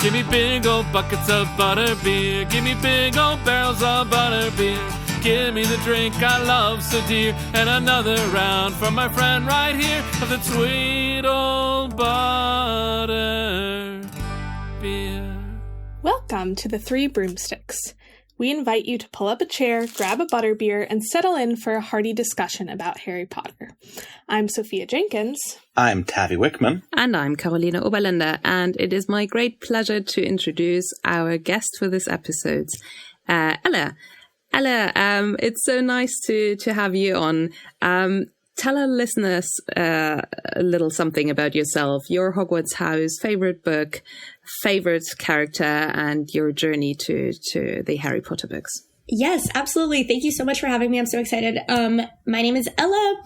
Give me big old buckets of butterbeer. Give me big old barrels of butterbeer. Give me the drink I love so dear. And another round for my friend right here of the sweet old butterbeer. Welcome to the Three Broomsticks. We invite you to pull up a chair, grab a butterbeer, and settle in for a hearty discussion about Harry Potter. I'm Sophia Jenkins. I'm Taavi Wickman. And I'm Karoline Oberländer, and it is my great pleasure to introduce our guest for this episode, Ella. Ella, it's so nice to have you on. Tell our listeners a little something about yourself, your Hogwarts house, favorite book, favorite character, and your journey to the Harry Potter books. Yes, absolutely. Thank you so much for having me. I'm so excited. My name is Ella.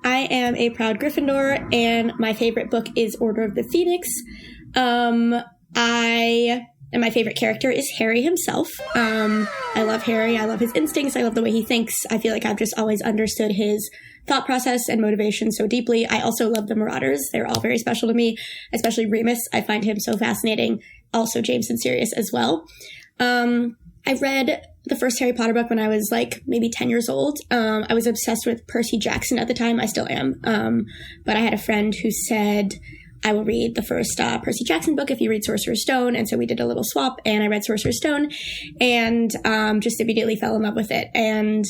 I am a proud Gryffindor, and my favorite book is Order of the Phoenix. And my favorite character is Harry himself. I love Harry. I love his instincts. I love the way he thinks. I feel like I've just always understood his thought process and motivation so deeply. I also love the Marauders. They're all very special to me, especially Remus. I find him so fascinating. Also James and Sirius as well. I read the first Harry Potter book when I was like maybe 10 years old. I was obsessed with Percy Jackson at the time. I still am. But I had a friend who said, I will read the first Percy Jackson book if you read Sorcerer's Stone. And so we did a little swap and I read Sorcerer's Stone and just immediately fell in love with it. And,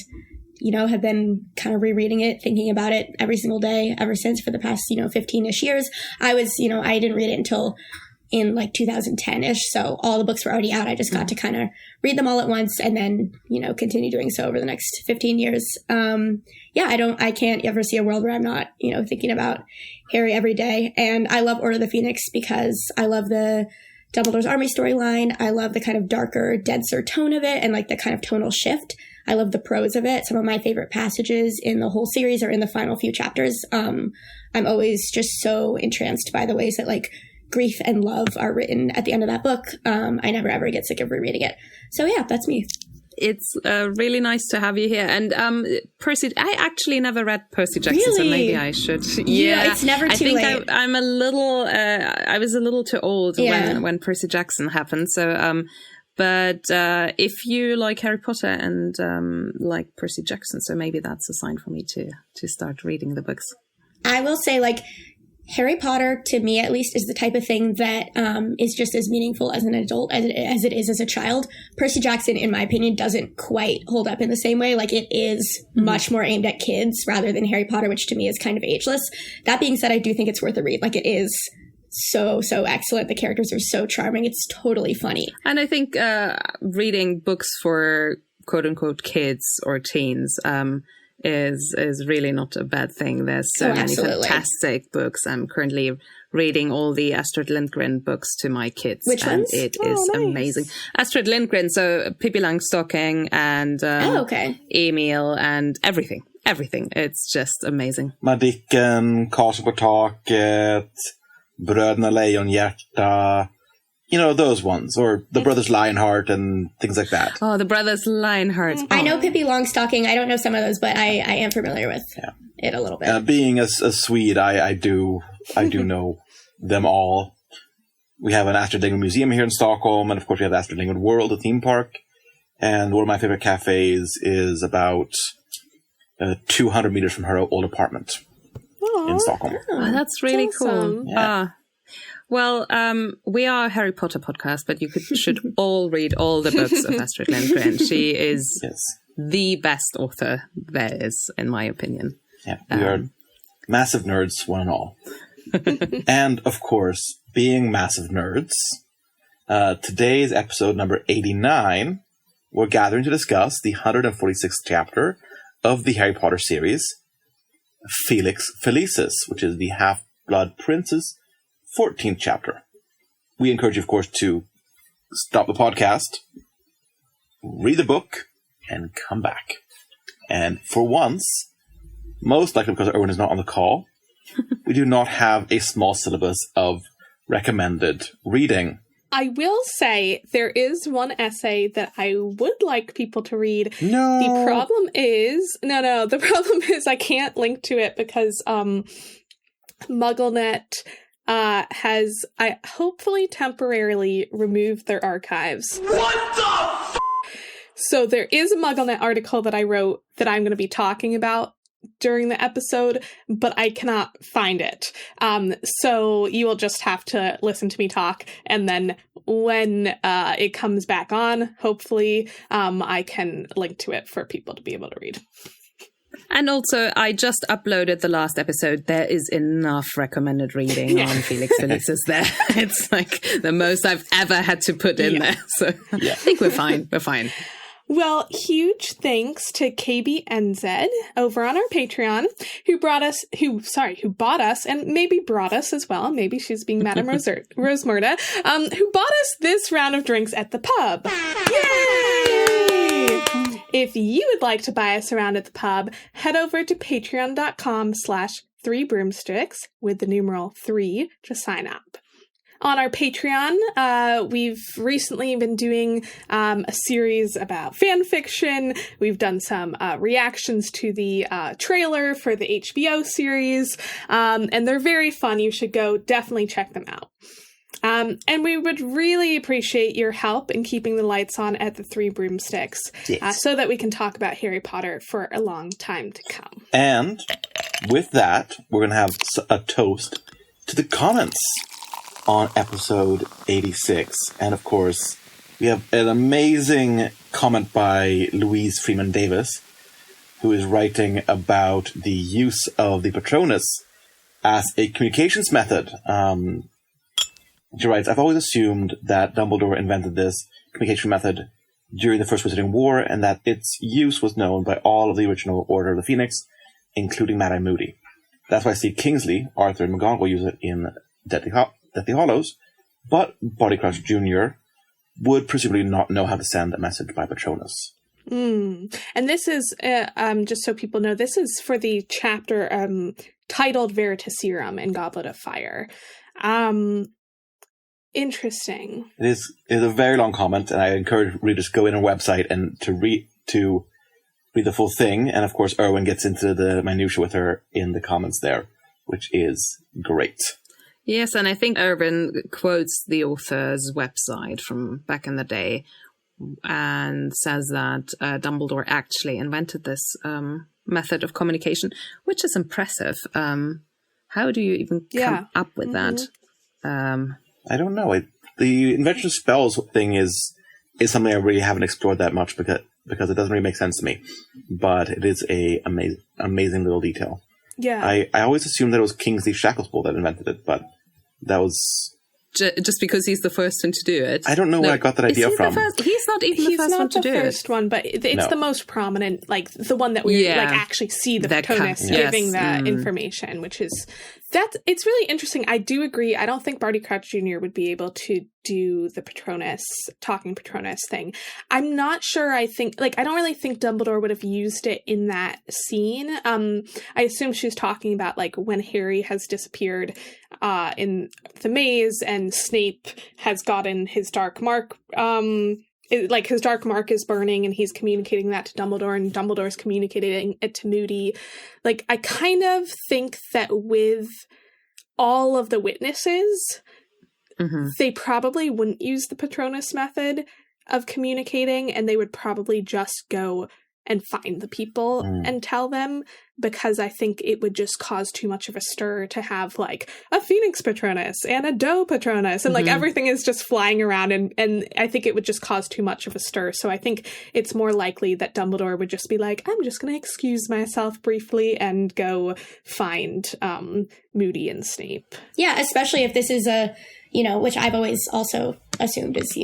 you know, have been kind of rereading it, thinking about it every single day ever since for the past, 15-ish years. I didn't read it until in like 2010-ish. So all the books were already out. I just got to kind of read them all at once and then, continue doing so over the next 15 years. I can't ever see a world where I'm not, thinking about Harry every day. And I love Order of the Phoenix because I love the Dumbledore's Army storyline. I love the kind of darker, denser tone of it and like the kind of tonal shift. I love the prose of it. Some of my favorite passages in the whole series are in the final few chapters. I'm always just so entranced by the ways that like grief and love are written at the end of that book. I never ever get sick of rereading it. So yeah, that's me. It's really nice to have you here. And Percy, I actually never read Percy Jackson, really? So maybe I should. Yeah, it's never too late. I think I'm a little, I was a little too old when Percy Jackson happened. So, but if you like Harry Potter and like Percy Jackson, so maybe that's a sign for me to start reading the books. I will say, like, Harry Potter, to me at least, is the type of thing that is just as meaningful as an adult as it is as a child. Percy Jackson, in my opinion, doesn't quite hold up in the same way. Like, it is much more aimed at kids rather than Harry Potter, which to me is kind of ageless. That being said, I do think it's worth a read. Like, it is so excellent. The characters are so charming. It's totally funny. And I think reading books for quote unquote kids or teens is really not a bad thing. There's so many fantastic books. I'm currently reading all the Astrid Lindgren books to my kids. Which ones? It is amazing. Astrid Lindgren, so Pippi Langstocking and Emil and everything. It's just amazing. Madicken, Karlsson på taket, Bröderna Lejonhjärta, those ones, or the Brothers Lionheart and things like that. Oh, the Brothers Lionheart. I know Pippi Longstocking. I don't know some of those, but I am familiar with it a little bit. Being a Swede, I do know them all. We have an Astrid Lindgren Museum here in Stockholm, and of course we have the Astrid Lindgren World, a theme park. And one of my favorite cafes is about 200 meters from her old apartment in Stockholm. Oh, that's really cool. Yeah. Well, we are a Harry Potter podcast, but you should all read all the books of Astrid Lindgren. She is the best author there is, in my opinion. Yeah, we are massive nerds, one and all. And, of course, being massive nerds, today's episode number 89, we're gathering to discuss the 146th chapter of the Harry Potter series, Felix Felicis, which is the Half-Blood Prince's 14th chapter. We encourage you, of course, to stop the podcast, read the book, and come back. And for once, most likely because Erwin is not on the call, we do not have a small syllabus of recommended reading. I will say there is one essay that I would like people to read. No. The problem is I can't link to it because MuggleNet has hopefully temporarily removed their archives. What the So there is a MuggleNet article that I wrote that I'm going to be talking about during the episode, but I cannot find it. So you will just have to listen to me talk, and then when it comes back on, hopefully I can link to it for people to be able to read. And also, I just uploaded the last episode. There is enough recommended reading on Felix Felicis there. It's like the most I've ever had to put in there. So I think we're fine. We're fine. Well, huge thanks to KBNZ over on our Patreon, who bought us, and maybe brought us as well. Maybe she's being Madame Rosemurda, who bought us this round of drinks at the pub. Yay! If you would like to buy us around at the pub, head over to patreon.com/3broomsticks with the numeral 3 to sign up. On our Patreon, we've recently been doing a series about fan fiction. We've done some reactions to the trailer for the HBO series, and they're very fun. You should go definitely check them out. And we would really appreciate your help in keeping the lights on at the Three Broomsticks, so that we can talk about Harry Potter for a long time to come. And with that, we're going to have a toast to the comments on episode 86. And of course, we have an amazing comment by Louise Freeman Davis, who is writing about the use of the Patronus as a communications method. She writes, I've always assumed that Dumbledore invented this communication method during the First Wizarding War, and that its use was known by all of the original Order of the Phoenix, including Mad-Eye Moody. That's why I see Kingsley, Arthur, and McGonagall use it in Deathly Hallows, but Bodycrush Jr. would presumably not know how to send a message by Patronus. And this is, just so people know, this is for the chapter titled Veritaserum in Goblet of Fire. Interesting. It is a very long comment, and I encourage readers to go in on our website and to read the full thing. And of course, Erwin gets into the minutiae with her in the comments there, which is great. Yes, and I think Erwin quotes the author's website from back in the day and says that Dumbledore actually invented this method of communication, which is impressive. How do you even come up with that? I don't know. The invention of spells thing is something I really haven't explored that much because it doesn't really make sense to me. But it is a amazing little detail. Yeah. I always assumed that it was Kingsley Shacklespool that invented it, but that was... Just because he's the first one to do it. I don't know where I got that idea from. He's not even the first one to do it. He's not the first one, but it's the most prominent, like the one that we actually see the Patronus giving that information, which is... It's really interesting. I do agree. I don't think Barty Crouch Jr. would be able to do the talking Patronus thing. I'm not sure. I don't really think Dumbledore would have used it in that scene. I assume she's talking about like when Harry has disappeared in the maze and Snape has gotten his dark mark. His dark mark is burning and he's communicating that to Dumbledore and Dumbledore's communicating it to Moody. Like, I kind of think that with all of the witnesses, they probably wouldn't use the Patronus method of communicating, and they would probably just go and find the people and tell them, because I think it would just cause too much of a stir to have like a Phoenix Patronus and a Doe Patronus and like everything is just flying around, and I think it would just cause too much of a stir. So I think it's more likely that Dumbledore would just be like, I'm just going to excuse myself briefly and go find Moody and Snape. Yeah, especially if this is which I've always also assumed is,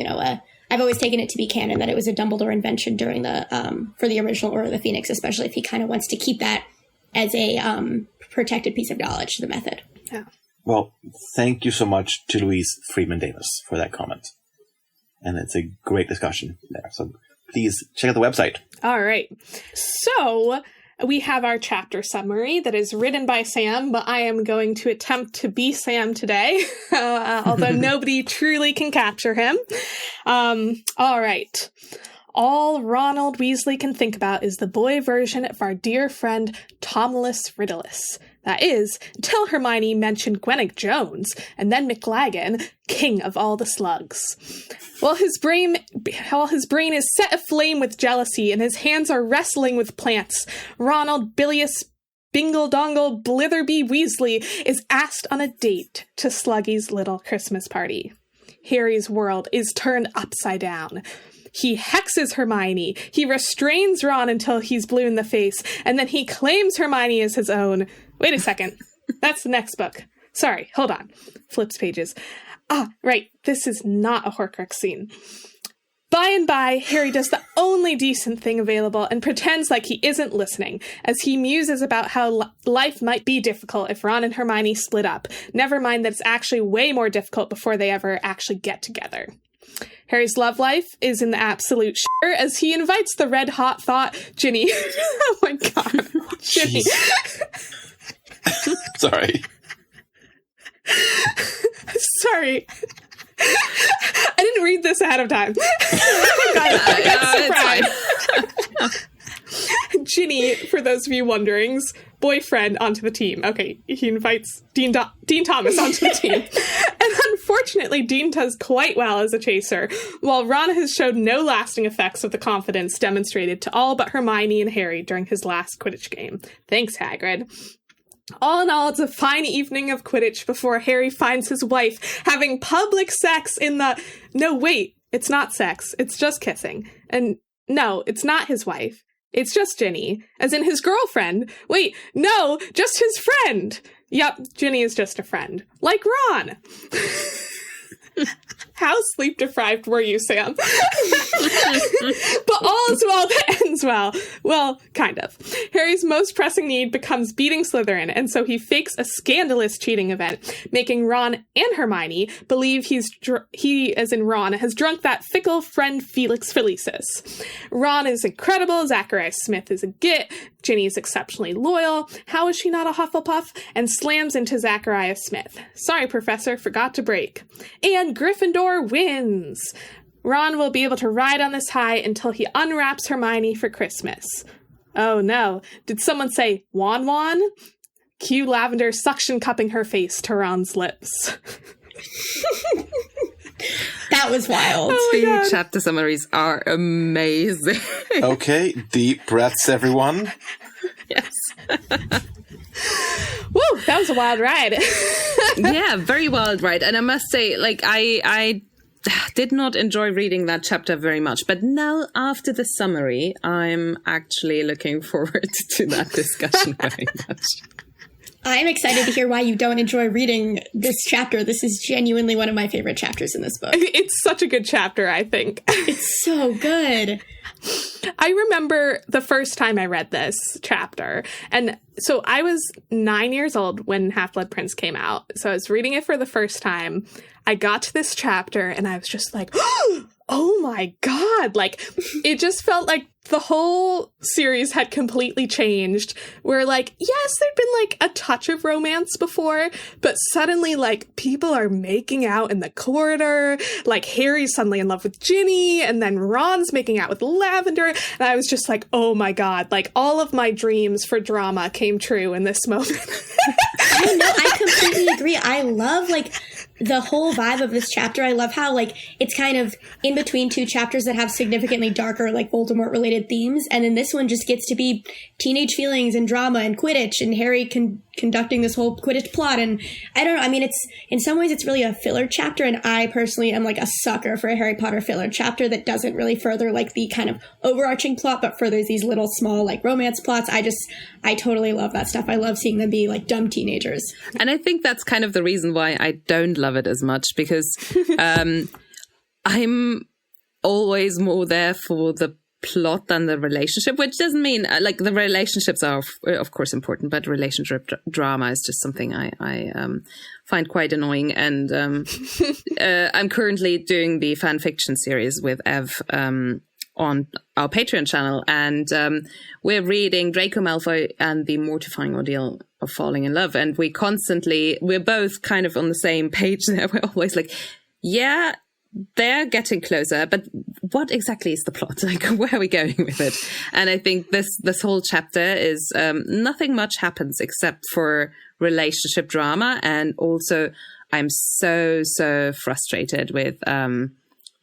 I've always taken it to be canon that it was a Dumbledore invention during for the original Order of the Phoenix, especially if he kind of wants to keep that as a protected piece of knowledge, the method. Yeah. Well, thank you so much to Louise Freeman Davis for that comment. And it's a great discussion there. So please check out the website. All right. So we have our chapter summary that is written by Sam, but I am going to attempt to be Sam today, although nobody truly can capture him. All right. All Ronald Weasley can think about is the boy version of our dear friend Tomulus Riddlus. That is, until Hermione mentioned Gwennick Jones, and then McLagan, king of all the slugs. While his brain is set aflame with jealousy and his hands are wrestling with plants, Ronald Bilious Bingle-Dongle Blitherby Weasley is asked on a date to Sluggy's little Christmas party. Harry's world is turned upside down. He hexes Hermione, he restrains Ron until he's blue in the face, and then he claims Hermione as his own. Wait a second. That's the next book. Sorry, hold on. Flips pages. Ah, right. This is not a Horcrux scene. By and by, Harry does the only decent thing available and pretends like he isn't listening, as he muses about how life might be difficult if Ron and Hermione split up. Never mind that it's actually way more difficult before they ever actually get together. Harry's love life is in the absolute shitter as he invites the red-hot thought, Ginny. Oh my god. Ginny. Sorry. Sorry. I didn't read this ahead of time. I got surprised. Ginny, for those of you wondering's boyfriend onto the team. Okay, he invites Dean Thomas onto the team. And unfortunately, Dean does quite well as a chaser, while Ron has showed no lasting effects of the confidence demonstrated to all but Hermione and Harry during his last Quidditch game. Thanks, Hagrid. All in all, it's a fine evening of Quidditch before Harry finds his wife having public sex in the... No, wait, it's not sex. It's just kissing. And no, it's not his wife. It's just Ginny, as in his girlfriend. Wait, no, just his friend. Yep, Ginny is just a friend. Like Ron. How sleep-deprived were you, Sam? But all is well that ends well. Well, kind of. Harry's most pressing need becomes beating Slytherin, and so he fakes a scandalous cheating event, making Ron and Hermione believe he, as in Ron, has drunk that fickle friend Felix Felicis. Ron is incredible, Zachariah Smith is a git, Ginny is exceptionally loyal, how is she not a Hufflepuff? And slams into Zachariah Smith. Sorry, Professor, forgot to break. And Gryffindor wins. Ron will be able to ride on this high until he unwraps Hermione for Christmas. Oh no, did someone say Wan Wan? Cue Lavender suction cupping her face to Ron's lips. That was wild. Oh Two chapter summaries are amazing. Okay, deep breaths, everyone. Yes. Woo, that was a wild ride. Yeah, very wild ride. And I must say, like, I did not enjoy reading that chapter very much. But now, after the summary, I'm actually looking forward to that discussion very much. I'm excited to hear why you don't enjoy reading this chapter. This is genuinely one of my favorite chapters in this book. It's such a good chapter, I think. It's so good. I remember the first time I read this chapter, and so I was 9 years old when Half-Blood Prince came out. So I was reading it for the first time. I got to this chapter and I was just like, oh my God. Like, it just felt like the whole series had completely changed. Where, like, yes, there'd been like a touch of romance before, but suddenly, like, people are making out in the corridor. Like, Harry's suddenly in love with Ginny, and then Ron's making out with Lavender. And I was just like, oh my God, like, all of my dreams for drama came true in this moment. I know, I completely agree. I love, like, the whole vibe of this chapter. I love how, like, it's kind of in between two chapters that have significantly darker, like, Voldemort-related themes, and then this one just gets to be teenage feelings and drama and Quidditch and Harry conducting this whole Quidditch plot. And I don't know, I mean, it's, in some ways, it's really a filler chapter, and I personally am, like, a sucker for a Harry Potter filler chapter that doesn't really further, like, the kind of overarching plot, but furthers these little small, like, romance plots. I totally love that stuff. I love seeing them be, like, dumb teenagers. And I think that's kind of the reason why I don't love it as much, because I'm always more there for the plot than the relationship, which doesn't mean, like, the relationships are of course important, but relationship drama is just something I find quite annoying. And I'm currently doing the fan fiction series with Ev on our Patreon channel, and we're reading Draco Malfoy and the Mortifying Ordeal of Falling in Love, and we're both kind of on the same page there. We're always like, yeah, they're getting closer, but what exactly is the plot? Like, where are we going with it? And I think this whole chapter is nothing much happens except for relationship drama. And also, I'm so frustrated with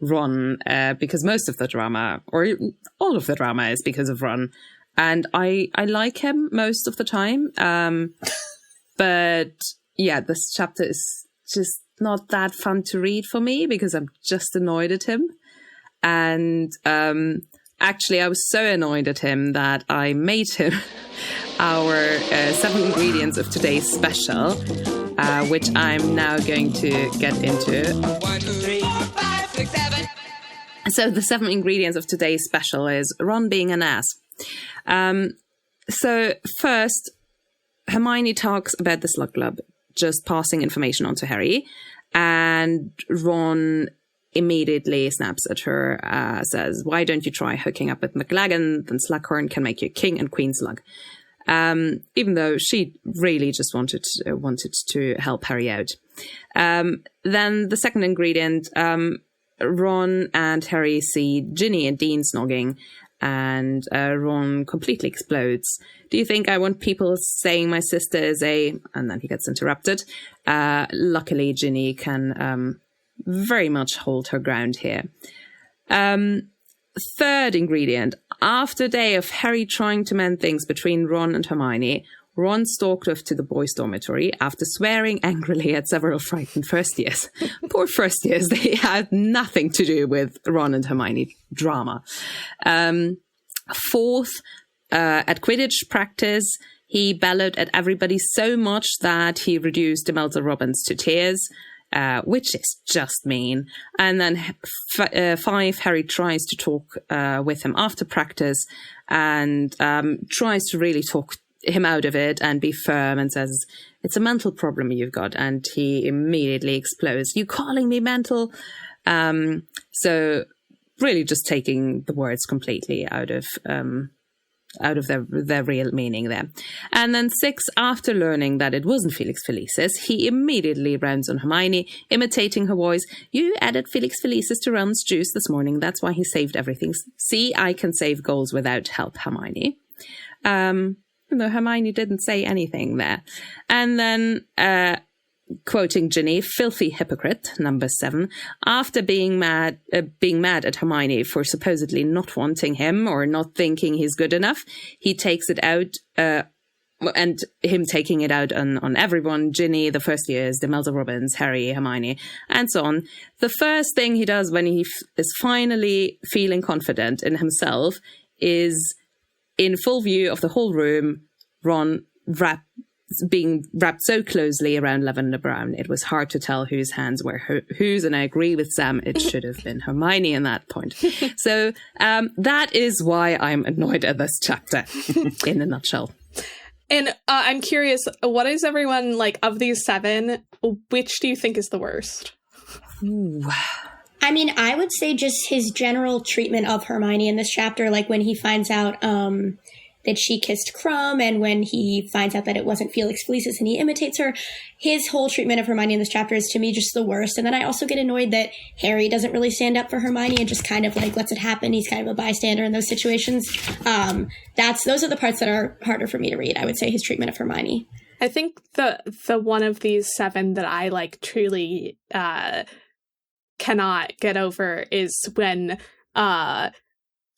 Ron because most of the drama, or all of the drama, is because of Ron. And I like him most of the time. But yeah, this chapter is just not that fun to read for me because I'm just annoyed at him. And actually, I was so annoyed at him that I made him our 7 ingredients of today's special, which I'm now going to get into. 1, 2, 3, 4, 5, 6, 7. So the 7 ingredients of today's special is Ron being an ass. So first, Hermione talks about the Slug Club, just passing information on to Harry, and Ron immediately snaps at her, says, "Why don't you try hooking up with McLaggen? Then Slughorn can make you king and queen slug." Even though she really just wanted to help Harry out. Then the second ingredient, Ron and Harry see Ginny and Dean snogging, and Ron completely explodes. "Do you think I want people saying my sister is a..." And then he gets interrupted. Luckily, Ginny can very much hold her ground here. Third ingredient. After a day of Harry trying to mend things between Ron and Hermione, Ron stalked off to the boys' dormitory after swearing angrily at several frightened first years. Poor first years. They had nothing to do with Ron and Hermione drama. Fourth, at Quidditch practice, he bellowed at everybody so much that he reduced Imelda Robbins to tears, which is just mean. And then 5, Harry tries to talk with him after practice and tries to really talk him out of it and be firm and says, "It's a mental problem you've got." And he immediately explodes. "You calling me mental?" So really just taking the words completely out of their real meaning there. And then 6, after learning that it wasn't Felix Felicis, he immediately rounds on Hermione, imitating her voice. "You added Felix Felicis to Ron's juice this morning. That's why he saved everything. See, I can save goals without help, Hermione." Even though Hermione didn't say anything there. And then, quoting Ginny, "Filthy hypocrite," number 7, after being mad at Hermione for supposedly not wanting him or not thinking he's good enough, he takes it out, and him taking it out on everyone, Ginny, the first years, Imelda Robbins, Harry, Hermione, and so on. The first thing he does when he is finally feeling confident in himself is, in full view of the whole room, Ron being wrapped so closely around Lavender Brown, it was hard to tell whose hands were whose, and I agree with Sam, it should have been Hermione in that point. So that is why I'm annoyed at this chapter, in a nutshell. And I'm curious, what is everyone, like, of these 7, which do you think is the worst? Ooh. I mean, I would say just his general treatment of Hermione in this chapter, like when he finds out that she kissed Krum, and when he finds out that it wasn't Felix Felicis and he imitates her, his whole treatment of Hermione in this chapter is, to me, just the worst. And then I also get annoyed that Harry doesn't really stand up for Hermione and just kind of like lets it happen. He's kind of a bystander in those situations. Those are the parts that are harder for me to read, I would say, his treatment of Hermione. I think the one of these 7 that I like truly cannot get over is when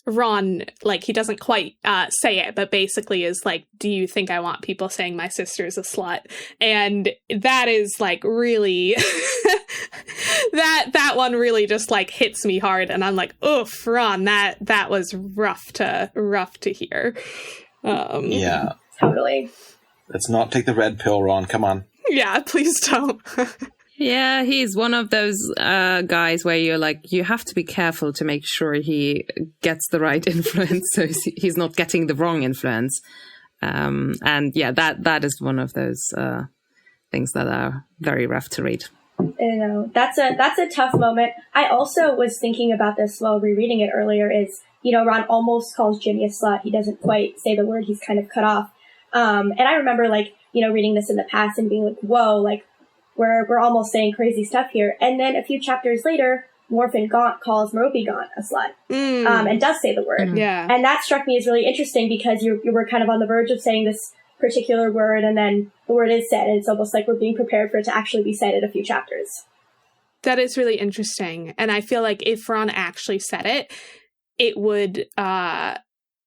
Ron, like, he doesn't quite say it, but basically is like, "Do you think I want people saying my sister's a slut?" And that is like really that one really just like hits me hard, and I'm like, "Oof, Ron, that was rough to hear." Yeah, totally. Let's not take the red pill, Ron. Come on. Yeah, please don't. Yeah, he's one of those guys where you're like, you have to be careful to make sure he gets the right influence, so he's not getting the wrong influence. And yeah, that is one of those things that are very rough to read. You know, that's a tough moment. I also was thinking about this while rereading it earlier. Is, you know, Ron almost calls Ginny a slut. He doesn't quite say the word. He's kind of cut off. And I remember, like, you know, reading this in the past and being like, whoa, like, we're almost saying crazy stuff here. And then a few chapters later, Morphin Gaunt calls Merope Gaunt a slut, and does say the word. Yeah. And that struck me as really interesting because you were kind of on the verge of saying this particular word, and then the word is said, and it's almost like we're being prepared for it to actually be said in a few chapters. That is really interesting. And I feel like if Ron actually said it, it would,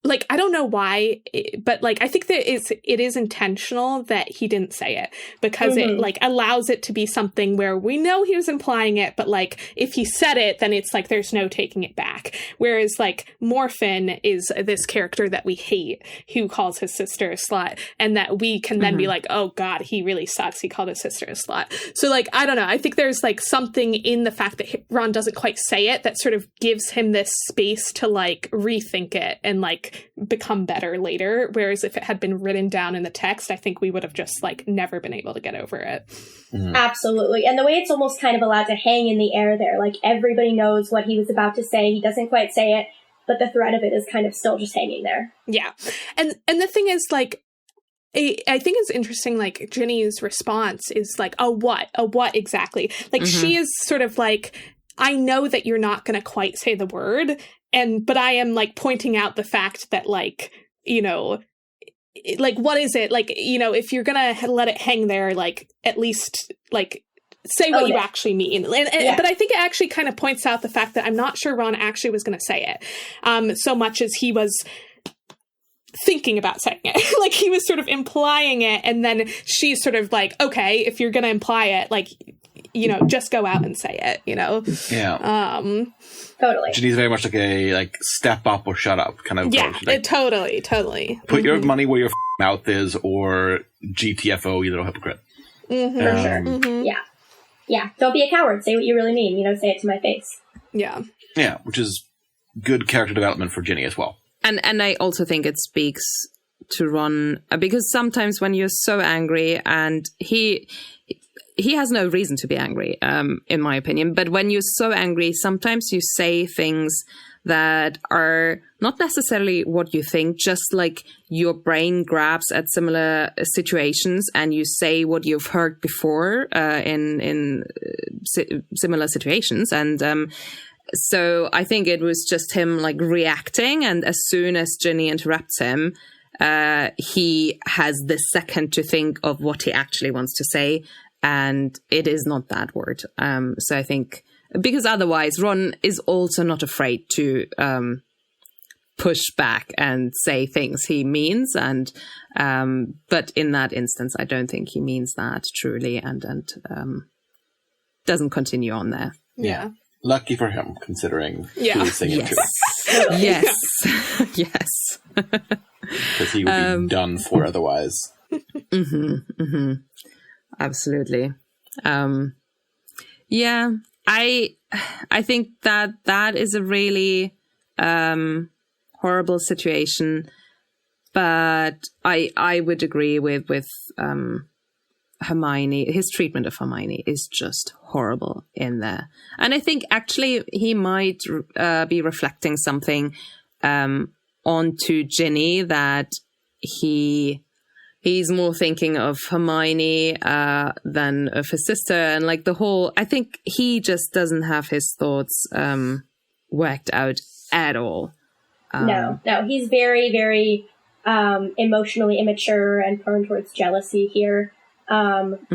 like, I don't know why, but like, I think that it is intentional that he didn't say it because it like allows it to be something where we know he was implying it, but like, if he said it, then it's like, there's no taking it back. Whereas like Morphin is this character that we hate who calls his sister a slut, and that we can then be like, oh God, he really sucks. He called his sister a slut. So like, I don't know. I think there's like something in the fact that Ron doesn't quite say it that sort of gives him this space to like rethink it and like become better later, whereas if it had been written down in the text, I think we would have just like never been able to get over it. Absolutely. And the way it's almost kind of allowed to hang in the air there, like everybody knows what he was about to say, he doesn't quite say it, but the thread of it is kind of still just hanging there. Yeah. And the thing is, like, I think it's interesting, like, Ginny's response is like, a what exactly? Like, she is sort of like, I know that you're not going to quite say the word, but I am like pointing out the fact that, like, you know, like, what is it? Like, you know, if you're going to let it hang there, like, at least, like, say what you actually mean. But I think it actually kind of points out the fact that I'm not sure Ron actually was going to say it so much as he was thinking about saying it. Like, he was sort of implying it, and then she's sort of like, okay, if you're going to imply it, like, you know, just go out and say it, you know? Yeah. Totally. Ginny's very much like a, like, step up or shut up kind of approach. Like, totally. Put your money where your mouth is, or GTFO, you little hypocrite. For sure. Yeah. Don't be a coward. Say what you really mean. You know, say it to my face. Yeah. Yeah, which is good character development for Ginny as well. And I also think it speaks to Ron, because sometimes when you're so angry, and he has no reason to be angry, in my opinion, but when you're so angry, sometimes you say things that are not necessarily what you think, just like your brain grabs at similar situations and you say what you've heard before in similar situations. And so I think it was just him like reacting, and as soon as Ginny interrupts him, he has the second to think of what he actually wants to say, and it is not that word. So I think, because otherwise Ron is also not afraid to push back and say things he means, and but in that instance I don't think he means that truly, and doesn't continue on there. Yeah. Lucky for him, considering who he's singing to. Yes. Yes. Because he would be done for otherwise. Absolutely. Yeah. I think that is a really horrible situation, but I would agree with Hermione. His treatment of Hermione is just horrible in there, and I think actually he might be reflecting something onto Ginny, that he's more thinking of Hermione than of his sister, and like the whole, I think he just doesn't have his thoughts worked out at all. No, he's very, very emotionally immature and prone towards jealousy here.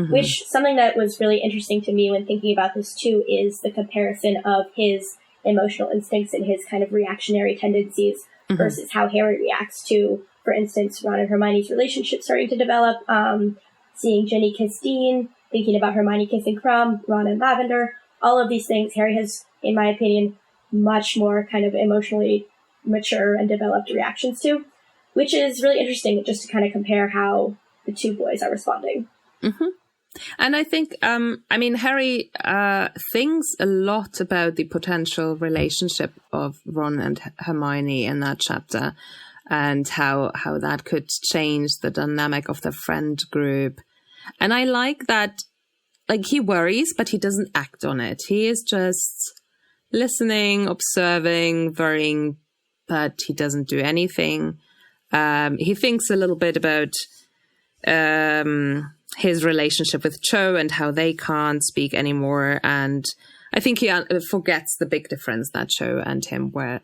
Which, something that was really interesting to me when thinking about this too, is the comparison of his emotional instincts and his kind of reactionary tendencies versus how Harry reacts to, for instance, Ron and Hermione's relationship starting to develop, seeing Ginny kiss Dean, thinking about Hermione kissing Krum, Ron and Lavender, all of these things Harry has, in my opinion, much more kind of emotionally mature and developed reactions to, which is really interesting just to kind of compare how the two boys are responding. And I think, Harry thinks a lot about the potential relationship of Ron and Hermione in that chapter, and how that could change the dynamic of the friend group. And I like that, like, he worries, but he doesn't act on it. He is just listening, observing, worrying, but he doesn't do anything. He thinks a little bit about his relationship with Cho and how they can't speak anymore. And I think he forgets the big difference that Cho and him were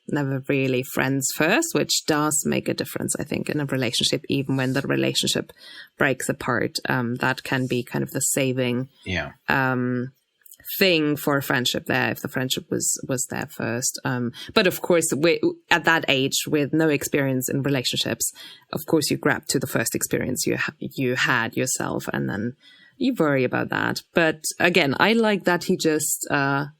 never really friends first, which does make a difference, I think, in a relationship. Even when the relationship breaks apart, that can be kind of the saving thing for a friendship there, if the friendship was there first. But of course, at that age, with no experience in relationships, of course you grab to the first experience you had yourself, and then you worry about that. But again, I like that he's just a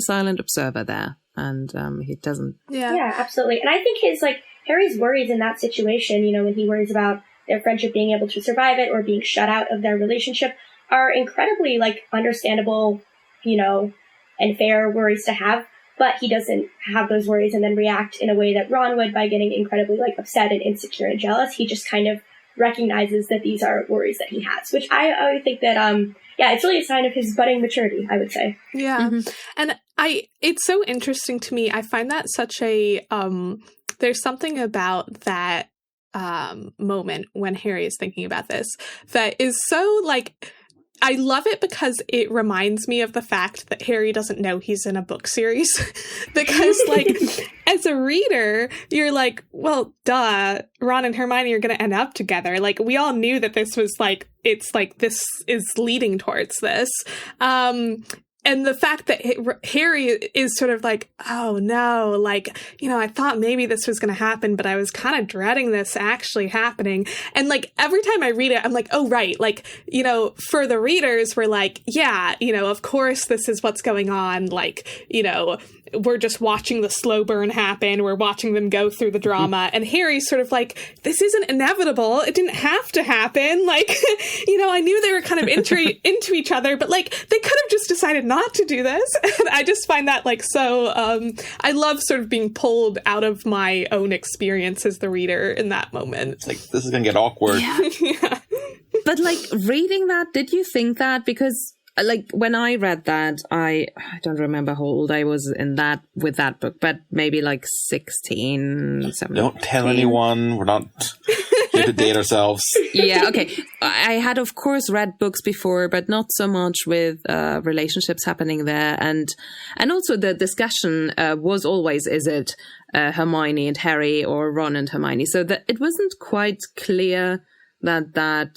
silent observer there, and he doesn't. Yeah, absolutely. And I think Harry's worries in that situation, when he worries about their friendship being able to survive it or being shut out of their relationship, are incredibly understandable, and fair worries to have. But he doesn't have those worries and then react in a way that Ron would by getting incredibly upset and insecure and jealous. He just kind of recognizes that these are worries that he has, which I think that, it's really a sign of his budding maturity, I would say. Yeah. Mm-hmm. And it's so interesting to me. I find that such a, there's something about that moment when Harry is thinking about this that is so I love it because it reminds me of the fact that Harry doesn't know he's in a book series. Because, as a reader, you're well, duh, Ron and Hermione are going to end up together. We all knew that this was, this is leading towards this. And the fact that Harry is sort of oh no, I thought maybe this was going to happen, but I was kind of dreading this actually happening. And every time I read it, I'm oh, right. For the readers, we're yeah, of course this is what's going on. We're just watching the slow burn happen. We're watching them go through the drama. And Harry's sort of this isn't inevitable. It didn't have to happen. I knew they were kind of into each other, but they could have just decided not to do this. And I just find that so, I love sort of being pulled out of my own experience as the reader in that moment. It's this is going to get awkward. Yeah. But reading that, did you think that? Because when I read that, I don't remember how old I was with that book, but maybe 16, 17. Don't tell anyone. We're not here to date ourselves. Yeah, okay. I had, of course, read books before, but not so much with relationships happening there. And also the discussion was always, is it Hermione and Harry or Ron and Hermione? So that it wasn't quite clear that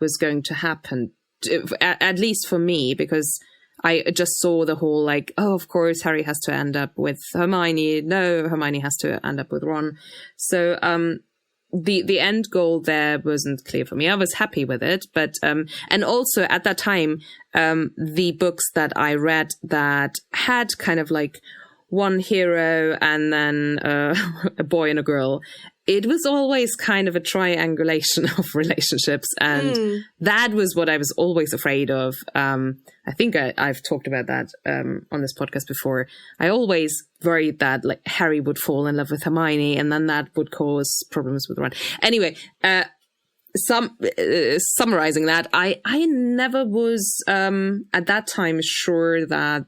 was going to happen. At least for me, because I just saw the whole oh, of course Harry has to end up with Hermione. No, Hermione has to end up with Ron. So the end goal there wasn't clear for me. I was happy with it, but and also at that time, the books that I read that had kind of one hero and then a boy and a girl, it was always kind of a triangulation of relationships. And that was what I was always afraid of. I think I've talked about that on this podcast before. I always worried that Harry would fall in love with Hermione and then that would cause problems with Ron. Anyway, summarizing that, I never was at that time sure that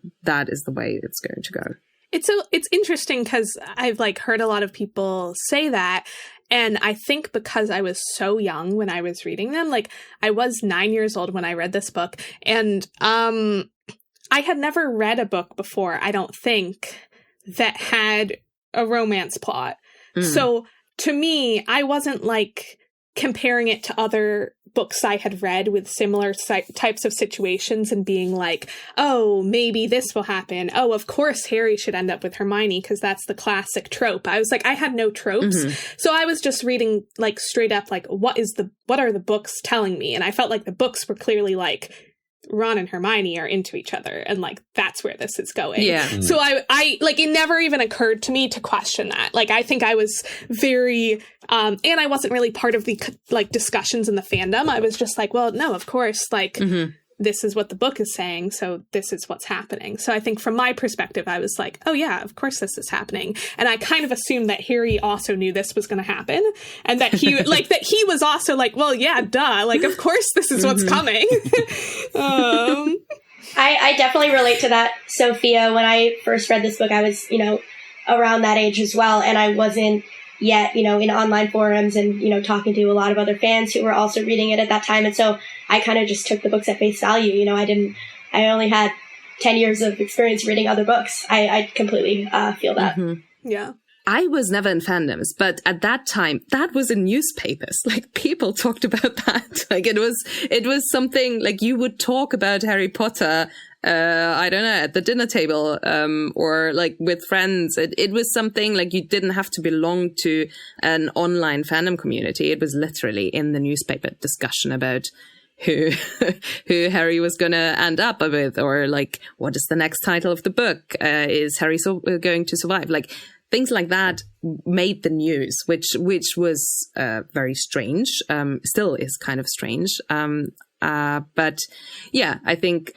is the way it's going to go. It's interesting because I've heard a lot of people say that, and I think because I was so young when I was reading them, I was 9 years old when I read this book, and I had never read a book before, I don't think, that had a romance plot. So to me, I wasn't comparing it to other books I had read with similar types of situations and being oh, maybe this will happen. Oh, of course Harry should end up with Hermione because that's the classic trope. I was I had no tropes. So I was just reading straight up what are the books telling me? And I felt the books were clearly Ron and Hermione are into each other and that's where this is going. Yeah. So I it never even occurred to me to question that. I think I was very and I wasn't really part of the discussions in the fandom. I was just well, no, of course, this is what the book is saying, so this is what's happening. So I think from my perspective, I was oh yeah, of course this is happening. And I kind of assumed that Harry also knew this was going to happen, and that he that he was also well, yeah, duh, of course this is what's coming. I definitely relate to that, Sophia. When I first read this book, I was, around that age as well, and I wasn't yet, in online forums and, talking to a lot of other fans who were also reading it at that time. And so I kind of just took the books at face value. I only had 10 years of experience reading other books. I completely feel that. Mm-hmm. Yeah. I was never in fandoms, but at that time, that was in newspapers. Like, people talked about that. Like, it was something, like, you would talk about Harry Potter, I don't know, at the dinner table, or like with friends. It was something like you didn't have to belong to an online fandom community. It was literally in the newspaper discussion about who Harry was going to end up with, or like, what is the next title of the book? Is Harry going to survive? Like, things like that made the news, which was very strange. Still is kind of strange. But yeah, I think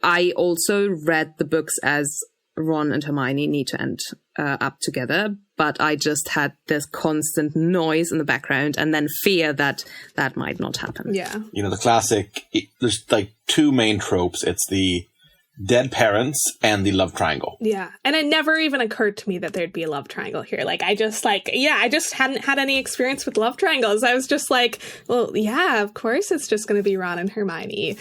I also read the books as Ron and Hermione need to end up together, but I just had this constant noise in the background and then fear that might not happen. Yeah. You know, the classic, there's like two main tropes. It's the dead parents and the love triangle. Yeah. And it never even occurred to me that there'd be a love triangle here. Like, I just hadn't had any experience with love triangles. I was just like, well, yeah, of course it's just going to be Ron and Hermione.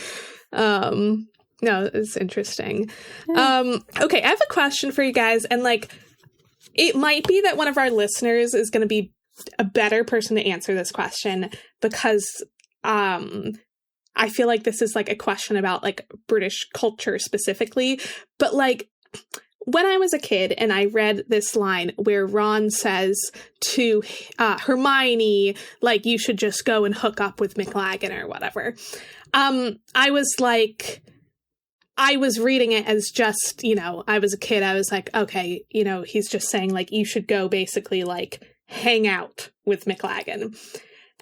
No, it's interesting. Okay, I have a question for you guys. And like, it might be that one of our listeners is going to be a better person to answer this question because, I feel like this is like a question about like British culture specifically, but like when I was a kid and I read this line where Ron says to Hermione, like, you should just go and hook up with McLaggen or whatever. I was reading it as just, you know, I was a kid. I was like, okay, you know, he's just saying like, you should go basically like hang out with McLaggen.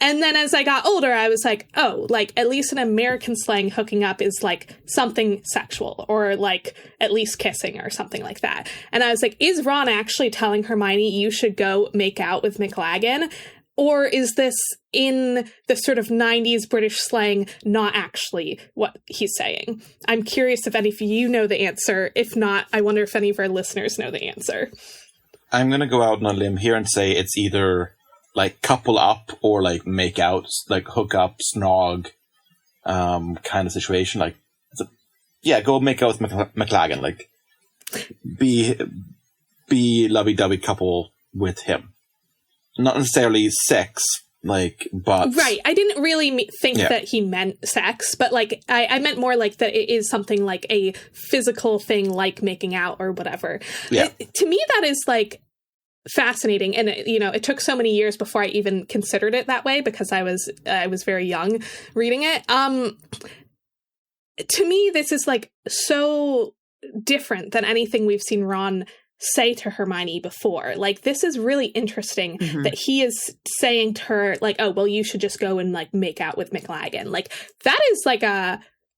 And then as I got older, I was like, oh, like, at least in American slang, hooking up is, like, something sexual or, like, at least kissing or something like that. And I was like, is Ron actually telling Hermione you should go make out with McLaggen? Or is this in the sort of 90s British slang not actually what he's saying? I'm curious if any of you know the answer. If not, I wonder if any of our listeners know the answer. I'm going to go out on a limb here and say it's either like couple up or like make out, like hook up, snog, kind of situation. Like, go make out with McLaggen. Like, be lovey-dovey couple with him. Not necessarily sex, like, but right. I didn't really think that he meant sex, but like I meant more like that it is something like a physical thing, like making out or whatever. Yeah. To me, that is like fascinating, and it took so many years before I even considered it that way because I was very young reading it. To me, this is like so different than anything we've seen Ron say to Hermione before. Like, this is really interesting that he is saying to her, like, oh, well, you should just go and like make out with McLaggen. Like, that is like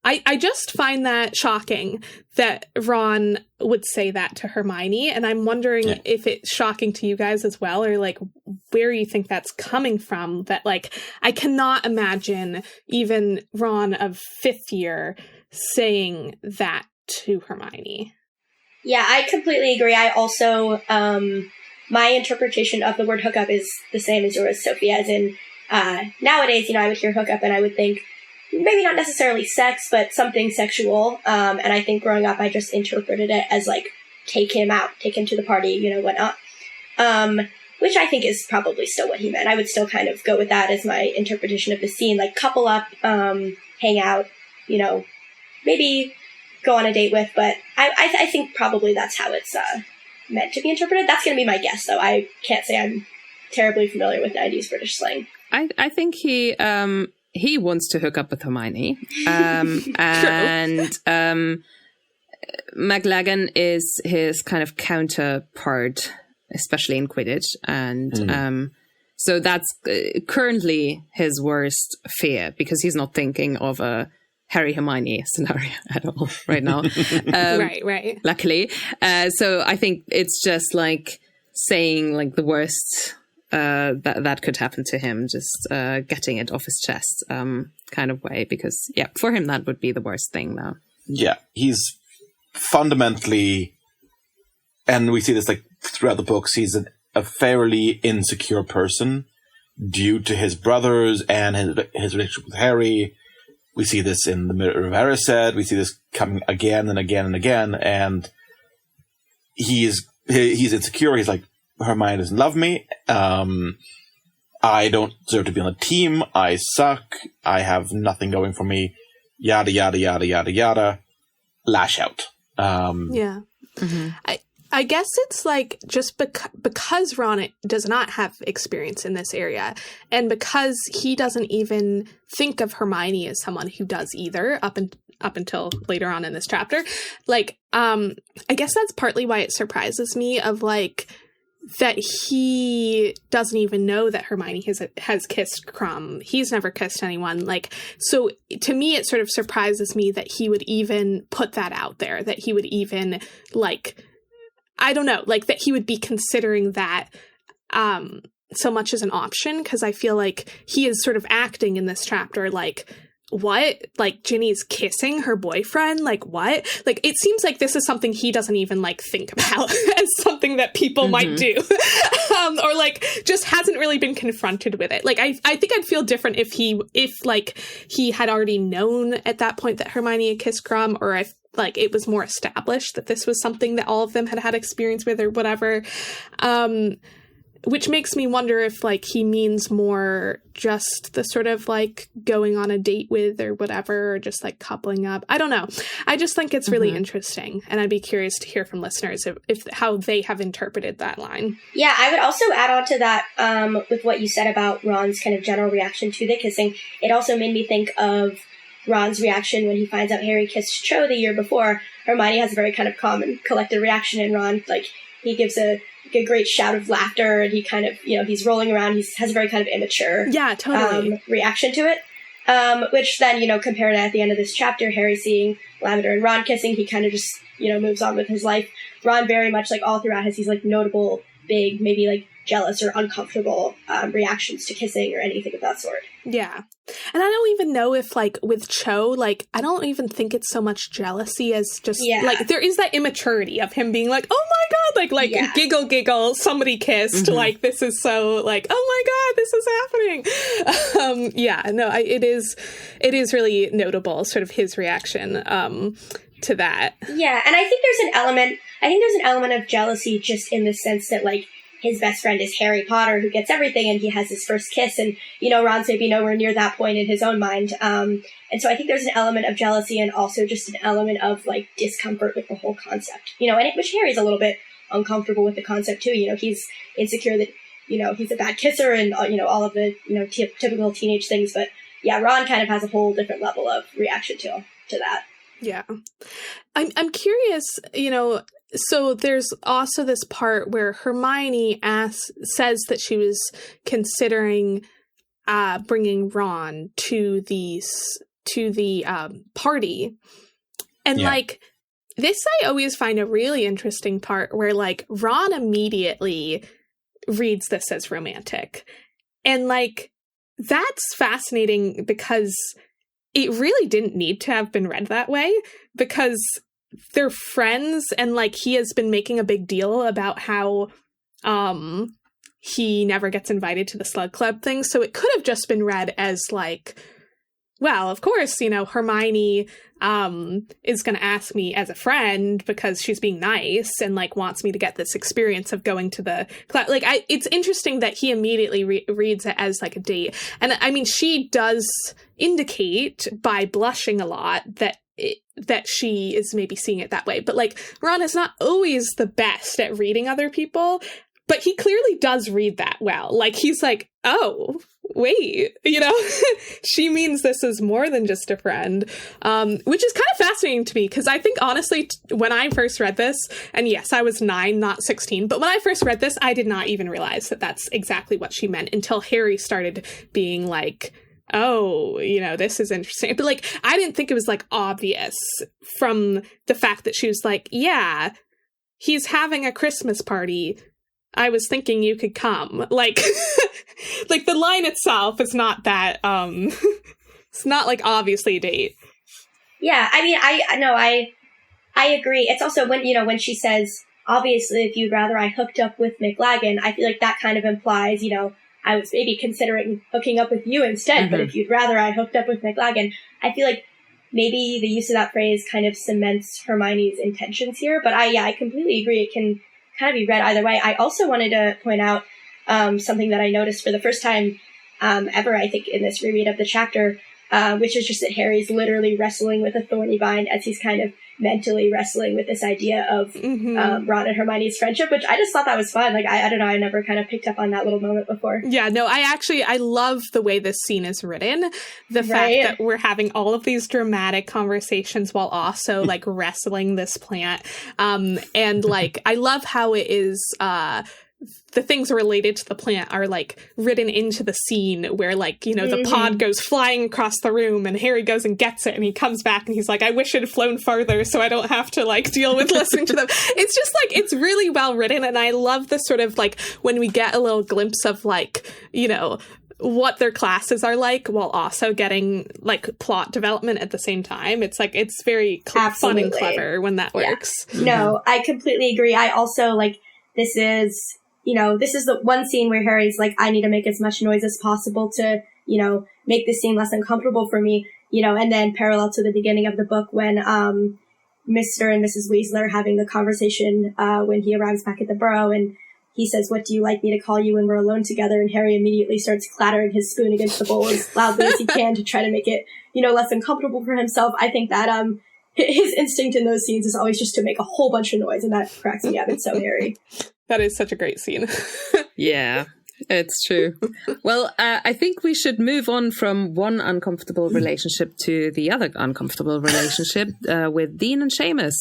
I just find that shocking that Ron would say that to Hermione, and I'm wondering if it's shocking to you guys as well, or like where you think that's coming from. That like I cannot imagine even Ron of 5th year saying that to Hermione. Yeah, I completely agree. I also, my interpretation of the word hookup is the same as yours, Sophia, as in nowadays, I would hear hookup and I would think maybe not necessarily sex, but something sexual. And I think growing up, I just interpreted it as like, take him out, take him to the party, whatnot. Which I think is probably still what he meant. I would still kind of go with that as my interpretation of the scene, like couple up, hang out, maybe go on a date with, but I think probably that's how it's meant to be interpreted. That's going to be my guess, though. I can't say I'm terribly familiar with 90s British slang. I think he wants to hook up with Hermione. And McLaggen is his kind of counterpart, especially in Quidditch. And so that's currently his worst fear, because he's not thinking of a Harry Hermione scenario at all right now. Right. Luckily. So I think it's just like saying like the worst that could happen to him, just getting it off his chest kind of way, because for him that would be the worst thing now. Yeah, he's fundamentally, and we see this like throughout the books, he's a fairly insecure person due to his brothers and his relationship with Harry. We see this in the Mirror of Erised. We see this coming again and again and again. And he's insecure. He's like, Hermione doesn't love me. I don't deserve to be on the team. I suck. I have nothing going for me. Yada, yada, yada, yada, yada. Lash out. Yeah. Mm-hmm. I guess it's like just because Ron does not have experience in this area, and because he doesn't even think of Hermione as someone who does either up until later on in this chapter, like, I guess that's partly why it surprises me of like that he doesn't even know that Hermione has kissed Krum. He's never kissed anyone. Like, so to me, it sort of surprises me that he would even put that out there, that he would even like, I don't know, like that he would be considering that so much as an option, because I feel like he is sort of acting in this chapter like, what? Like, Ginny's kissing her boyfriend? Like, what? Like, it seems like this is something he doesn't even, like, think about as something that people might do. Or, like, just hasn't really been confronted with it. Like, I think I'd feel different if he had already known at that point that Hermione had kissed Krum, or if, like, it was more established that this was something that all of them had experience with or whatever. Which makes me wonder if, like, he means more just the sort of, like, going on a date with or whatever, or just, like, coupling up. I don't know. I just think it's really interesting, and I'd be curious to hear from listeners if how they have interpreted that line. Yeah, I would also add on to that with what you said about Ron's kind of general reaction to the kissing. It also made me think of Ron's reaction when he finds out Harry kissed Cho the year before. Hermione has a very kind of calm and collected reaction, and Ron, like, he gives a great shout of laughter, and he kind of, he's rolling around. He has a very kind of immature reaction to it. Which then, compared to at the end of this chapter, Harry seeing Lavender and Ron kissing, he kind of just, moves on with his life. Ron very much, like, all throughout has these, like, notable, big, maybe, like, jealous or uncomfortable reactions to kissing or anything of that sort. Yeah. And I don't even know if, like, with Cho, like, I don't even think it's so much jealousy as just, like, there is that immaturity of him being like, oh my god, like, giggle, somebody kissed, like, this is so, like, oh my god, this is happening. It is really notable, sort of his reaction to that. Yeah, and I think there's an element of jealousy just in the sense that, like, his best friend is Harry Potter, who gets everything, and he has his first kiss, and, Ron's maybe nowhere near that point in his own mind. And so I think there's an element of jealousy and also just an element of, like, discomfort with the whole concept. Which Harry's a little bit uncomfortable with the concept, too. He's insecure that, he's a bad kisser and, all of the, typical teenage things. But, yeah, Ron kind of has a whole different level of reaction to that. Yeah. I'm curious, so there's also this part where Hermione says that she was considering bringing Ron to the party. And like, this I always find a really interesting part where, like, Ron immediately reads this as romantic. And, like, that's fascinating because it really didn't need to have been read that way, because they're friends, and, like, he has been making a big deal about how he never gets invited to the Slug Club thing. So it could have just been read as, like, well, of course, Hermione is going to ask me as a friend because she's being nice and, like, wants me to get this experience of going to the club. Like, it's interesting that he immediately reads it as, like, a date. And I mean, she does indicate by blushing a lot that she is maybe seeing it that way. But, like, Ron is not always the best at reading other people, but he clearly does read that well. Like, he's like, oh, wait, she means this is more than just a friend, which is kind of fascinating to me, because I think, honestly, when I first read this, and yes, I was 9, not 16, but when I first read this, I did not even realize that that's exactly what she meant until Harry started being like, oh, this is interesting. But, like, I didn't think it was, like, obvious from the fact that she was like, yeah, he's having a Christmas party. I was thinking you could come. Like, like, the line itself is not that, it's not, like, obviously a date. Yeah, I mean, I agree. It's also when she says, obviously, if you'd rather I hooked up with McLagan, I feel like that kind of implies, I was maybe considering hooking up with you instead, but if you'd rather I hooked up with McLaggen. I feel like maybe the use of that phrase kind of cements Hermione's intentions here, but I completely agree. It can kind of be read either way. I also wanted to point out something that I noticed for the first time ever, I think, in this reread of the chapter, which is just that Harry's literally wrestling with a thorny vine as he's kind of mentally wrestling with this idea of Ron and Hermione's friendship, which I just thought that was fun. Like, I don't know, I never kind of picked up on that little moment before. Yeah, no, I love the way this scene is written. The fact that we're having all of these dramatic conversations while also, like, wrestling this plant. And, like, I love how it is, the things related to the plant are, like, written into the scene where, like, you know, the pod goes flying across the room and Harry goes and gets it and he comes back and he's like, I wish it had flown farther so I don't have to, like, deal with listening to them. It's just, like, it's really well written, and I love the sort of, like, when we get a little glimpse of, like, you know, what their classes are like while also getting, like, plot development at the same time. It's, like, it's very fun and clever when that works. No, I completely agree. I also, like, this is the one scene where Harry's like, I need to make as much noise as possible to, you know, make this scene less uncomfortable for me, you know, and then parallel to the beginning of the book when Mr. and Mrs. Weasley are having the conversation when he arrives back at the Burrow and he says, what do you like me to call you when we're alone together? And Harry immediately starts clattering his spoon against the bowl as loudly as he can to try to make it, you know, less uncomfortable for himself. I think that his instinct in those scenes is always just to make a whole bunch of noise, and that cracks me up. It's so Harry. That is such a great scene. Yeah, it's true. Well, I think we should move on from one uncomfortable relationship to the other uncomfortable relationship with Dean and Seamus.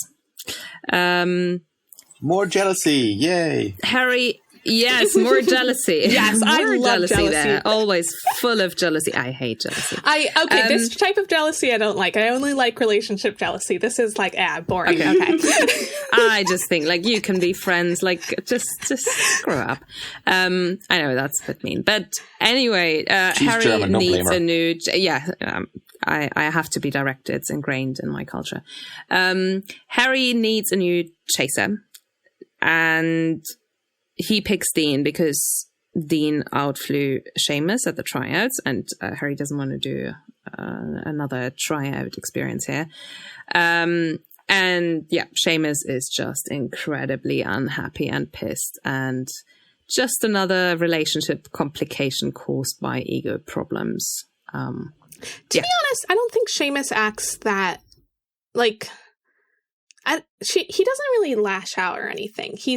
More jealousy, yay! Harry, yes, more jealousy. Yes, I love jealousy. There. Always full of jealousy. I hate jealousy. This type of jealousy I don't like. I only like relationship jealousy. This is like, boring. Okay. I just think, like, you can be friends, like, just grow up. I know that's a bit mean, but anyway, Harry German, needs a new. I have to be direct. It's ingrained in my culture. Harry needs a new chaser, and he picks Dean because Dean outflew Seamus at the tryouts, and Harry doesn't want to do another tryout experience here. And yeah, Seamus is just incredibly unhappy and pissed, and just another relationship complication caused by ego problems. To be honest, I don't think Seamus acts that, like, he doesn't really lash out or anything. He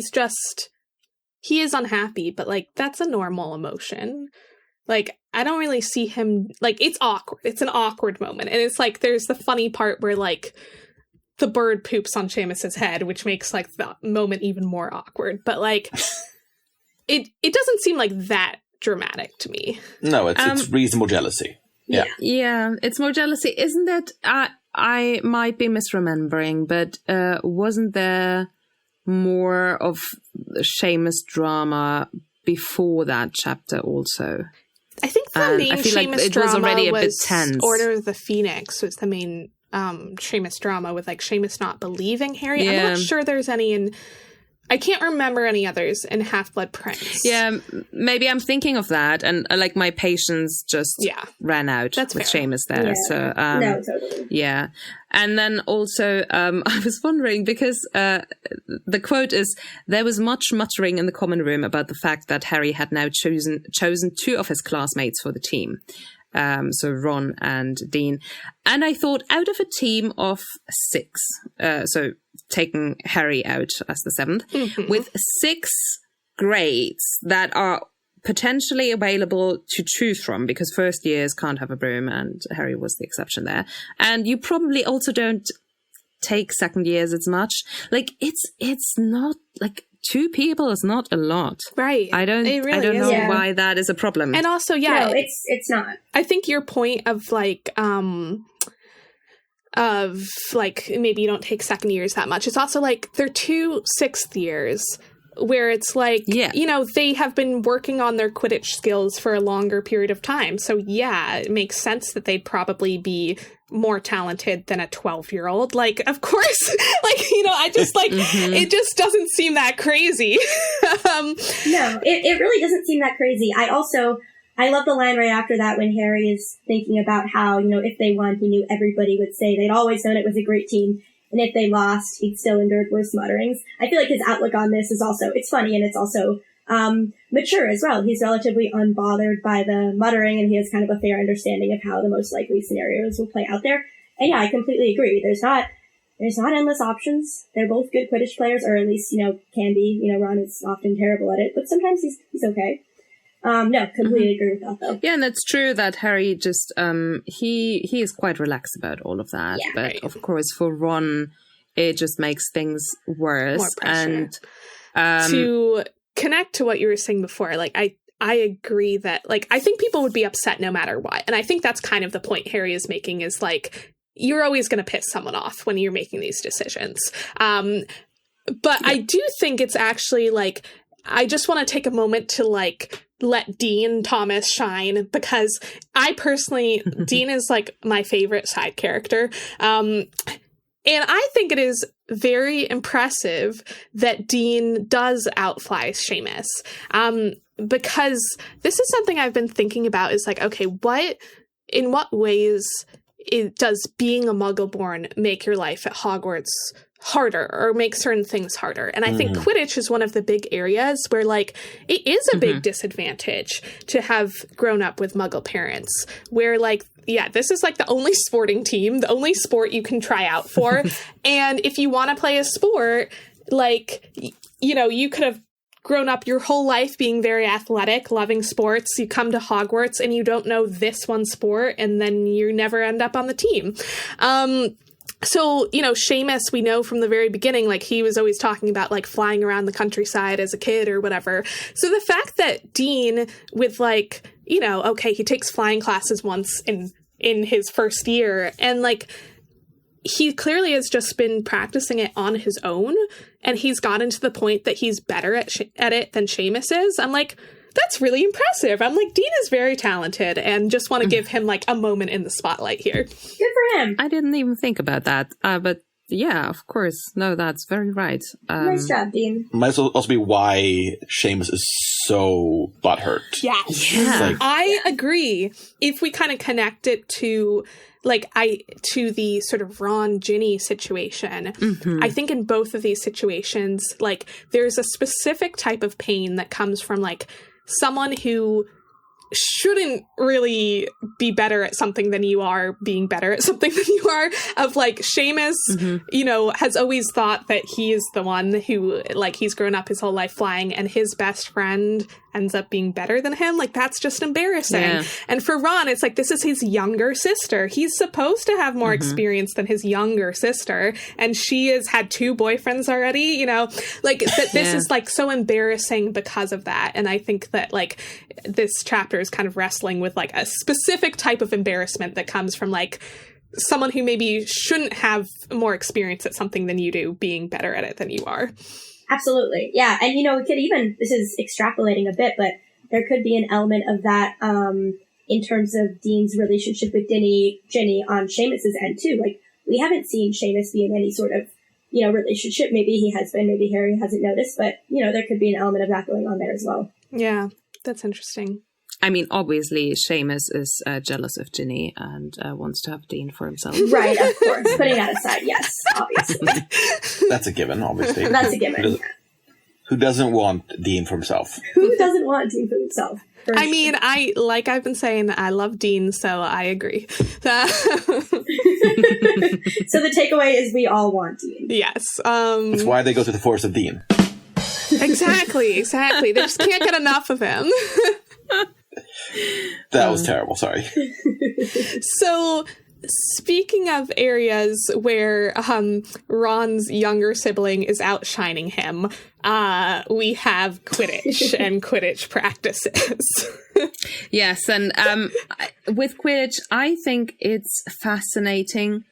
is unhappy, but, like, that's a normal emotion. Like, I don't really see him, like, it's awkward. It's an awkward moment. And it's, like, there's the funny part where, like, the bird poops on Seamus's head, which makes, like, the moment even more awkward. But, like, it doesn't seem like that dramatic to me. No, it's reasonable jealousy. Yeah. Yeah, it's more jealousy. Isn't that, I might be misremembering, but wasn't there more of Seamus drama before that chapter also? I think the main Seamus drama was already a bit tense. Order of the Phoenix was the main Seamus drama, with, like, Seamus not believing Harry. Yeah. I'm not sure there's any in... I can't remember any others in Half-Blood Prince. Yeah, maybe I'm thinking of that, and like my patience just ran out with Seamus there. Yeah. So no, totally. Yeah, and then also I was wondering, because the quote is, "There was much muttering in the common room about the fact that Harry had now chosen two of his classmates for the team." So Ron and Dean. And I thought, out of a team of 6, so taking Harry out as the 7th, with 6 grades that are potentially available to choose from, because first years can't have a broom, and Harry was the exception there. And you probably also don't take second years as much. Like, it's not, like, 2 people is not a lot. Right. I don't know why that is a problem. And also, no, it's not. I think your point of, like, maybe you don't take second years that much. It's also, like, they're 2 6th years. where it's like, you know, they have been working on their Quidditch skills for a longer period of time. So yeah, it makes sense that they'd probably be more talented than a 12-year-old. Like, of course, like, you know, I just like, it just doesn't seem that crazy. No, it really doesn't seem that crazy. I love the line right after that when Harry is thinking about how, you know, if they won, he knew everybody would say they'd always known it was a great team. And if they lost, he'd still endured worse mutterings. I feel like his outlook on this is also, it's funny and it's also mature as well. He's relatively unbothered by the muttering, and he has kind of a fair understanding of how the most likely scenarios will play out there. And yeah, I completely agree. There's not endless options. They're both good Quidditch players, or at least, you know, can be. You know, Ron is often terrible at it, but sometimes he's okay. No, completely agree with that, though. Yeah, and it's true that Harry just, he is quite relaxed about all of that. Yeah, but of course, for Ron, it just makes things worse. More pressure. And to connect to what you were saying before, like, I agree that, like, I think people would be upset no matter what. And I think that's kind of the point Harry is making, is like, you're always going to piss someone off when you're making these decisions. But I do think it's actually, like, I just want to take a moment to, like, let Dean Thomas shine, because I personally, Dean is like my favorite side character. And I think it is very impressive that Dean does outfly Seamus. Because this is something I've been thinking about, is like, okay, in what ways does being a Muggle-born make your life at Hogwarts harder, or make certain things harder? And I think Quidditch is one of the big areas where, like, it is a big disadvantage to have grown up with Muggle parents, where, like, yeah, this is like the only sporting team, the only sport you can try out for. And if you want to play a sport, like, you know, you could have grown up your whole life being very athletic, loving sports. You come to Hogwarts and you don't know this one sport, and then you never end up on the team. So, you know, Seamus, we know from the very beginning, like, he was always talking about, like, flying around the countryside as a kid or whatever. So the fact that Dean, with, like, you know, okay, he takes flying classes once in his first year, and, like, he clearly has just been practicing it on his own, and he's gotten to the point that he's better at it than Seamus is. I'm like, that's really impressive. I'm like, Dean is very talented, and just want to give him, like, a moment in the spotlight here. Good for him. I didn't even think about that. But yeah, of course. No, that's very right. Nice job, Dean. Might also be why Seamus is so butthurt. Yes. Yeah. Like, I agree. If we kind of connect it to, like, to the sort of Ron Ginny situation, I think in both of these situations, like, there's a specific type of pain that comes from, like, someone who shouldn't really be better at something than you are being better at something than you are. Of, like, Seamus, you know, has always thought that he is the one who, like, he's grown up his whole life flying, and his best friend ends up being better than him. Like, that's just embarrassing. Yeah. And for Ron, it's like, this is his younger sister. He's supposed to have more experience than his younger sister, and she has had 2 boyfriends already, you know, like, this is, like, so embarrassing because of that. And I think that, like, this chapter is kind of wrestling with, like, a specific type of embarrassment that comes from, like, someone who maybe shouldn't have more experience at something than you do being better at it than you are. Absolutely. Yeah. And, you know, we could even, this is extrapolating a bit, but there could be an element of that in terms of Dean's relationship with Ginny on Seamus's end, too. Like, we haven't seen Seamus be in any sort of, you know, relationship. Maybe he has been, maybe Harry hasn't noticed, but, you know, there could be an element of that going on there as well. Yeah, that's interesting. I mean, obviously, Seamus is jealous of Ginny and wants to have Dean for himself. Right, of course. Putting that aside, yes, obviously. That's a given, obviously. That's a given. Who doesn't want Dean for himself? Who doesn't want Dean for himself? I mean, I've been saying, I love Dean, so I agree. So the takeaway is we all want Dean. Yes. That's why they go through the force of Dean. Exactly. They just can't get enough of him. That was terrible, sorry. So, speaking of areas where Ron's younger sibling is outshining him, we have Quidditch and Quidditch practices. Yes, and with Quidditch, I think it's fascinating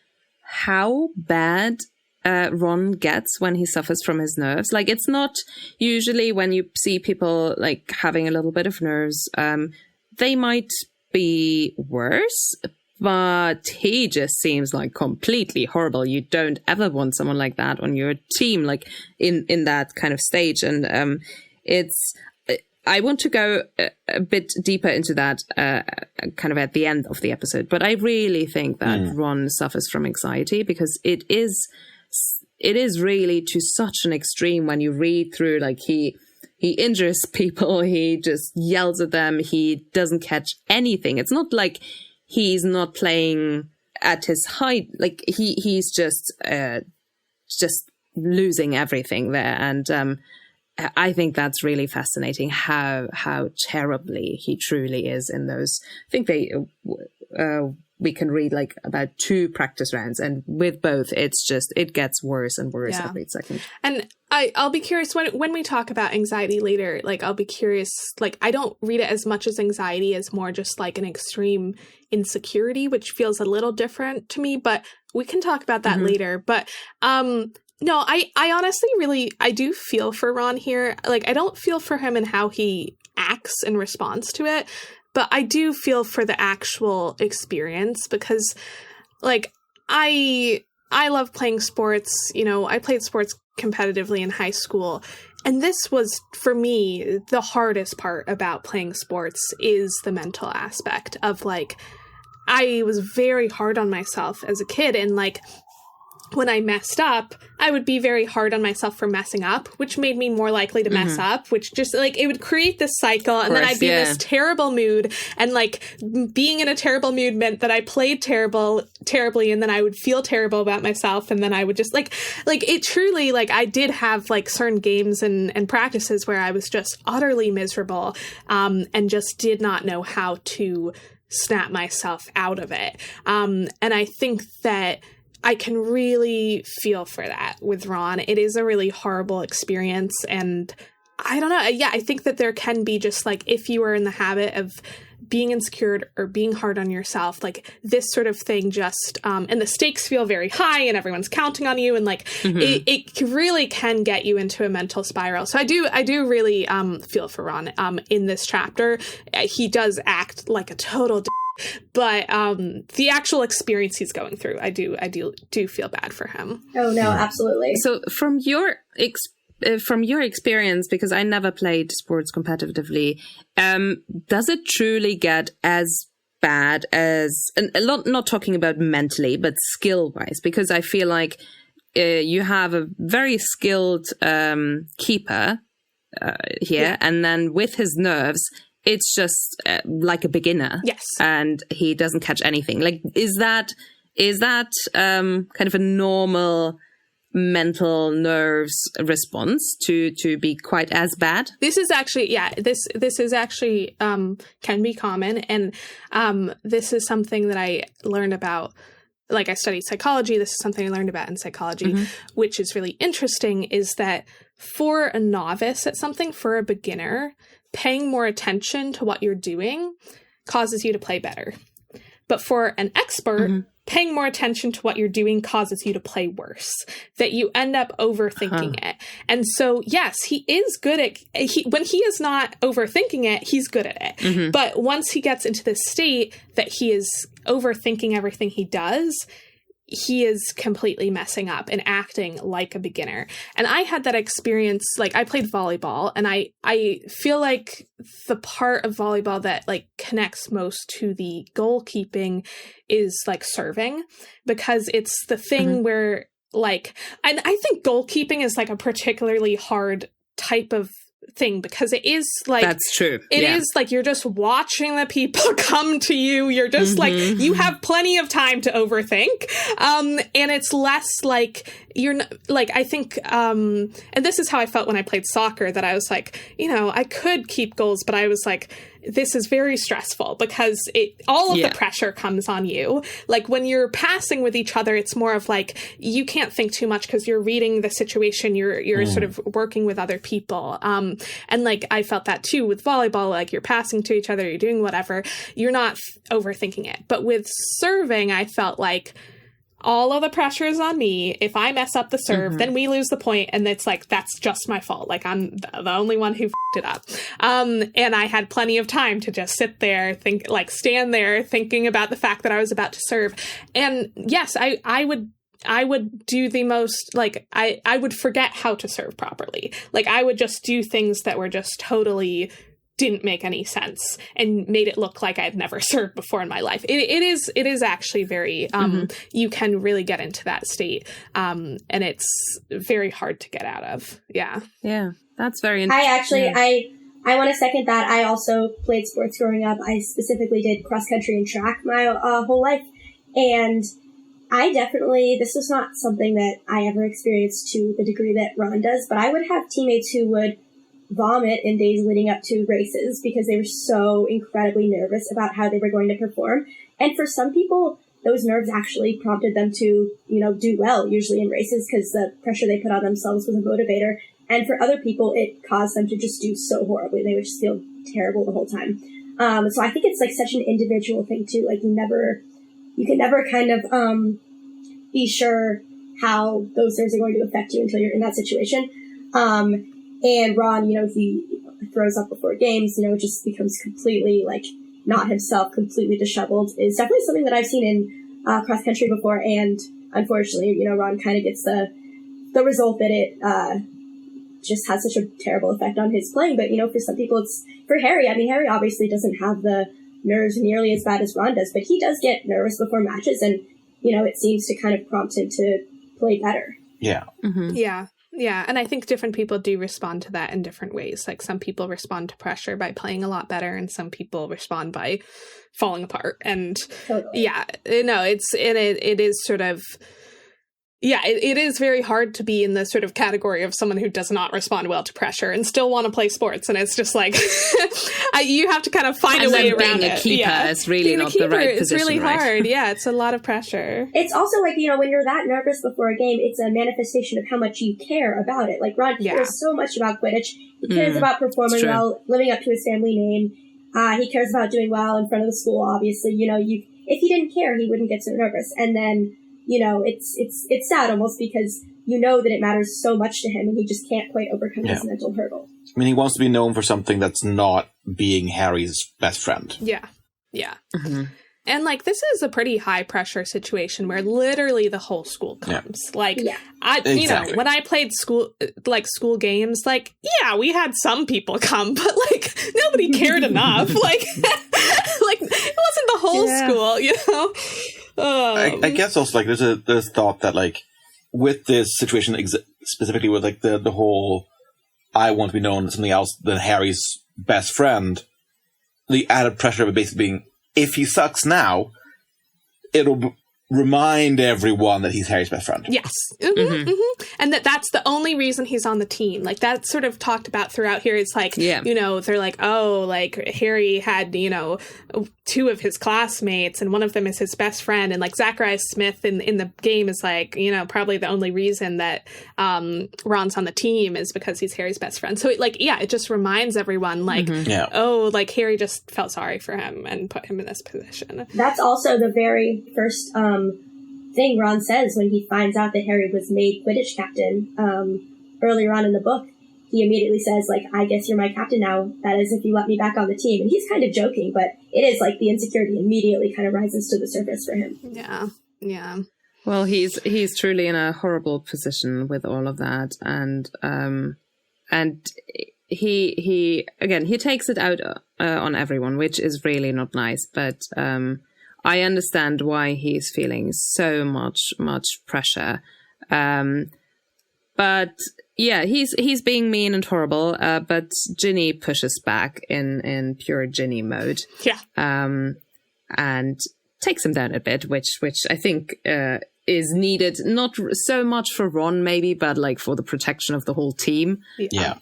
how bad Ron gets when he suffers from his nerves. Like, it's not usually when you see people like having a little bit of nerves, they might be worse, but he just seems like completely horrible. You don't ever want someone like that on your team, like in that kind of stage. And I want to go a bit deeper into that kind of at the end of the episode, but I really think that Ron suffers from anxiety because it is really to such an extreme when you read through, like he injures people, he just yells at them, he doesn't catch anything. It's not like he's not playing at his height, like he's just losing everything there. And I think that's really fascinating how terribly he truly is in those. I think we can read like about 2 practice rounds, and with both, it gets worse and worse every second. And I'll be curious when we talk about anxiety later, like I'll be curious, like I don't read it as much as anxiety as more just like an extreme insecurity, which feels a little different to me, but we can talk about that later. But no, I honestly really, I do feel for Ron here. Like, I don't feel for him and how he acts in response to it, but I do feel for the actual experience because, like, I love playing sports. You know, I played sports competitively in high school, and this was, for me, the hardest part about playing sports is the mental aspect of, like, I was very hard on myself as a kid, and, like, when I messed up, I would be very hard on myself for messing up, which made me more likely to mess up, which just, like, it would create this cycle, and then I'd be in this terrible mood, and, like, being in a terrible mood meant that I played terribly, and then I would feel terrible about myself, and then I would just, like, it truly, like, I did have, like, certain games and practices where I was just utterly miserable, and just did not know how to snap myself out of it. And I think that I can really feel for that with Ron. It is a really horrible experience. And I don't know. Yeah, I think that there can be just like, if you are in the habit of being insecure or being hard on yourself, like this sort of thing just, and the stakes feel very high and everyone's counting on you. And like, it really can get you into a mental spiral. So I do really feel for Ron in this chapter. He does act like a total but the actual experience he's going through, I do feel bad for him. Oh no, absolutely. So from your experience, because I never played sports competitively, does it truly get as bad as, and a lot, not talking about mentally, but skill wise? Because I feel like you have a very skilled keeper here, and then with his nerves, it's just like a beginner. Yes. And he doesn't catch anything. Like, is that kind of a normal mental nerves response to be quite as bad? This is actually, this is actually can be common. And this is something that I learned about. Like, I studied psychology. This is something I learned about in psychology, which is really interesting, is that for a novice at something, for a beginner, paying more attention to what you're doing causes you to play better. But for an expert, paying more attention to what you're doing causes you to play worse, that you end up overthinking it. And so, yes, he is good at, when he is not overthinking it, he's good at it. But once he gets into this state that he is overthinking everything he does, he is completely messing up and acting like a beginner. And I had that experience, like, I played volleyball, and I feel like the part of volleyball that, like, connects most to the goalkeeping is, like, serving, because it's the thing where, like, and I think goalkeeping is, like, a particularly hard type of thing, because it is like, that's true. It is like you're just watching the people come to you. You're just like, you have plenty of time to overthink. And it's less like you're not, like, I think, and this is how I felt when I played soccer, that I was like, you know, I could keep goals, but I was like, this is very stressful because all of the pressure comes on you. Like, when you're passing with each other, it's more of like, you can't think too much because you're reading the situation. You're sort of working with other people. And like, I felt that too with volleyball, like, you're passing to each other, you're doing whatever, you're not overthinking it. But with serving, I felt like all of the pressure is on me. If I mess up the serve, then we lose the point, and it's like, that's just my fault. Like, I'm the only one who f***ed it up. And I had plenty of time to just sit there, stand there thinking about the fact that I was about to serve. And yes, I would do the most, like, I would forget how to serve properly. Like, I would just do things that were just totally didn't make any sense and made it look like I'd never served before in my life. It is actually very, you can really get into that state. And it's very hard to get out of. Yeah. Yeah. That's very interesting. I want to second that. I also played sports growing up. I specifically did cross country and track my whole life. And I definitely, this was not something that I ever experienced to the degree that Ron does, but I would have teammates who would vomit in days leading up to races because they were so incredibly nervous about how they were going to perform. And for some people, those nerves actually prompted them to, do well, usually in races, because the pressure they put on themselves was a motivator. And for other people, it caused them to just do so horribly. They would just feel terrible the whole time. So I think it's like such an individual thing too. Like you can never kind of be sure how those nerves are going to affect you until you're in that situation. And Ron, he throws up before games, just becomes completely, like, not himself, completely disheveled, is definitely something that I've seen in cross country before. And unfortunately, Ron kind of gets the result that it just has such a terrible effect on his playing. But, for some people, it's for Harry. I mean, Harry obviously doesn't have the nerves nearly as bad as Ron does, but he does get nervous before matches. And, it seems to kind of prompt him to play better. Yeah. Mm-hmm. Yeah. Yeah, and I think different people do respond to that in different ways. Like, some people respond to pressure by playing a lot better, and some people respond by falling apart. And totally. Yeah, it is sort of, yeah, it is very hard to be in the sort of category of someone who does not respond well to pressure and still want to play sports. And it's just like, you have to kind of find a way around it. Being a keeper is really not the right position. It's really hard. Yeah, it's a lot of pressure. It's also like, when you're that nervous before a game, it's a manifestation of how much you care about it. Like, Ron cares so much about Quidditch. He cares about performing well, living up to his family name. He cares about doing well in front of the school, obviously. If he didn't care, he wouldn't get so nervous. And then, it's sad almost because that it matters so much to him and he just can't quite overcome this mental hurdle. I mean, he wants to be known for something that's not being Harry's best friend. Yeah. Yeah. Mm-hmm. And, like, this is a pretty high-pressure situation where literally the whole school comes. Yeah. Like, exactly. When I played school games, like, yeah, we had some people come, but, like, nobody cared enough. Like, it wasn't the whole school, I guess also, like, there's thought that, like, with this situation specifically with, like, the whole I want to be known as something else than Harry's best friend, the added pressure of it basically being, if he sucks now, it'll remind everyone that he's Harry's best friend. Yes. Mm-hmm, mm-hmm. And that's the only reason he's on the team. Like, that's sort of talked about throughout here. It's like, they're like, oh, like, Harry had, two of his classmates and one of them is his best friend. And, like, Zacharias Smith in the game is, like, probably the only reason that Ron's on the team is because he's Harry's best friend. So, it just reminds everyone, like, oh, like, Harry just felt sorry for him and put him in this position. That's also the very first thing Ron says when he finds out that Harry was made Quidditch captain earlier on in the book. He immediately says, like, I guess you're my captain now. That is, if you let me back on the team. And he's kind of joking, but it is like the insecurity immediately kind of rises to the surface for him. Yeah. Yeah. Well, he's truly in a horrible position with all of that. And he takes it out on everyone, which is really not nice. But I understand why he's feeling so much pressure. But yeah, he's being mean and horrible. But Ginny pushes back in pure Ginny mode. Yeah. And takes him down a bit, which I think is needed, not so much for Ron maybe, but like for the protection of the whole team. Yeah.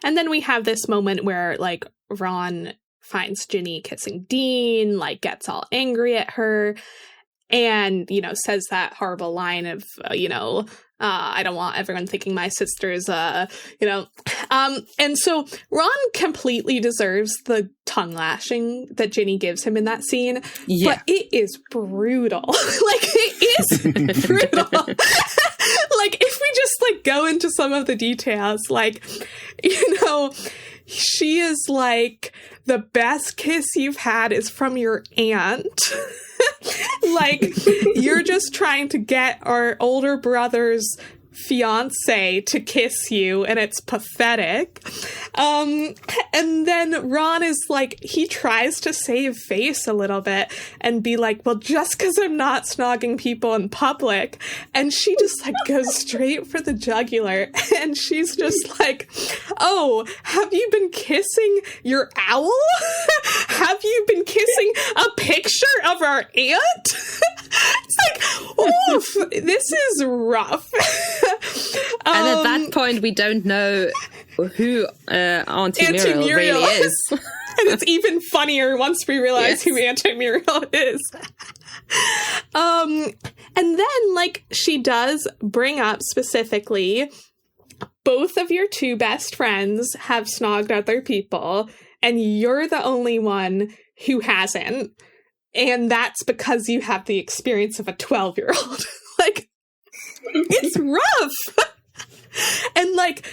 And then we have this moment where, like, Ron finds Ginny kissing Dean, like, gets all angry at her. and, you know, says that horrible line of, I don't want everyone thinking my sister's, and so Ron completely deserves the tongue lashing that Ginny gives him in that scene, but it is brutal. Like, it is brutal. Like, if we just, like, go into some of the details, like, you know, she is like, the best kiss you've had is from your aunt. Like, you're just trying to get our older brother's fiance to kiss you, and it's pathetic. And then Ron is like, he tries to save face a little bit and be like, well, just because I'm not snogging people in public. And she just like goes straight for the jugular, and she's just like, oh, have you been kissing your owl? Have you been kissing a picture of our aunt? It's like, oof, this is rough. And at that point, we don't know who Auntie Muriel really is. And it's even funnier once we realize who Auntie Muriel is. And then, like, she does bring up specifically, both of your two best friends have snogged other people, and you're the only one who hasn't. And that's because you have the experience of a 12-year-old. Like, it's rough. And, like,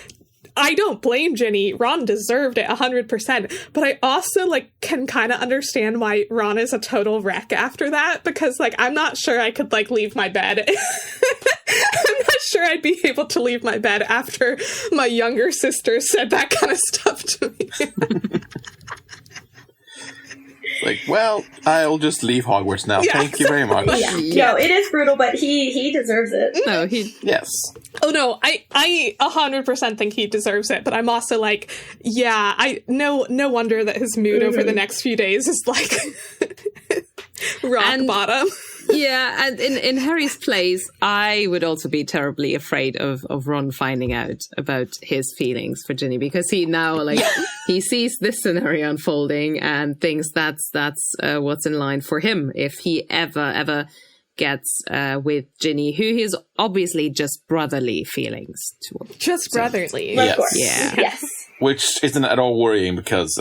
I don't blame Ginny. Ron deserved it 100%. But I also, like, can kind of understand why Ron is a total wreck after that. Because, like, I'm not sure I could, like, leave my bed. I'm not sure I'd be able to leave my bed after my younger sister said that kind of stuff to me. Like, well, I'll just leave Hogwarts now. Yeah, Thank you very much. No, it is brutal, but he deserves it. No, Yes. Oh no, I 100% think he deserves it, but I'm also like, no wonder that his mood over the next few days is like rock bottom. Yeah, and in Harry's place, I would also be terribly afraid of Ron finding out about his feelings for Ginny, because he now, like, he sees this scenario unfolding and thinks that's what's in line for him if he ever gets with Ginny, who is obviously just brotherly feelings towards. Just brotherly. Yes. Of course. Yeah. Yes. Which isn't at all worrying because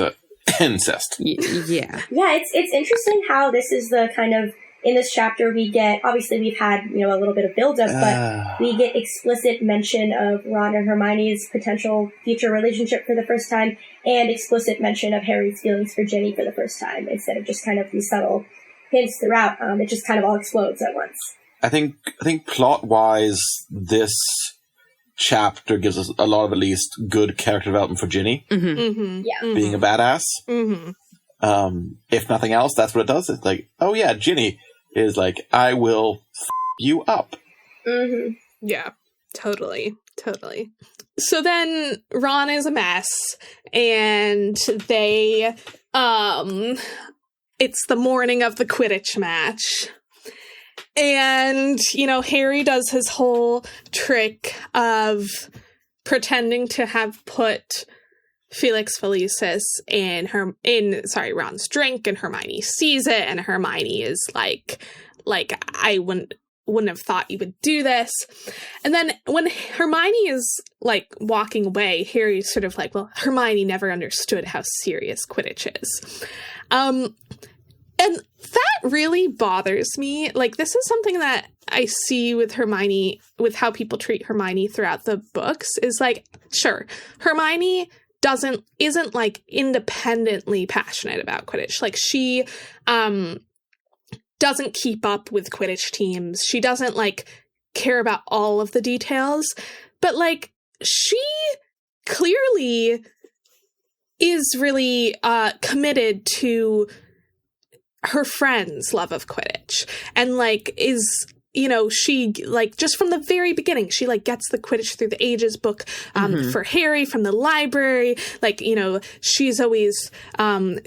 incest. Yeah. Yeah, it's interesting how this is the kind of, in this chapter we get, obviously we've had, you know, a little bit of build-up, but we get explicit mention of Ron and Hermione's potential future relationship for the first time, and explicit mention of Harry's feelings for Ginny for the first time, instead of just kind of these subtle hints throughout. It just kind of all explodes at once. I think plot-wise, this chapter gives us a lot of, at least, good character development for Ginny. Mm-hmm. Mm-hmm. Yeah. Being a badass. Mm-hmm. If nothing else, that's what it does. It's like, oh yeah, Ginny is like, I will you up. Mm-hmm. Yeah, totally. So then Ron is a mess, and they, it's the morning of the Quidditch match. And, you know, Harry does his whole trick of pretending to have put Felix Felicis in Ron's drink, and Hermione sees it, and Hermione is like I wouldn't have thought you would do this. And then when Hermione is like walking away, Harry's sort of like, well, Hermione never understood how serious Quidditch is. And that really bothers me. Like, this is something that I see with Hermione, with how people treat Hermione throughout the books, is like, sure, Hermione isn't like independently passionate about Quidditch. Like, she doesn't keep up with Quidditch teams. She doesn't like care about all of the details, but like, she clearly is really committed to her friend's love of Quidditch, and like is she, like, just from the very beginning, she, like, gets the Quidditch Through the Ages book for Harry from the library. Like, she's always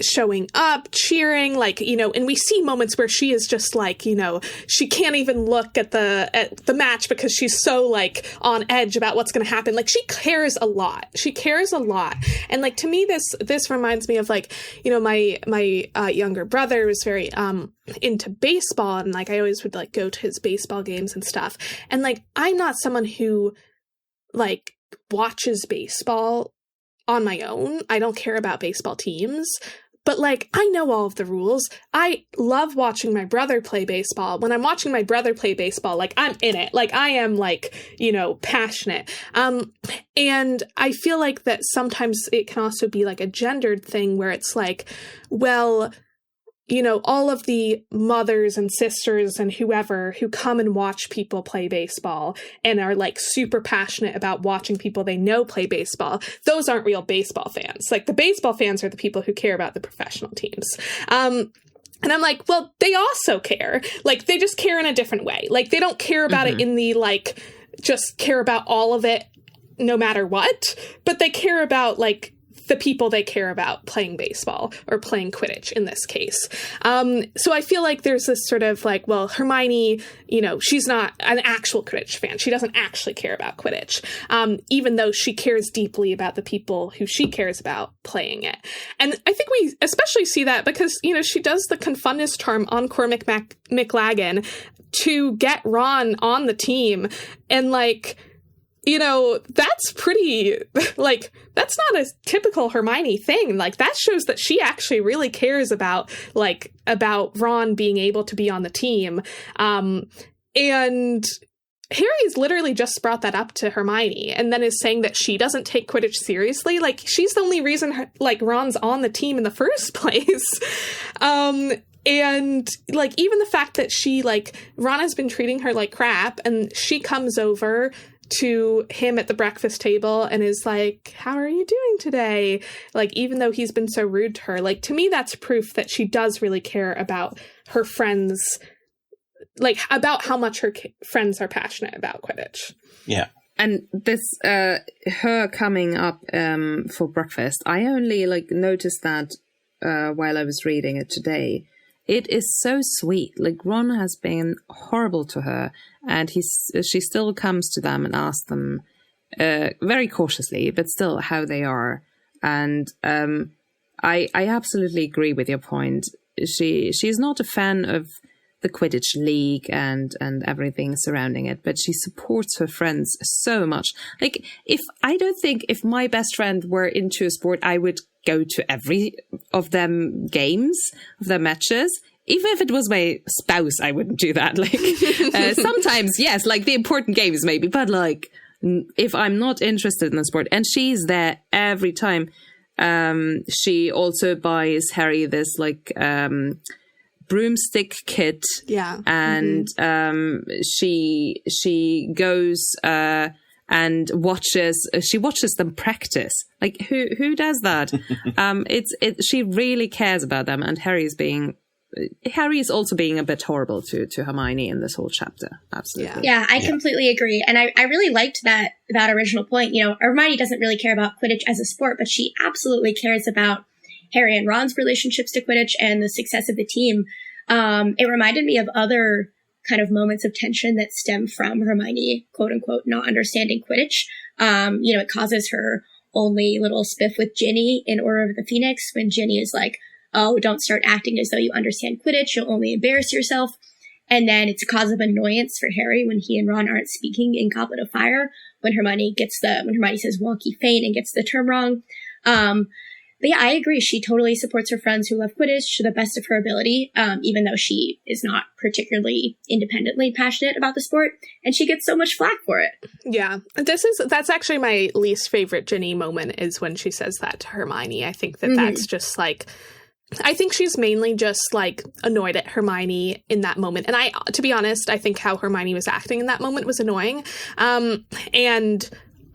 showing up, cheering, like, and we see moments where she is just, like, she can't even look at the match because she's so, like, on edge about what's going to happen. Like, she cares a lot. And, like, to me, this reminds me of, like, my younger brother was very into baseball, and, like, I always would, like, go to his baseball games and stuff. And, like, I'm not someone who, like, watches baseball on my own. I don't care about baseball teams. But, like, I know all of the rules. I love watching my brother play baseball. When I'm watching my brother play baseball, like, I'm in it. Like, I am, like, passionate. And I feel like that sometimes it can also be, like, a gendered thing where it's like, well, all of the mothers and sisters and whoever who come and watch people play baseball and are, like, super passionate about watching people they know play baseball, those aren't real baseball fans. Like, the baseball fans are the people who care about the professional teams. And I'm like, well, they also care. Like, they just care in a different way. Like, they don't care about it in the, like, just care about all of it no matter what, but they care about, like, the people they care about playing baseball or playing Quidditch in this case. So I feel like there's this sort of, like, well, Hermione, she's not an actual Quidditch fan. She doesn't actually care about Quidditch, even though she cares deeply about the people who she cares about playing it. And I think we especially see that because, she does the Confundus charm on Cormac McLaggen to get Ron on the team. And, like, that's pretty, like, that's not a typical Hermione thing. Like, that shows that she actually really cares about Ron being able to be on the team. And Harry's literally just brought that up to Hermione and then is saying that she doesn't take Quidditch seriously. Like, she's the only reason, like, Ron's on the team in the first place. And, like, even the fact that she, like, Ron has been treating her like crap and she comes over to him at the breakfast table and is like, how are you doing today? Like, even though he's been so rude to her, like, to me, that's proof that she does really care about her friends, like, about how much her friends are passionate about Quidditch. Yeah. And this, her coming up for breakfast, I only, like, noticed that while I was reading it today. It is so sweet. Like, Ron has been horrible to her, and she still comes to them and asks them very cautiously, but still how they are. And I absolutely agree with your point. She's not a fan of the Quidditch League and everything surrounding it, but she supports her friends so much. Like, if my best friend were into a sport, I would go to every of them games, of their matches. Even if it was my spouse, I wouldn't do that. Like, sometimes, yes, like the important games maybe, but, like, if I'm not interested in the sport, and she's there every time. She also buys Harry this, like, broomstick kit. Yeah. And she goes and watches them practice. Like, who does that? She really cares about them, and Harry is also being a bit horrible to Hermione in this whole chapter. Absolutely. Yeah, I completely agree. And I really liked that original point. Hermione doesn't really care about Quidditch as a sport, but she absolutely cares about Harry and Ron's relationships to Quidditch and the success of the team. It reminded me of other kind of moments of tension that stem from Hermione, quote unquote, not understanding Quidditch. It causes her only little spiff with Ginny in Order of the Phoenix when Ginny is like, oh, don't start acting as though you understand Quidditch. You'll only embarrass yourself. And then it's a cause of annoyance for Harry when he and Ron aren't speaking in Goblet of Fire, when Hermione says wonky feint and gets the term wrong. But yeah, I agree. She totally supports her friends who love Quidditch to the best of her ability, even though she is not particularly independently passionate about the sport, and she gets so much flack for it. Yeah, that's actually my least favorite Ginny moment, is when she says that to Hermione. I think that's just like, I think she's mainly just, like, annoyed at Hermione in that moment. And to be honest, I think how Hermione was acting in that moment was annoying. And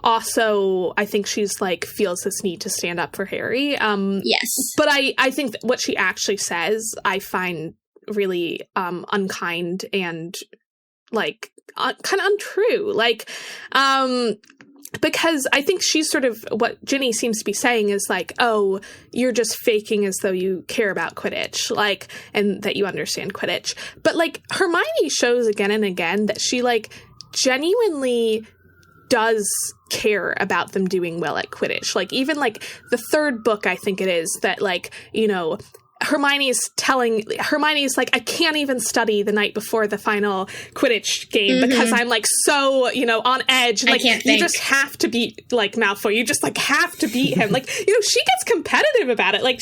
also, I think she's, like, feels this need to stand up for Harry. Yes. But I think that what she actually says, I find really unkind and like kind of untrue. Like, because I think she's sort of what Ginny seems to be saying is like, oh, you're just faking as though you care about Quidditch, like, and that you understand Quidditch. But like Hermione shows again and again that she like genuinely does care about them doing well at Quidditch. Like even like the third book, I think it is, that like, you know, Hermione's like, I can't even study the night before the final Quidditch game because I'm like so, you know, on edge. Like you just have to beat like Malfoy. You just like have to beat him. Like, you know, she gets competitive about it. Like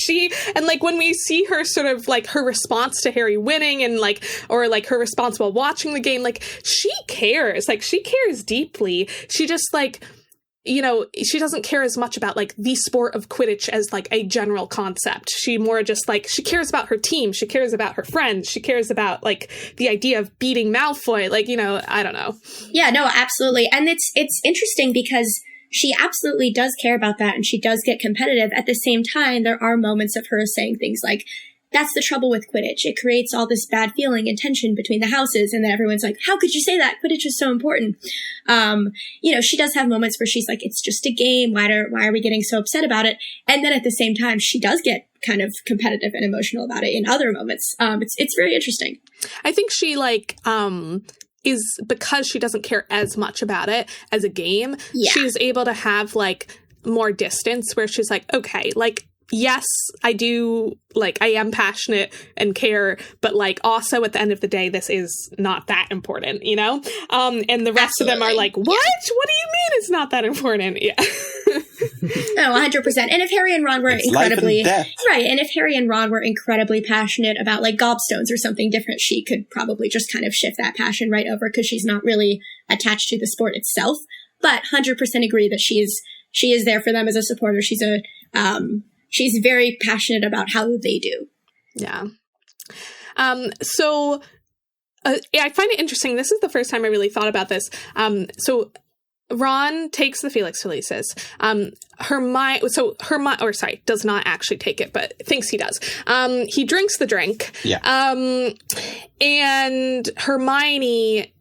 and like when we see her sort of like her response to Harry winning and like, or like her response while watching the game, like she cares. Like she cares deeply. She just like, you know, she doesn't care as much about like the sport of Quidditch as like a general concept. She more just like, she cares about her team. She cares about her friends. She cares about like the idea of beating Malfoy. Like, you know, I don't know. Yeah, no, absolutely. And it's interesting because she absolutely does care about that and she does get competitive. At the same time, there are moments of her saying things like, that's the trouble with Quidditch. It creates all this bad feeling and tension between the houses. And then everyone's like, how could you say that? Quidditch is so important. You know, she does have moments where she's like, it's just a game. Why are we getting so upset about it? And then at the same time, she does get kind of competitive and emotional about it in other moments. It's very interesting. I think she like, is because she doesn't care as much about it as a game. Yeah. She's able to have like more distance where she's like, okay, like, yes, I do, like, I am passionate and care, but, like, also at the end of the day, this is not that important, you know? And the rest of them are like, what? Yeah. What do you mean it's not that important? Yeah. Oh, 100%. And if Harry and Ron were incredibly... Right, and if Harry and Ron were incredibly passionate about, like, gobstones or something different, she could probably just kind of shift that passion right over because she's not really attached to the sport itself. But 100% agree that she is there for them as a supporter. She's very passionate about how they do. Yeah. So I find it interesting. This is the first time I really thought about this. So Ron takes the Felix Felicis. Hermione does not actually take it, but thinks he does. He drinks the drink. Yeah. And Hermione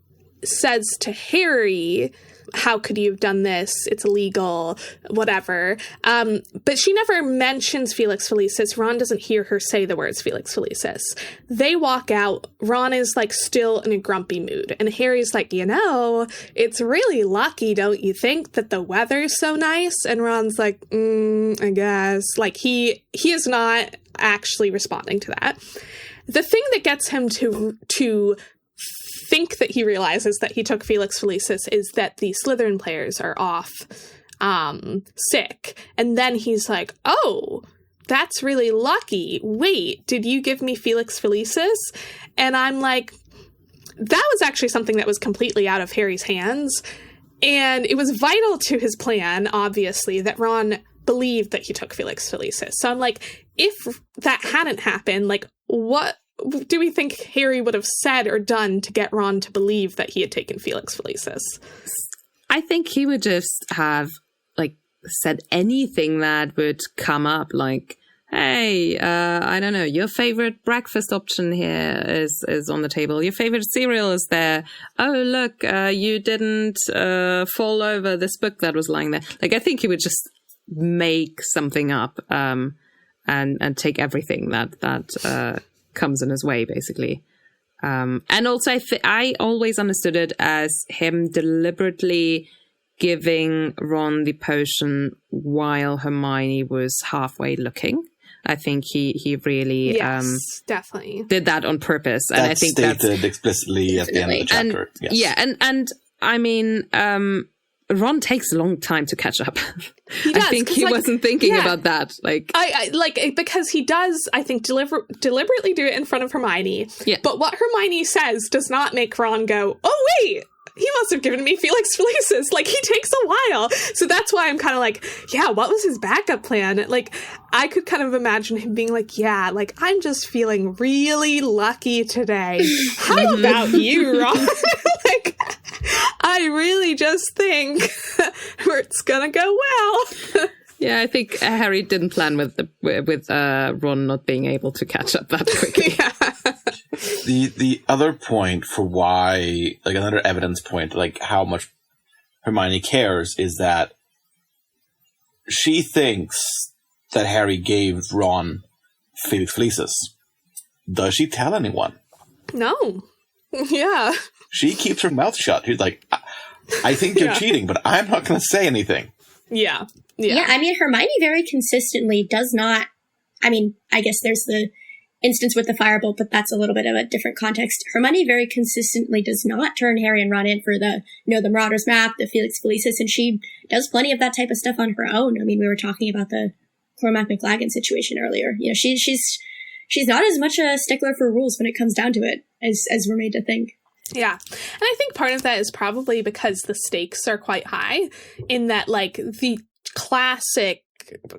says to Harry, how could you have done this? It's illegal, whatever. But she never mentions Felix Felicis. Ron doesn't hear her say the words Felix Felicis. They walk out. Ron is like still in a grumpy mood. And Harry's like, you know, it's really lucky, don't you think, that the weather's so nice? And Ron's like, I guess. Like he is not actually responding to that. The thing that gets him to think that he realizes that he took Felix Felicis is that the Slytherin players are off sick. And then he's like, oh, that's really lucky. Wait, did you give me Felix Felicis? And I'm like, that was actually something that was completely out of Harry's hands. And it was vital to his plan, obviously, that Ron believed that he took Felix Felicis. So I'm like, if that hadn't happened, like, what do we think Harry would have said or done to get Ron to believe that he had taken Felix Felicis? I think he would just have, like, said anything that would come up, like, hey, I don't know, your favorite breakfast option here is on the table. Your favorite cereal is there. Oh, look, you didn't fall over this book that was lying there. Like, I think he would just make something up and take everything that comes in his way, basically. And also, I always understood it as him deliberately giving Ron the potion while Hermione was halfway looking. I think he really definitely did that on purpose. And that's I think stated explicitly at the end of the chapter. And, yes. Yeah, and I mean, Ron takes a long time to catch up. He does, I think he wasn't thinking about that. Like, I because he does, I think, deliberately do it in front of Hermione. Yeah. But what Hermione says does not make Ron go, oh, wait, he must have given me Felix Felicis. Like, he takes a while. So that's why I'm kind of like, yeah, what was his backup plan? Like, I could kind of imagine him being like, yeah, like, I'm just feeling really lucky today. How about you, Ron? Like, I really just think it's gonna go well. Yeah, I think Harry didn't plan with Ron not being able to catch up that quickly. Yeah. The other point for why, like another evidence point, like how much Hermione cares, is that she thinks that Harry gave Ron Felix Felicis. Does she tell anyone? No. Yeah. She keeps her mouth shut. She's like, I think you're cheating, but I'm not going to say anything. Yeah. Yeah, I mean, Hermione very consistently does not, I mean, I guess there's the instance with the firebolt, but that's a little bit of a different context. Hermione very consistently does not turn Harry and Ron in for the Marauders map, the Felix Felicis, and she does plenty of that type of stuff on her own. I mean, we were talking about the Cormac McLaggen situation earlier. You know, she's not as much a stickler for rules when it comes down to it as we're made to think. Yeah. And I think part of that is probably because the stakes are quite high, in that, like, the classic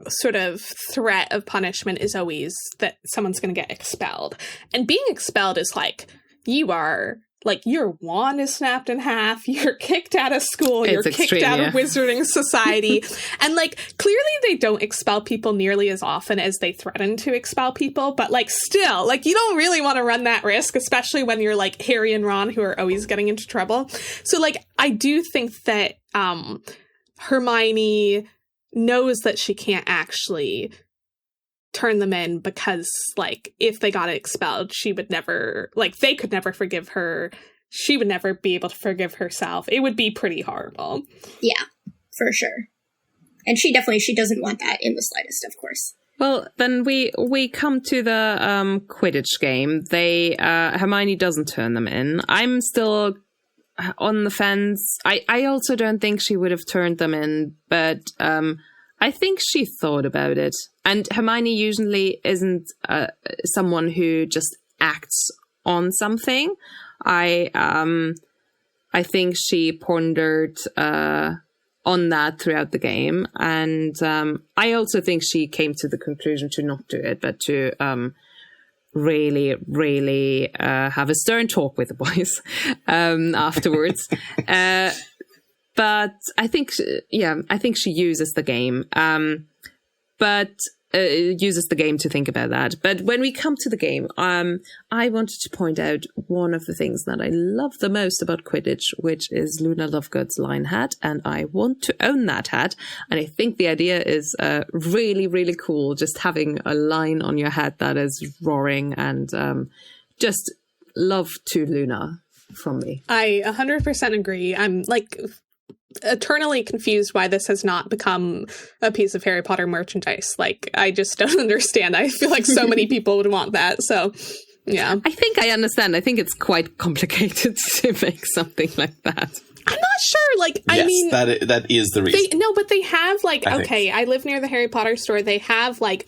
sort of threat of punishment is always that someone's going to get expelled. And being expelled is like, you are, like, your wand is snapped in half, you're kicked out of school, you're kicked out of Wizarding Society. And, like, clearly they don't expel people nearly as often as they threaten to expel people, but, like, still, like, you don't really want to run that risk, especially when you're, like, Harry and Ron, who are always getting into trouble. So, like, I do think that Hermione knows that she can't actually turn them in, because, like, if they got expelled, she would never, like, they could never forgive her. She would never be able to forgive herself. It would be pretty horrible. Yeah, for sure. And she doesn't want that in the slightest, of course. Well, then we come to the Quidditch game. Hermione doesn't turn them in. I'm still on the fence. I also don't think she would have turned them in, but I think she thought about it. And Hermione usually isn't someone who just acts on something. I think she pondered on that throughout the game, and I also think she came to the conclusion to not do it, but to really, really have a stern talk with the boys afterwards. But I think, I think she uses the game, uses the game to think about that. But when we come to the game, I wanted to point out one of the things that I love the most about Quidditch, which is Luna Lovegood's line hat, and I want to own that hat. And I think the idea is really, really cool, just having a line on your hat that is roaring, and just love to Luna from me. I 100% agree. I'm, like, eternally confused why this has not become a piece of Harry Potter merchandise. Like, I just don't understand. I feel like so many people would want that. So, yeah. I think I understand. I think it's quite complicated to make something like that. I'm not sure. Like, yes, I mean, that is the reason. But they have, like, I live near the Harry Potter store. They have, like,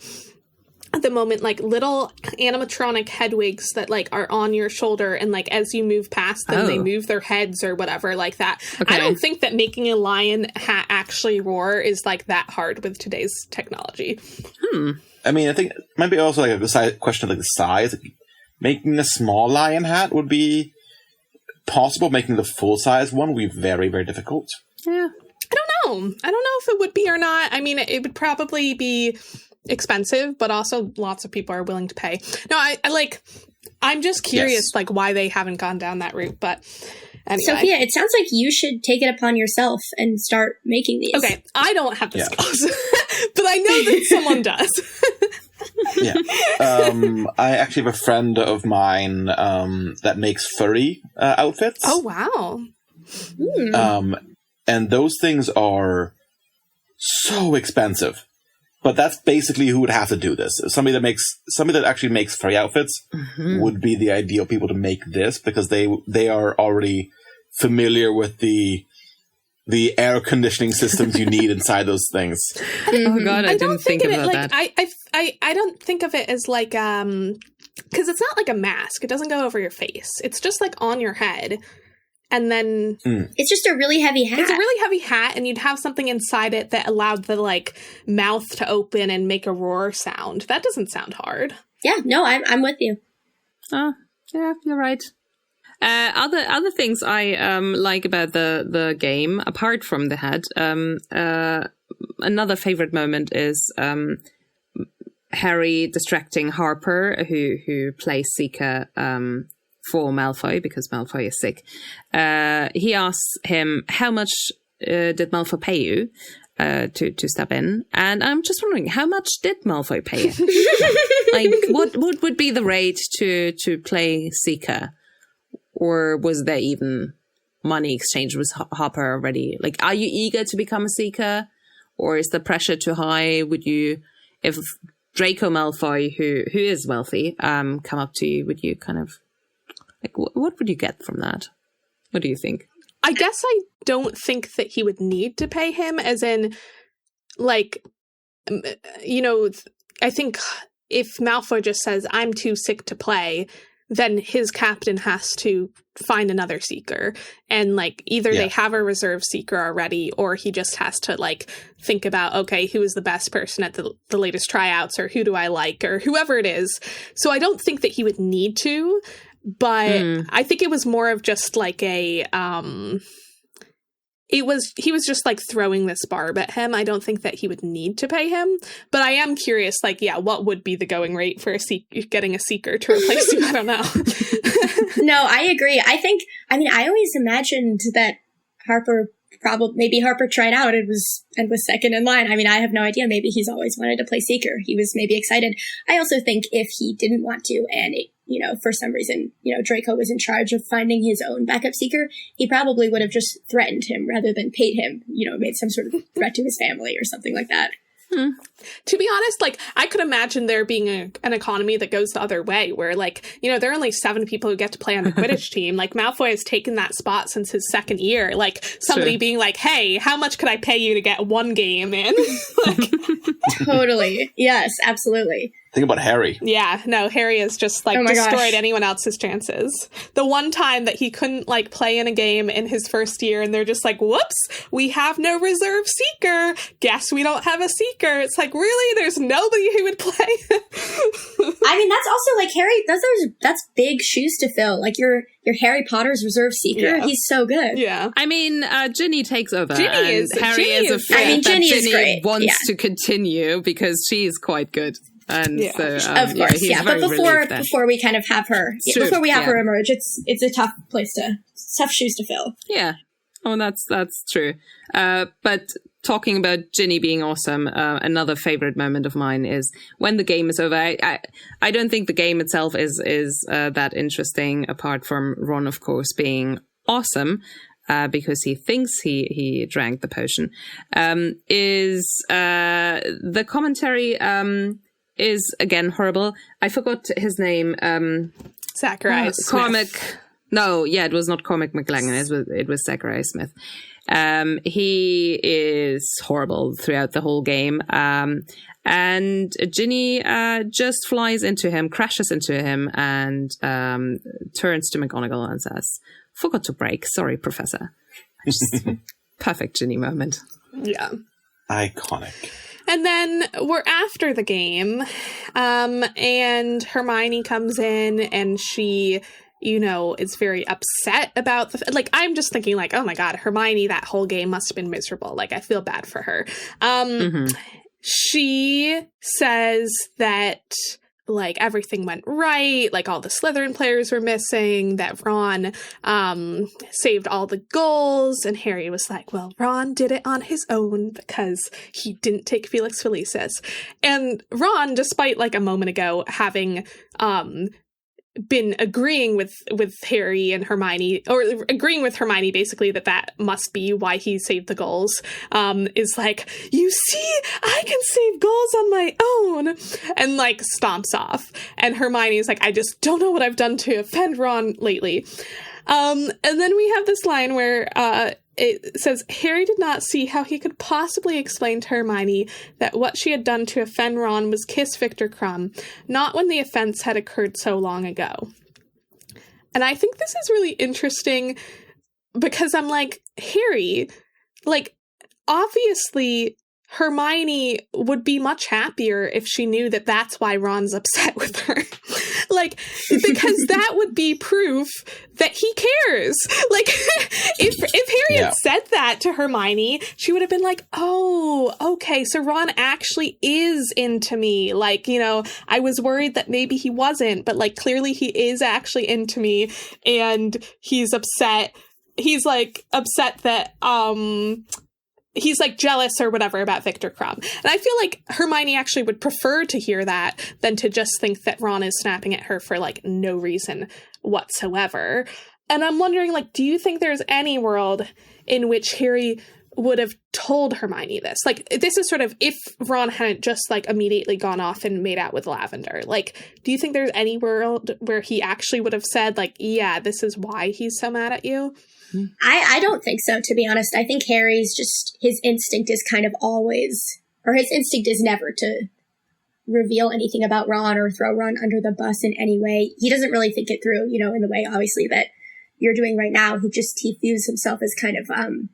at the moment, like, little animatronic Hedwigs that, like, are on your shoulder, and, like, as you move past them, they move their heads or whatever like that. Okay. I don't think that making a lion hat actually roar is, like, that hard with today's technology. I mean, I think it might be also, like, a question of, like, the size. Like, making a small lion hat would be possible. Making the full-size one would be very, very difficult. Yeah. I don't know if it would be or not. I mean, it would probably be expensive, but also lots of people are willing to pay. No, I'm just curious, like, why they haven't gone down that route. But anyway. Sophia, it sounds like you should take it upon yourself and start making these. Okay, I don't have the skills, but I know that someone does. I actually have a friend of mine that makes furry outfits. Oh, wow. And those things are so expensive. But that's basically who would have to do this. Somebody that actually makes furry outfits would be the ideal people to make this, because they are already familiar with the air conditioning systems you need inside those things. Oh God, I didn't think about that. I don't think of it as, like, because it's not like a mask. It doesn't go over your face. It's just, like, on your head. And then it's just a really heavy hat. It's a really heavy hat, and you'd have something inside it that allowed the, like, mouth to open and make a roar sound. That doesn't sound hard. Yeah, no, I'm with you. Oh, yeah, you're right. Other things I like about the game, apart from the hat, another favorite moment is Harry distracting Harper, who plays Seeker for Malfoy because Malfoy is sick. He asks him, how much did Malfoy pay you to step in? And I'm just wondering, how much did Malfoy pay him? Like, what would be the rate to play Seeker? Or was there even money exchange with Harper already? Like, are you eager to become a Seeker? Or is the pressure too high? Would you, if Draco Malfoy, who is wealthy, come up to you, would you kind of, like, what would you get from that? What do you think? I guess I don't think that he would need to pay him, as in, like, you know, I think if Malfoy just says, I'm too sick to play, then his captain has to find another Seeker. And, like, either they have a reserve Seeker already, or he just has to, like, think about, okay, who is the best person at the latest tryouts, or who do I like, or whoever it is. So I don't think that he would need to. But I think it was more of just like a, he was just like throwing this barb at him. I don't think that he would need to pay him, but I am curious, like, what would be the going rate for getting a Seeker to replace you? I don't know. No, I agree. I always imagined that Harper tried out and was second in line. I mean, I have no idea. Maybe he's always wanted to play Seeker. He was maybe excited. I also think if he didn't want to, and for some reason, Draco was in charge of finding his own backup Seeker, he probably would have just threatened him rather than paid him, made some sort of threat to his family or something like that. To be honest, like, I could imagine there being an economy that goes the other way, where, like, there are only 7 people who get to play on the Quidditch team. Like, Malfoy has taken that spot since his second year. Like, somebody being like, hey, how much could I pay you to get one game in? Like, totally. Yes, absolutely. Think about Harry. Yeah, no, Harry has just, like, destroyed anyone else's chances. The one time that he couldn't, like, play in a game in his first year, and they're just like, whoops, we have no reserve Seeker. Guess we don't have a Seeker. It's like, really? There's nobody who would play? I mean, that's also, like, Harry, that's big shoes to fill. Like, you're Harry Potter's reserve Seeker. Yeah. He's so good. Yeah. I mean, Ginny takes over. Harry is afraid that Ginny wants to continue because she's quite good. And so, of course, but before we kind of have her, before we have her emerge, it's a tough shoes to fill. Yeah, that's true. But talking about Ginny being awesome, another favorite moment of mine is when the game is over. I don't think the game itself is that interesting, apart from Ron, of course, being awesome. Because he thinks he drank the potion. Is the commentary is again horrible. I forgot his name. Zachariah Smith. It was not Cormac McLagan. It was Zachariah Smith. He is horrible throughout the whole game. And Ginny just flies into him, crashes into him, and turns to McGonagall and says, "Forgot to break. Sorry, Professor." Just perfect Ginny moment. Yeah. Iconic. And then we're after the game, and Hermione comes in, and she, is very upset about I'm just thinking, like, oh my God, Hermione, that whole game must have been miserable. Like, I feel bad for her. She says that, like, everything went right, like, all the Slytherin players were missing, that Ron saved all the goals, and Harry was like, well, Ron did it on his own because he didn't take Felix Felicis. And Ron, despite, like, a moment ago having been agreeing with Harry and Hermione, or agreeing with Hermione basically that must be why he saved the goals, is like, you see, I can save goals on my own, and, like, stomps off. And Hermione's like, I just don't know what I've done to offend Ron lately. And then we have this line where it says, Harry did not see how he could possibly explain to Hermione that what she had done to offend Ron was kiss Viktor Krum, not when the offense had occurred so long ago. And I think this is really interesting because I'm like, Harry, like, obviously Hermione would be much happier if she knew that that's why Ron's upset with her. Like, because that would be proof that he cares. Like, if Harry had said that to Hermione, she would have been like, oh, okay, so Ron actually is into me. Like, you know, I was worried that maybe he wasn't, but like, clearly he is actually into me, and he's upset. He's like upset that, he's like jealous or whatever about Viktor Krum. And I feel like Hermione actually would prefer to hear that than to just think that Ron is snapping at her for like no reason whatsoever. And I'm wondering, like, do you think there's any world in which Harry would have told Hermione this? Like, this is sort of if Ron hadn't just like immediately gone off and made out with Lavender. Like, do you think there's any world where he actually would have said like, yeah, this is why he's so mad at you? I don't think so, to be honest. I think Harry's just, his instinct is kind of always, or his instinct is never to reveal anything about Ron or throw Ron under the bus in any way. He doesn't really think it through, you know, in the way, obviously, that you're doing right now. He views himself as kind of, and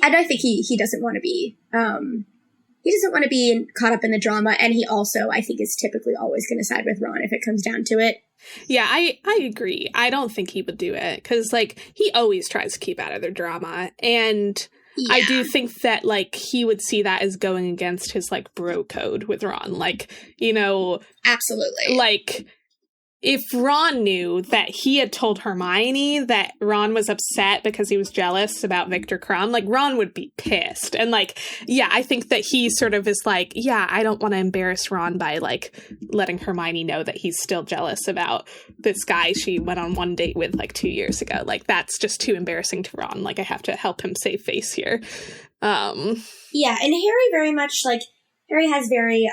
I think he doesn't want to be, he doesn't want to be caught up in the drama. And he also, I think, is typically always going to side with Ron if it comes down to it. Yeah, I agree. I don't think he would do it because, like, he always tries to keep out of their drama. And I do think that, like, he would see that as going against his, like, bro code with Ron. Like, you know. Absolutely. Like, if Ron knew that he had told Hermione that Ron was upset because he was jealous about Viktor Krum, like, Ron would be pissed. And, like, yeah, I think that he sort of is like, yeah, I don't want to embarrass Ron by, like, letting Hermione know that he's still jealous about this guy she went on one date with, like, 2 years ago. Like, that's just too embarrassing to Ron. Like, I have to help him save face here. Yeah, and Harry very much, like, Harry has very,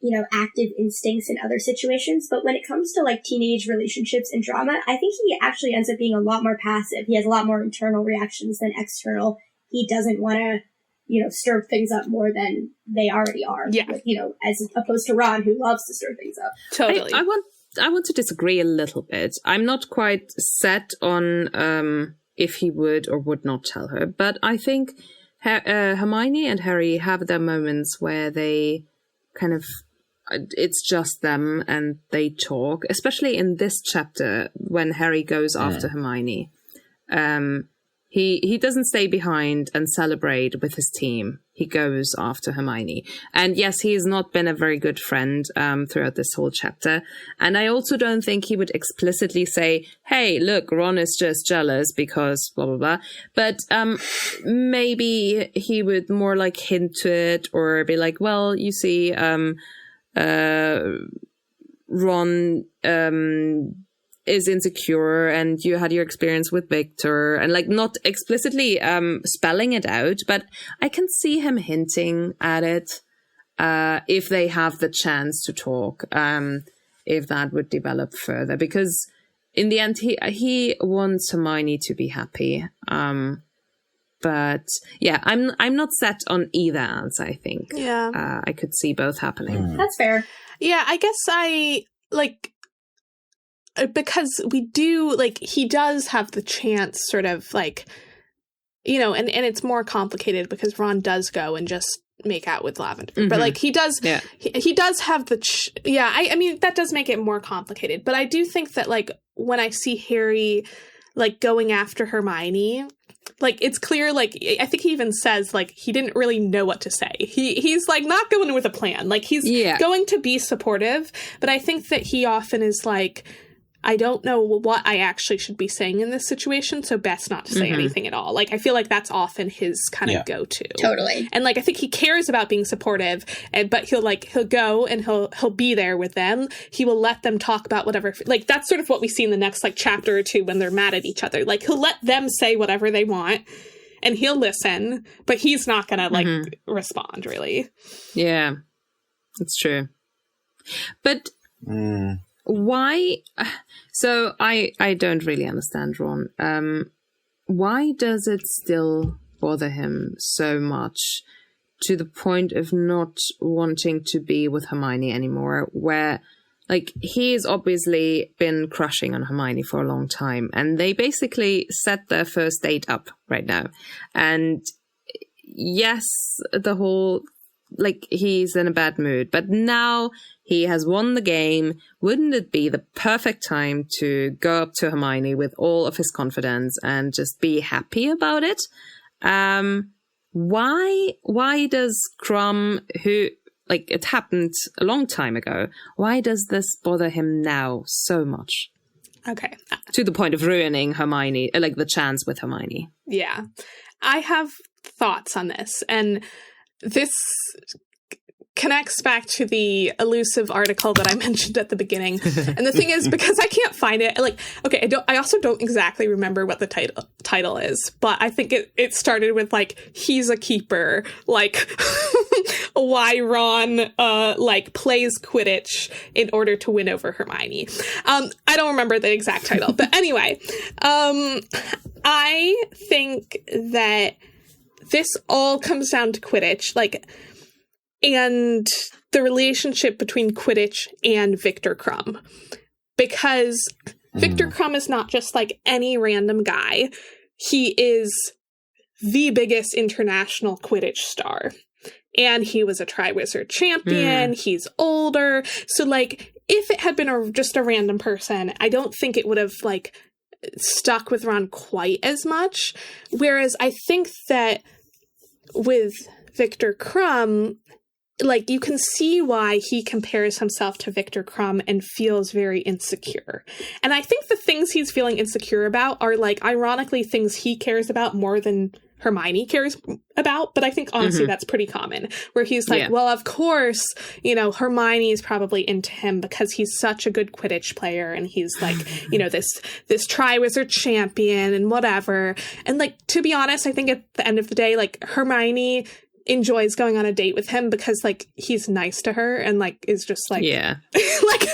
you know, active instincts in other situations. But when it comes to like teenage relationships and drama, I think he actually ends up being a lot more passive. He has a lot more internal reactions than external. He doesn't want to, you know, stir things up more than they already are. Yeah. With, you know, as opposed to Ron, who loves to stir things up. Totally. I want to disagree a little bit. I'm not quite set on if he would or would not tell her, but I think Hermione and Harry have their moments where they kind of, it's just them and they talk, especially in this chapter when Harry goes after Hermione. He doesn't stay behind and celebrate with his team. He goes after Hermione. And yes, he has not been a very good friend throughout this whole chapter. And I also don't think he would explicitly say, hey, look, Ron is just jealous because blah, blah, blah. But maybe he would more like hint to it or be like, well, you see, Ron is insecure and you had your experience with Viktor, and like not explicitly spelling it out, but I can see him hinting at it if they have the chance to talk, if that would develop further, because in the end he wants Hermione to be happy. But yeah, I'm not set on either answer, I think. Yeah. I could see both happening. That's fair. Yeah, I guess I, like, because we do, like, he does have the chance sort of, like, you know, and it's more complicated because Ron does go and just make out with Lavender. Mm-hmm. But, like, he does, he does have the, I mean, that does make it more complicated. But I do think that, like, when I see Harry, like, going after Hermione, like, it's clear, like, I think he even says, like, he didn't really know what to say. He's, like, not going with a plan. Like, he's going to be supportive, but I think that he often is, like, I don't know what I actually should be saying in this situation, so best not to say anything at all. Like, I feel like that's often his kind of go-to. Totally. And, like, I think he cares about being supportive, but he'll go and he'll be there with them. He will let them talk about whatever. Like, that's sort of what we see in the next, like, chapter or two when they're mad at each other. Like, he'll let them say whatever they want, and he'll listen, but he's not gonna, like, respond, really. Yeah, it's true. But... why? So I don't really understand Ron. Why does it still bother him so much to the point of not wanting to be with Hermione anymore? Where, like, he's obviously been crushing on Hermione for a long time, and they basically set their first date up right now. And yes, the whole, like, he's in a bad mood, but now he has won the game. Wouldn't it be the perfect time to go up to Hermione with all of his confidence and just be happy about it? Why does Krum, who, like, it happened a long time ago, why does this bother him now so much? Okay. To the point of ruining Hermione, like the chance with Hermione. Yeah. I have thoughts on this, and this connects back to the elusive article that I mentioned at the beginning. And the thing is, because I can't find it, like, okay, I also don't exactly remember what the title is, but I think it started with, like, he's a keeper, like, why Ron, like, plays Quidditch in order to win over Hermione. I don't remember the exact title, but anyway, I think that this all comes down to Quidditch, like, and the relationship between Quidditch and Viktor Krum. Because Viktor Krum is not just, like, any random guy. He is the biggest international Quidditch star. And he was a Triwizard champion. He's older. So, like, if it had been just a random person, I don't think it would have, like, stuck with Ron quite as much. Whereas I think that with Viktor Krum, like, you can see why he compares himself to Viktor Krum and feels very insecure. And I think the things he's feeling insecure about are, like, ironically things he cares about more than Hermione cares about. But I think, honestly, that's pretty common. Where he's like, well, of course, you know, Hermione is probably into him because he's such a good Quidditch player. And he's, like, you know, this Triwizard champion and whatever. And, like, to be honest, I think at the end of the day, like, Hermione enjoys going on a date with him because, like, he's nice to her and, like, is just like, like,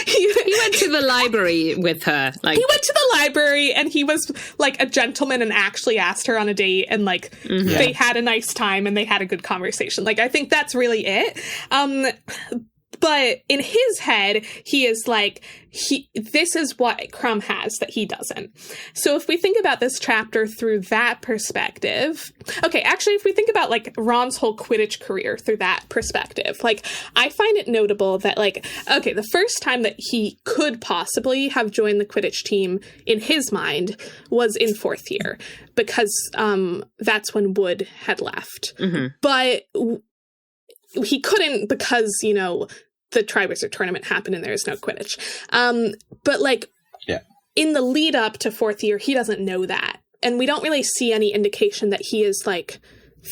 he went to the library with her. Like, he went to the library and he was, like, a gentleman and actually asked her on a date, and, like, they had a nice time and they had a good conversation. Like, I think that's really it. But in his head, he is like, this is what Krum has that he doesn't. So if we think about this chapter through that perspective, okay, actually, if we think about, like, Ron's whole Quidditch career through that perspective, like, I find it notable that, like, okay, the first time that he could possibly have joined the Quidditch team in his mind was in fourth year, because that's when Wood had left. But he couldn't because, you know, the Triwizard tournament happened and there is no Quidditch. But, like, in the lead up to fourth year, he doesn't know that. And we don't really see any indication that he is, like,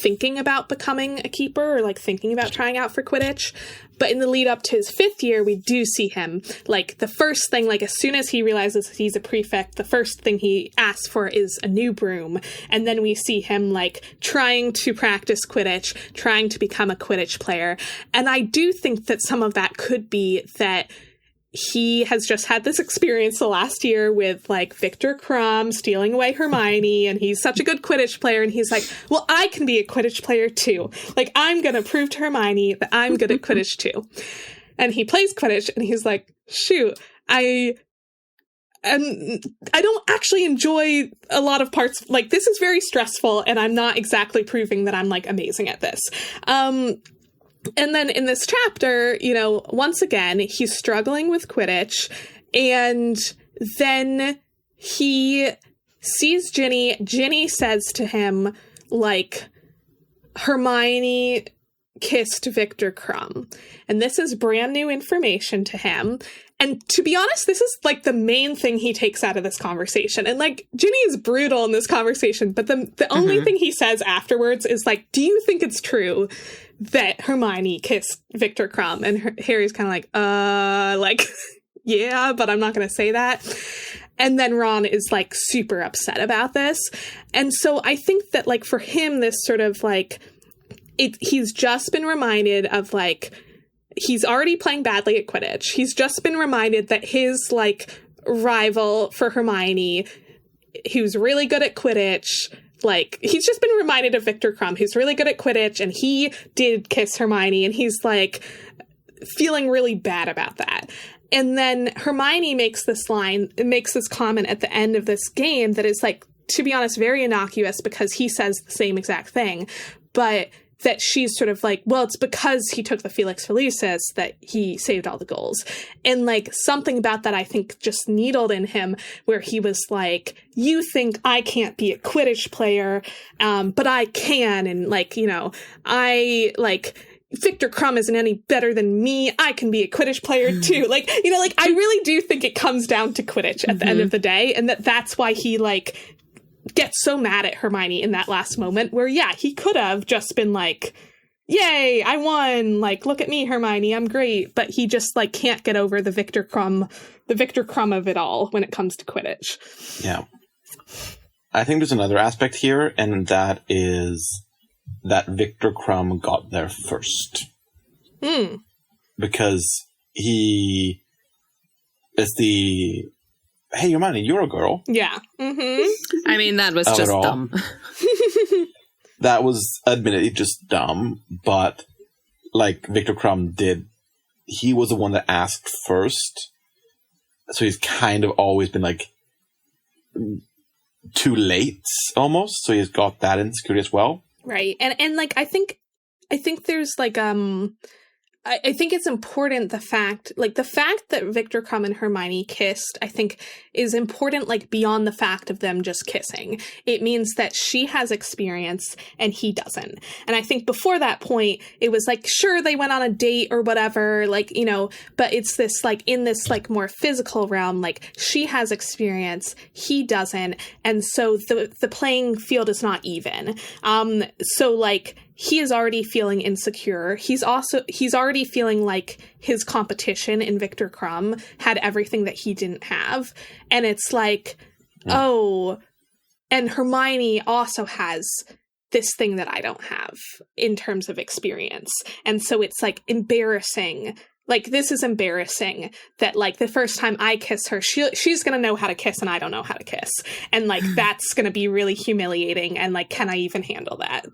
thinking about becoming a keeper or, like, thinking about trying out for Quidditch. But in the lead up to his fifth year, we do see him, like, the first thing, like, as soon as he realizes he's a prefect, the first thing he asks for is a new broom. And then we see him, like, trying to practice Quidditch, trying to become a Quidditch player. And I do think that some of that could be that he has just had this experience the last year with, like, Viktor Krum stealing away Hermione, and he's such a good Quidditch player, and he's like, well, I can be a Quidditch player too. Like, I'm gonna prove to Hermione that I'm good at Quidditch too. And he plays Quidditch, and he's like, shoot, I don't actually enjoy a lot of parts. Like, this is very stressful, and I'm not exactly proving that I'm, like, amazing at this. And then in this chapter, you know, once again, he's struggling with Quidditch, and then he sees Ginny. Ginny says to him, like, Hermione kissed Viktor Krum. And this is brand new information to him. And to be honest, this is, like, the main thing he takes out of this conversation. And, like, Ginny is brutal in this conversation, but the only thing he says afterwards is, like, do you think it's true that Hermione kissed Viktor Krum? And Harry's kind of like, yeah, but I'm not going to say that. And then Ron is, like, super upset about this. And so I think that, like, for him, this sort of, like, he's just been reminded of, like, he's already playing badly at Quidditch. He's just been reminded that his, like, rival for Hermione, who's really good at Quidditch, like, he's just been reminded of Viktor Krum, who's really good at Quidditch, and he did kiss Hermione, and he's, like, feeling really bad about that. And then Hermione makes this comment at the end of this game that is, like, to be honest, very innocuous because he says the same exact thing, but that she's sort of like, well, it's because he took the Felix Felicis that he saved all the goals. And like something about that I think just needled in him, where he was like, you think I can't be a Quidditch player, but I can. And like, you know, I like Viktor Krum isn't any better than me. I can be a Quidditch player too. Like, you know, like I really do think it comes down to Quidditch at the end of the day. And that's why he like gets so mad at Hermione in that last moment where, yeah, he could have just been like, yay, I won. Like, look at me, Hermione, I'm great. But he just like can't get over the Viktor Krum of it all when it comes to Quidditch. Yeah. I think there's another aspect here, and that is that Viktor Krum got there first. Because he is the, hey, Hermione, you're a girl. Yeah. Mm-hmm. I mean, that was just dumb. That was admittedly just dumb, but like Viktor Krum he was the one that asked first. So he's kind of always been like too late almost. So he's got that insecurity as well. Right. And like, I think there's like, I think it's important, the fact that Viktor Krum and Hermione kissed, I think is important, like beyond the fact of them just kissing. It means that she has experience and he doesn't. And I think before that point, it was like, sure, they went on a date or whatever, like, you know, but it's this like in this like more physical realm, like she has experience, he doesn't. And so the playing field is not even. So like, he is already feeling insecure. He's already feeling like his competition in Viktor Krum had everything that he didn't have. And it's like, oh, and Hermione also has this thing that I don't have in terms of experience. And so it's like embarrassing. Like, this is embarrassing that like the first time I kiss her, she's going to know how to kiss and I don't know how to kiss. And like, that's going to be really humiliating. And like, can I even handle that?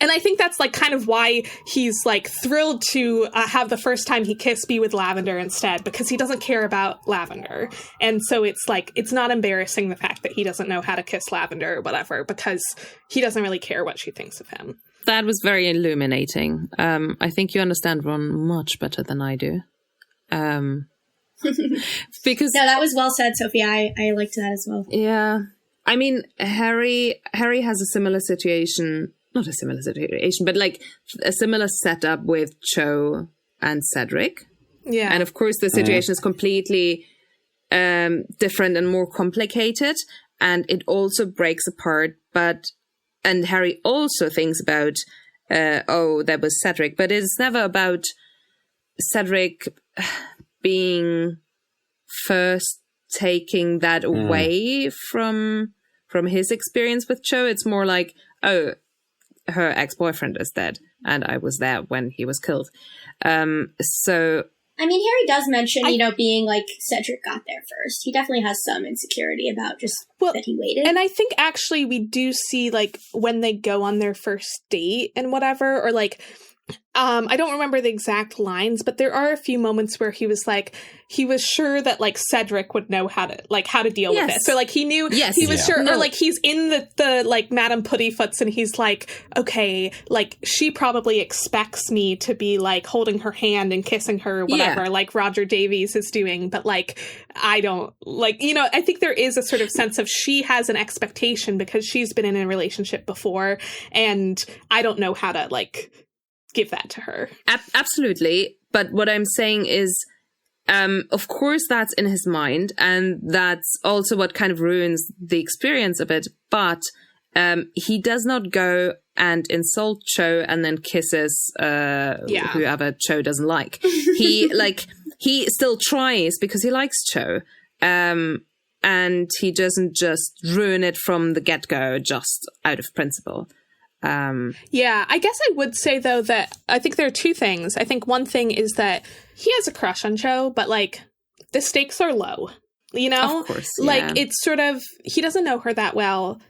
And I think that's like kind of why he's like thrilled to have the first time he kissed be with Lavender instead, because he doesn't care about Lavender. And so it's like, it's not embarrassing the fact that he doesn't know how to kiss Lavender or whatever, because he doesn't really care what she thinks of him. That was very illuminating. I think you understand Ron much better than I do. Because no, that was well said, Sophia. I liked that as well. Yeah. I mean, Harry has a similar situation. Not a similar situation, but like a similar setup with Cho and Cedric. Yeah. And of course, the situation is completely different and more complicated. And it also breaks apart. And Harry also thinks about, there was Cedric. But it's never about Cedric being first taking that away from his experience with Cho. It's more like, oh, her ex-boyfriend is dead, and I was there when he was killed. So, I mean, Harry does mention, being like Cedric got there first. He definitely has some insecurity about just that he waited. And I think actually we do see like when they go on their first date and whatever, or like, I don't remember the exact lines, but there are a few moments where he was sure that like Cedric would know how to deal with it. So like he knew, he was sure, or like he's in the like Madame Puttyfoots and he's like, okay, like she probably expects me to be like holding her hand and kissing her or whatever, like Roger Davies is doing. But like, I don't like, I think there is a sort of sense of she has an expectation because she's been in a relationship before and I don't know how to like give that to her. Absolutely. But what I'm saying is, of course, that's in his mind. And that's also what kind of ruins the experience of it. But he does not go and insult Cho and then kisses whoever Cho doesn't like. He still tries because he likes Cho. And he doesn't just ruin it from the get-go just out of principle. Yeah, I guess I would say, though, that I think there are two things. I think one thing is that he has a crush on Cho, but, like, the stakes are low, Of course, Like, it's sort of, he doesn't know her that well.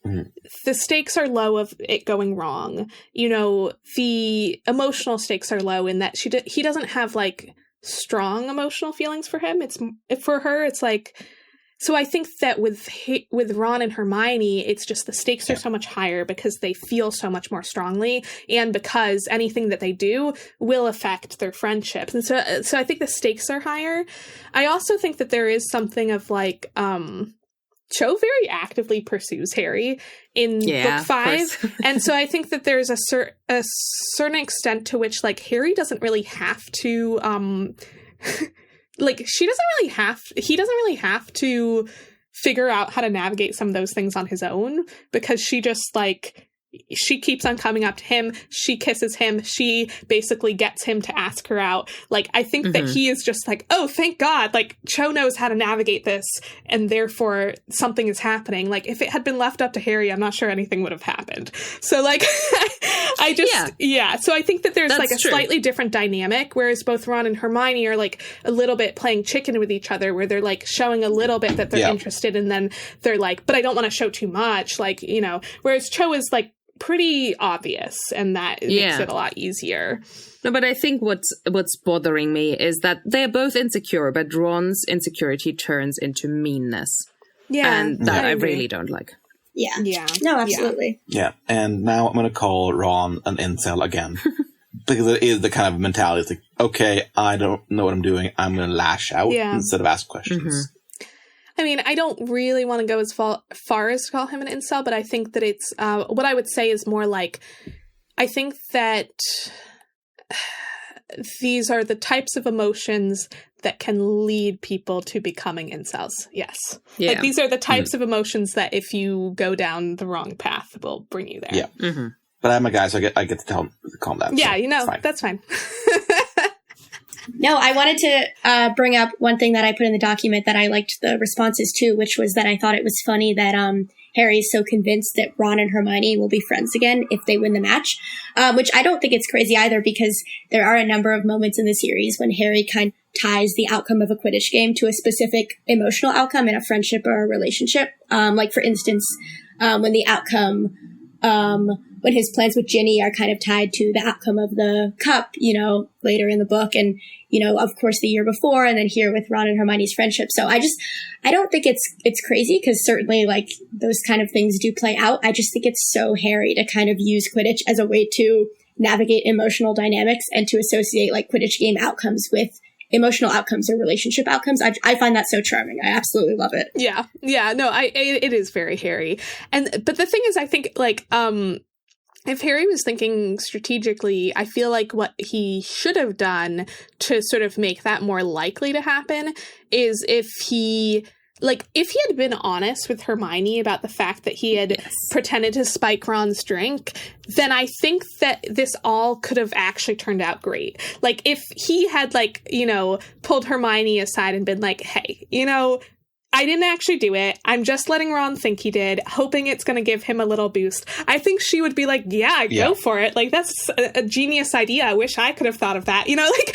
The stakes are low of it going wrong. The emotional stakes are low in that he doesn't have, like, strong emotional feelings for him. For her, it's like, So I think that with Ron and Hermione, it's just the stakes are so much higher because they feel so much more strongly, and because anything that they do will affect their friendships. And so I think the stakes are higher. I also think that there is something of like, Cho very actively pursues Harry in book 5. And so I think that there's a certain extent to which like Harry doesn't really have to, like, he doesn't really have to figure out how to navigate some of those things on his own, because she just, like, she keeps on coming up to him, she kisses him, she basically gets him to ask her out. Like, I think that he is just like, oh, thank God, like, Cho knows how to navigate this, and therefore something is happening. Like, if it had been left up to Harry, I'm not sure anything would have happened. So, like, I just, so I think that there's, that's like, a slightly different dynamic, whereas both Ron and Hermione are, like, a little bit playing chicken with each other, where they're, like, showing a little bit that they're interested, and then they're like, but I don't want to show too much, like, you know, whereas Cho is, like, pretty obvious, and that makes it a lot easier. No, but I think what's bothering me is that they're both insecure, but Ron's insecurity turns into meanness. Yeah. And that I really don't like. Yeah. Yeah. No, absolutely. Yeah. And now I'm going to call Ron an incel again. Because it is the kind of mentality. It's like, okay, I don't know what I'm doing. I'm going to lash out instead of ask questions. I mean, I don't really want to go as far as to call him an incel, but I think that it's, what I would say is more like, I think that these are the types of emotions that can lead people to becoming incels. Yes. Yeah. Like, these are the types of emotions that if you go down the wrong path will bring you there. Yeah. But I'm a guy, so I get to calm down. Yeah, so you know, that's fine. No, I wanted to bring up one thing that I put in the document that I liked the responses to, which was that I thought it was funny that Harry is so convinced that Ron and Hermione will be friends again if they win the match, which I don't think it's crazy either, because there are a number of moments in the series when Harry kind of ties the outcome of a Quidditch game to a specific emotional outcome in a friendship or a relationship. Like, for instance, when the outcome... when his plans with Ginny are kind of tied to the outcome of the cup, you know, later in the book, and, you know, of course the year before, and then here with Ron and Hermione's friendship. So I don't think it's crazy, because certainly, like, those kind of things do play out. I just think it's so Harry to kind of use Quidditch as a way to navigate emotional dynamics and to associate, like, Quidditch game outcomes with emotional outcomes or relationship outcomes. I find that so charming. I absolutely love it. Yeah. Yeah. No, it is very Harry. But the thing is, I think, like, if Harry was thinking strategically, I feel like what he should have done to sort of make that more likely to happen is if he had been honest with Hermione about the fact that he had pretended to spike Ron's drink, then I think that this all could have actually turned out great. Like, if he had, like, you know, pulled Hermione aside and been like, hey, you know, I didn't actually do it. I'm just letting Ron think he did, hoping it's going to give him a little boost. I think she would be like, yeah, go for it. Like, that's a genius idea. I wish I could have thought of that, you know, like,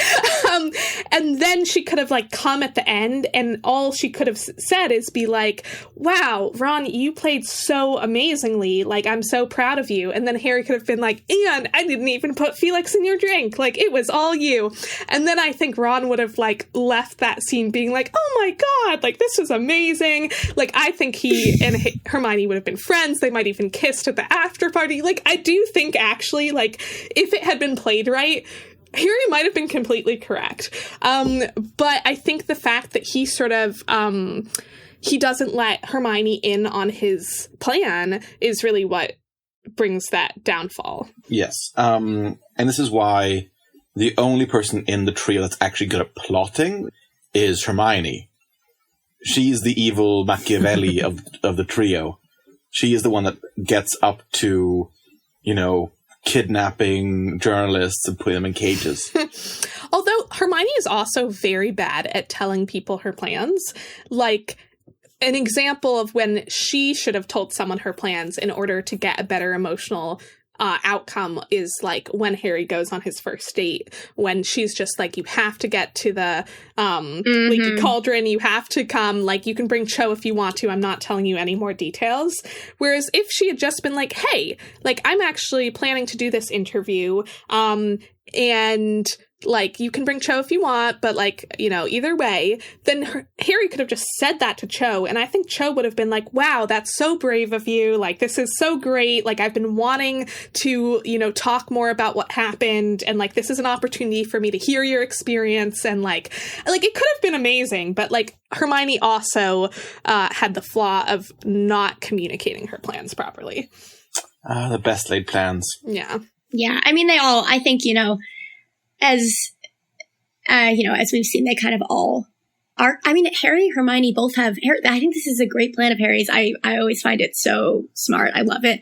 and then she could have, like, come at the end, and all she could have said is be like, wow, Ron, you played so amazingly. Like, I'm so proud of you. And then Harry could have been like, and I didn't even put Felix in your drink. Like, it was all you. And then I think Ron would have, like, left that scene being like, oh my God, like, this is amazing. Like, I think he and Hermione would have been friends. They might even kissed at the after party. Like, I do think, actually, like, if it had been played right, Harry might have been completely correct. But I think the fact that he sort of, he doesn't let Hermione in on his plan is really what brings that downfall. Yes. And this is why the only person in the trio that's actually good at plotting is Hermione. She's the evil Machiavelli of the trio. She is the one that gets up to, you know, kidnapping journalists and putting them in cages. Although Hermione is also very bad at telling people her plans. Like, an example of when she should have told someone her plans in order to get a better emotional outcome is, like, when Harry goes on his first date, when she's just like, you have to get to the leaky cauldron, you have to come, like, you can bring Cho if you want to, I'm not telling you any more details. Whereas if she had just been like, hey, like, I'm actually planning to do this interview, and like, you can bring Cho if you want, but, like, you know, either way, then Harry could have just said that to Cho, and I think Cho would have been like, wow, that's so brave of you, like, this is so great, like, I've been wanting to, you know, talk more about what happened, and, like, this is an opportunity for me to hear your experience, and, like, it could have been amazing, but, like, Hermione also had the flaw of not communicating her plans properly. The best laid plans. Yeah. Yeah, I mean, they all, I think, you know, as we've seen, they kind of all are. I mean, Harry, Hermione both have. I think this is a great plan of Harry's. I always find it so smart. I love it.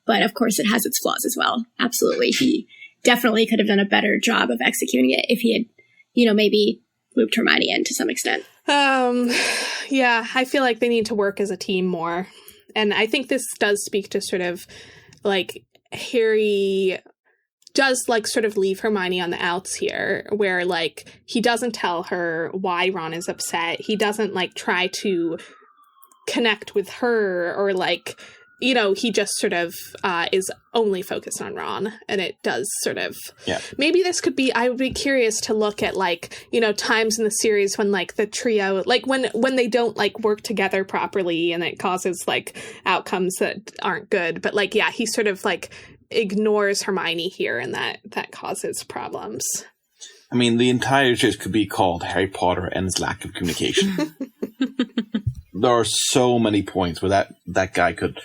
But of course, it has its flaws as well. Absolutely, he definitely could have done a better job of executing it if he had, you know, maybe looped Hermione in to some extent. Yeah, I feel like they need to work as a team more, and I think this does speak to sort of like Harry does, like, sort of leave Hermione on the outs here, where, like, he doesn't tell her why Ron is upset. He doesn't, like, try to connect with her, or, like, you know, he just sort of is only focused on Ron, and it does sort of... Yeah. Maybe this could be... I would be curious to look at, like, you know, times in the series when, like, the trio... Like, when they don't, like, work together properly, and it causes, like, outcomes that aren't good. But, like, yeah, he sort of, like, ignores Hermione here, and that causes problems. I mean, the entire series could be called Harry Potter and his lack of communication. There are so many points where that guy could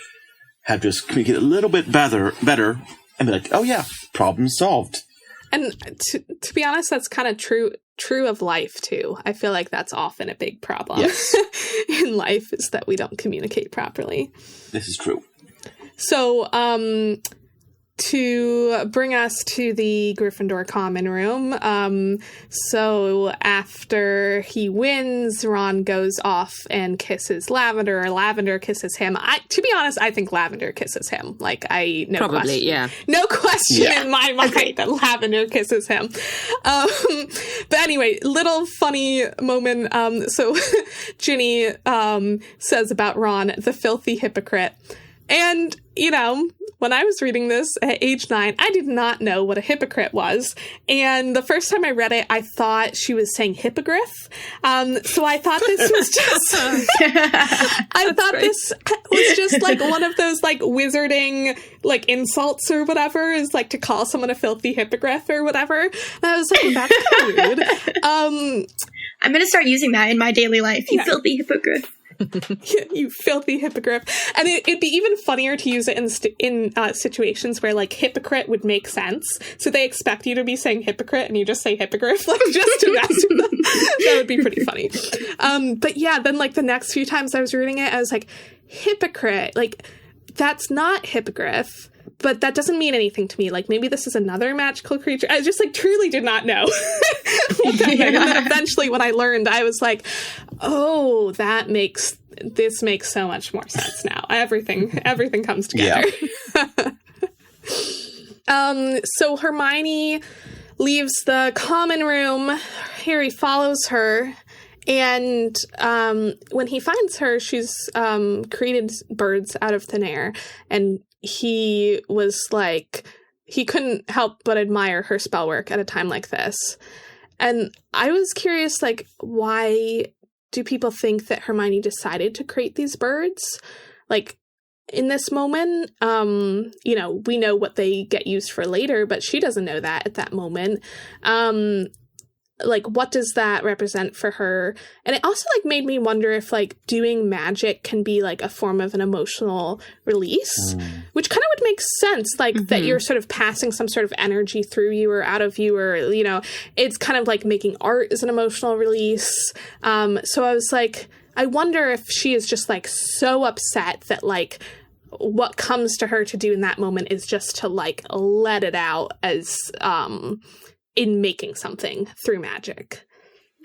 have just communicated a little bit better and be like, oh yeah, problem solved. And to be honest, that's kind of true of life too. I feel like that's often a big problem. Yes. In life, is that we don't communicate properly. This is true. So, to bring us to the Gryffindor common room, so after he wins, Ron goes off and kisses Lavender, or Lavender kisses him. To be honest, I think Lavender kisses him. Like, no question in my mind that Lavender kisses him. But anyway, little funny moment. So Ginny says about Ron, the filthy hypocrite. And, you know, when I was reading this at age 9, I did not know what a hypocrite was. And the first time I read it, I thought she was saying hippogriff. So I thought this was just... this was just, like, one of those, like, wizarding, like, insults or whatever, is, like, to call someone a filthy hippogriff or whatever. And I was like, well, that's kind of rude. I'm going to start using that in my daily life. You filthy hippogriff. You filthy hippogriff. And it'd be even funnier to use it in situations where, like, hypocrite would make sense. So they expect you to be saying hypocrite and you just say hippogriff, like, just to mess with them. That would be pretty funny. But yeah, then, like, the next few times I was reading it, I was like, hypocrite, like, that's not hippogriff. But that doesn't mean anything to me. Like, maybe this is another magical creature. I just, like, truly did not know what that meant. And then eventually when I learned, I was like, oh, this makes so much more sense now. Everything comes together. Yeah. So Hermione leaves the common room. Harry follows her. And when he finds her, she's created birds out of thin air. And he was like, he couldn't help but admire her spell work at a time like this. And I was curious, like, why do people think that Hermione decided to create these birds? Like, in this moment, you know, we know what they get used for later, but she doesn't know that at that moment. Like, what does that represent for her? And it also, like, made me wonder if, like, doing magic can be, like, a form of an emotional release, which kind of would make sense, like, that you're sort of passing some sort of energy through you or out of you, or, you know, it's kind of like making art is an emotional release. So I was like, I wonder if she is just, like, so upset that, like, what comes to her to do in that moment is just to, like, let it out as, in making something through magic.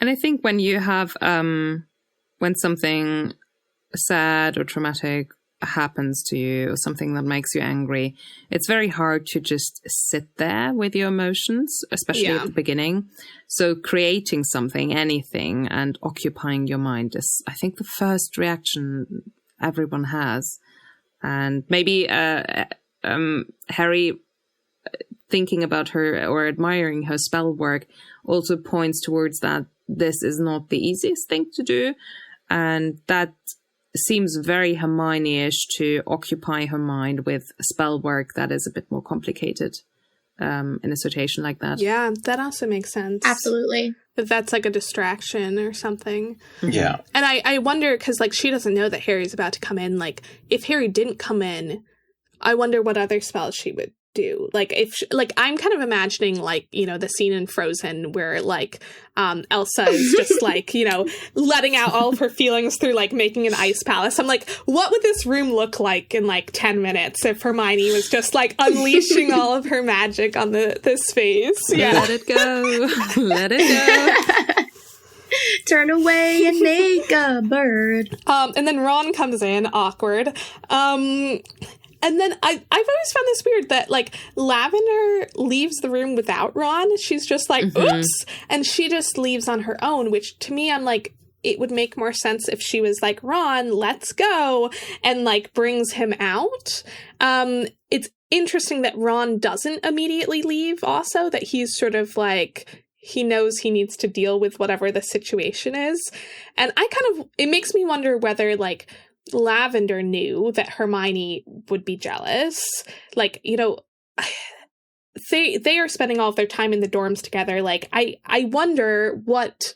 And I think when you have, when something sad or traumatic happens to you, or something that makes you angry, it's very hard to just sit there with your emotions, especially at the beginning. So creating something, anything, and occupying your mind is, I think, the first reaction everyone has. And maybe Harry thinking about her or admiring her spell work also points towards that this is not the easiest thing to do. And that seems very Hermione-ish to occupy her mind with spell work that is a bit more complicated in a situation like that. Yeah, that also makes sense. Absolutely. That's like a distraction or something. Yeah. And I wonder, because like she doesn't know that Harry's about to come in. Like if Harry didn't come in, I wonder what other spells she would do. Like if I'm kind of imagining like, you know, the scene in Frozen where like Elsa is just like, you know, letting out all of her feelings through like making an ice palace. I'm like, what would this room look like in like 10 minutes if Hermione was just like unleashing all of her magic on this phase? Yeah. Let it go. Let it go. Turn away and make a bird. And then Ron comes in, awkward. And then I've always found this weird that, like, Lavender leaves the room without Ron. She's just like, oops. And she just leaves on her own, which to me, I'm like, it would make more sense if she was like, Ron, let's go, and, like, brings him out. It's interesting that Ron doesn't immediately leave also, that he's sort of like, he knows he needs to deal with whatever the situation is. And it makes me wonder whether, like, Lavender knew that Hermione would be jealous. Like, you know, they are spending all of their time in the dorms together. Like, I wonder what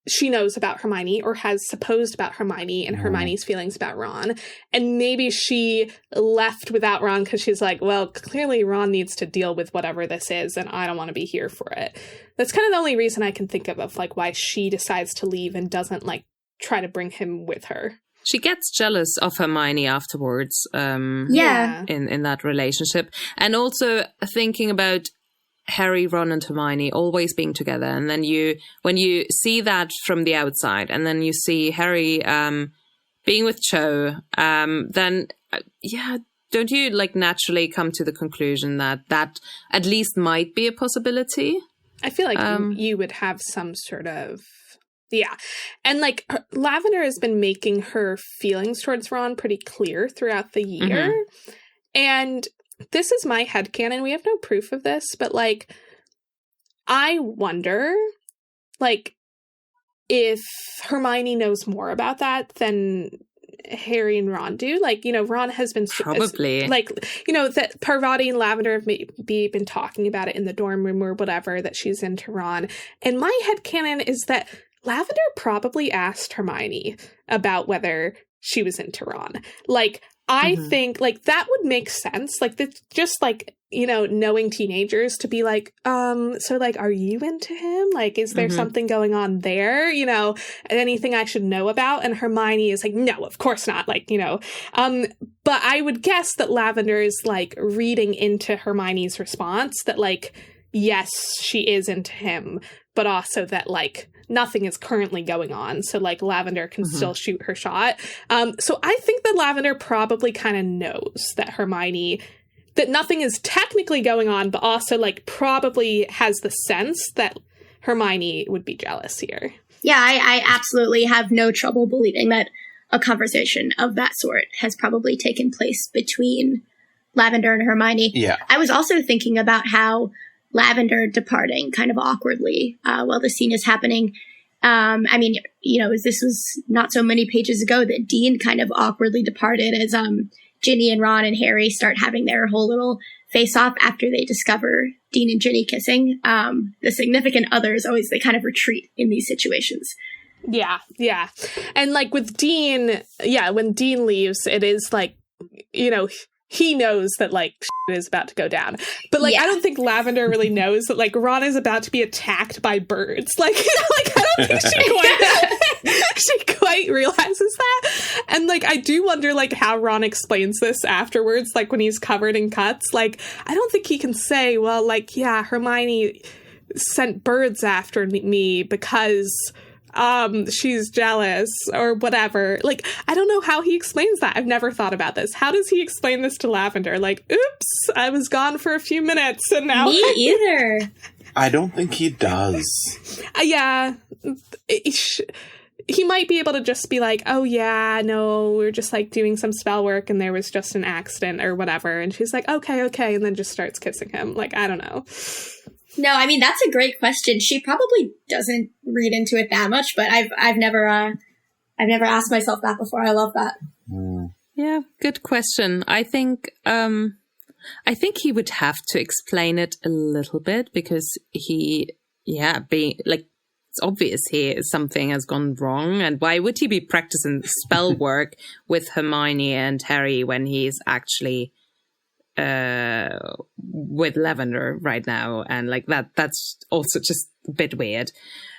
she knows about Hermione or has supposed about Hermione and Hermione's feelings about Ron. And maybe she left without Ron because she's like, well, clearly Ron needs to deal with whatever this is and I don't want to be here for it. That's kind of the only reason I can think of like why she decides to leave and doesn't like try to bring him with her. She gets jealous of Hermione afterwards. In that relationship. And also thinking about Harry, Ron and Hermione always being together. And then when you see that from the outside and then you see Harry being with Cho, then don't you like naturally come to the conclusion that at least might be a possibility? I feel like you would have some sort of... Yeah. And like Lavender has been making her feelings towards Ron pretty clear throughout the year. And this is my headcanon. We have no proof of this, but like I wonder like if Hermione knows more about that than Harry and Ron do. Like, you know, Ron has been probably like, you know, that Parvati and Lavender have maybe been talking about it in the dorm room or whatever, that she's into Ron. And my headcanon is that Lavender probably asked Hermione about whether she was into Ron. Like, I think, like, that would make sense. Like, just, like, you know, knowing teenagers to be like, so, like, are you into him? Like, is there something going on there? You know, anything I should know about? And Hermione is like, no, of course not. Like, you know, but I would guess that Lavender is, like, reading into Hermione's response that, like, yes, she is into him, but also that, like, nothing is currently going on. So, like, Lavender can still shoot her shot. So I think that Lavender probably kind of knows that Hermione, that nothing is technically going on, but also, like, probably has the sense that Hermione would be jealous here. Yeah, I absolutely have no trouble believing that a conversation of that sort has probably taken place between Lavender and Hermione. Yeah. I was also thinking about how Lavender departing kind of awkwardly while the scene is happening. I mean, you know, this was not so many pages ago that Dean kind of awkwardly departed as Ginny and Ron and Harry start having their whole little face-off after they discover Dean and Ginny kissing. The significant others always, they kind of retreat in these situations. Yeah, yeah. And, like, with Dean, yeah, when Dean leaves, it is, like, you know, he knows that, like, shit is about to go down. But, like, I don't think Lavender really knows that, like, Ron is about to be attacked by birds. Like, you know, like, I don't think she quite realizes that. And, like, I do wonder, like, how Ron explains this afterwards, like, when he's covered in cuts. Like, I don't think he can say, well, like, yeah, Hermione sent birds after me because... she's jealous or whatever. Like, I don't know how he explains that. I've never thought about this. How does he explain this to Lavender? Like, oops, I was gone for a few minutes and now... Me either. I don't think he does. Yeah. he might be able to just be like, oh yeah, no, we're just like doing some spell work and there was just an accident or whatever. And she's like, okay. And then just starts kissing him. Like, I don't know. No, I mean, that's a great question. She probably doesn't read into it that much, but I've never asked myself that before. I love that. Yeah, good question. I think he would have to explain it a little bit because it's obvious here something has gone wrong, and why would he be practicing spell work with Hermione and Harry when he's actually with Lavender right now? And like that's also just a bit weird.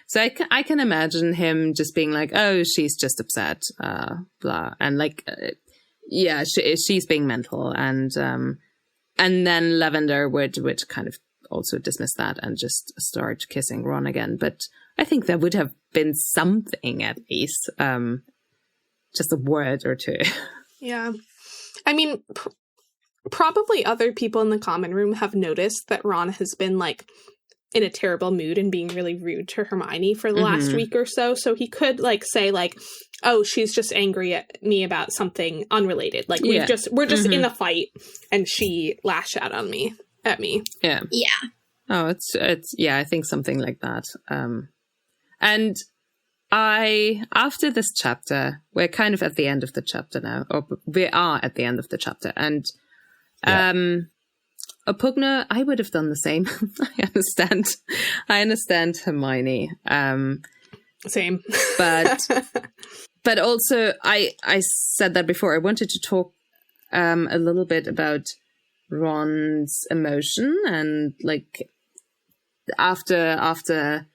So I can imagine him just being like, oh, she's just upset, blah, and like, she's being mental, and then Lavender would kind of also dismiss that and just start kissing Ron again. But I think there would have been something at least, just a word or two. Yeah, I mean, probably other people in the common room have noticed that Ron has been like in a terrible mood and being really rude to Hermione for the last week or so. So he could like say like, oh, she's just angry at me about something unrelated. Like we're just in a fight and she lashed out at me. Yeah. Yeah. Oh, it's I think something like that. And after this chapter, we're kind of at the end of the chapter now, or we are at the end of the chapter. And, Pugna, I would have done the same. I understand Hermione. Same. But also I said that before. I wanted to talk a little bit about Ron's emotion, and like after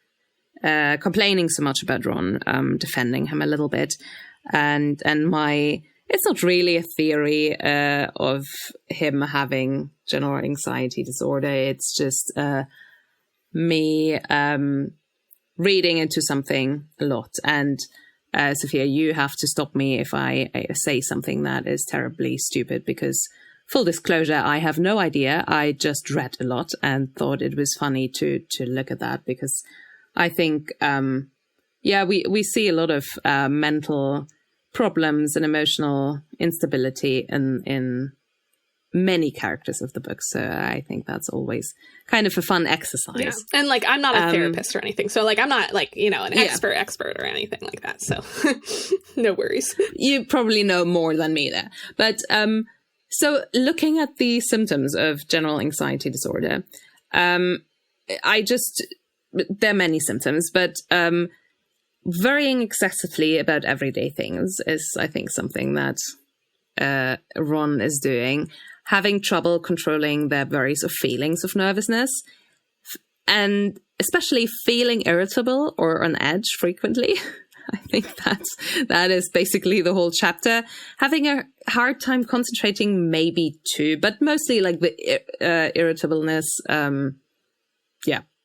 complaining so much about Ron, defending him a little bit, and it's not really a theory of him having general anxiety disorder. It's just me reading into something a lot. And Sophia, you have to stop me if I say something that is terribly stupid, because full disclosure, I have no idea. I just read a lot and thought it was funny to look at that, because I think, we see a lot of mental problems and emotional instability in many characters of the book. So I think that's always kind of a fun exercise. Yeah. And like, I'm not a therapist or anything. So like, I'm not like, an expert or anything like that. So no worries. You probably know more than me there. But so looking at the symptoms of general anxiety disorder, there are many symptoms, but worrying excessively about everyday things is, I think, something that Ron is doing. Having trouble controlling their worries or feelings of nervousness, and especially feeling irritable or on edge frequently. I think that is basically the whole chapter. Having a hard time concentrating, maybe too, but mostly like the irritableness.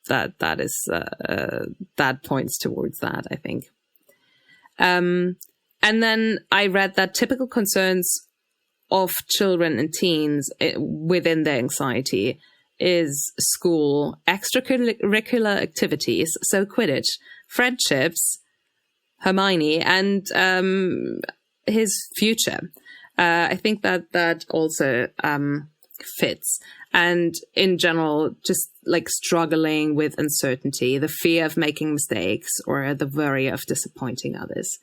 That is that points towards that, I think. And then I read that typical concerns of children and teens within their anxiety is school, extracurricular activities, so Quidditch, friendships, Hermione, and his future. I think that also fits. And in general, just like struggling with uncertainty, the fear of making mistakes, or the worry of disappointing others.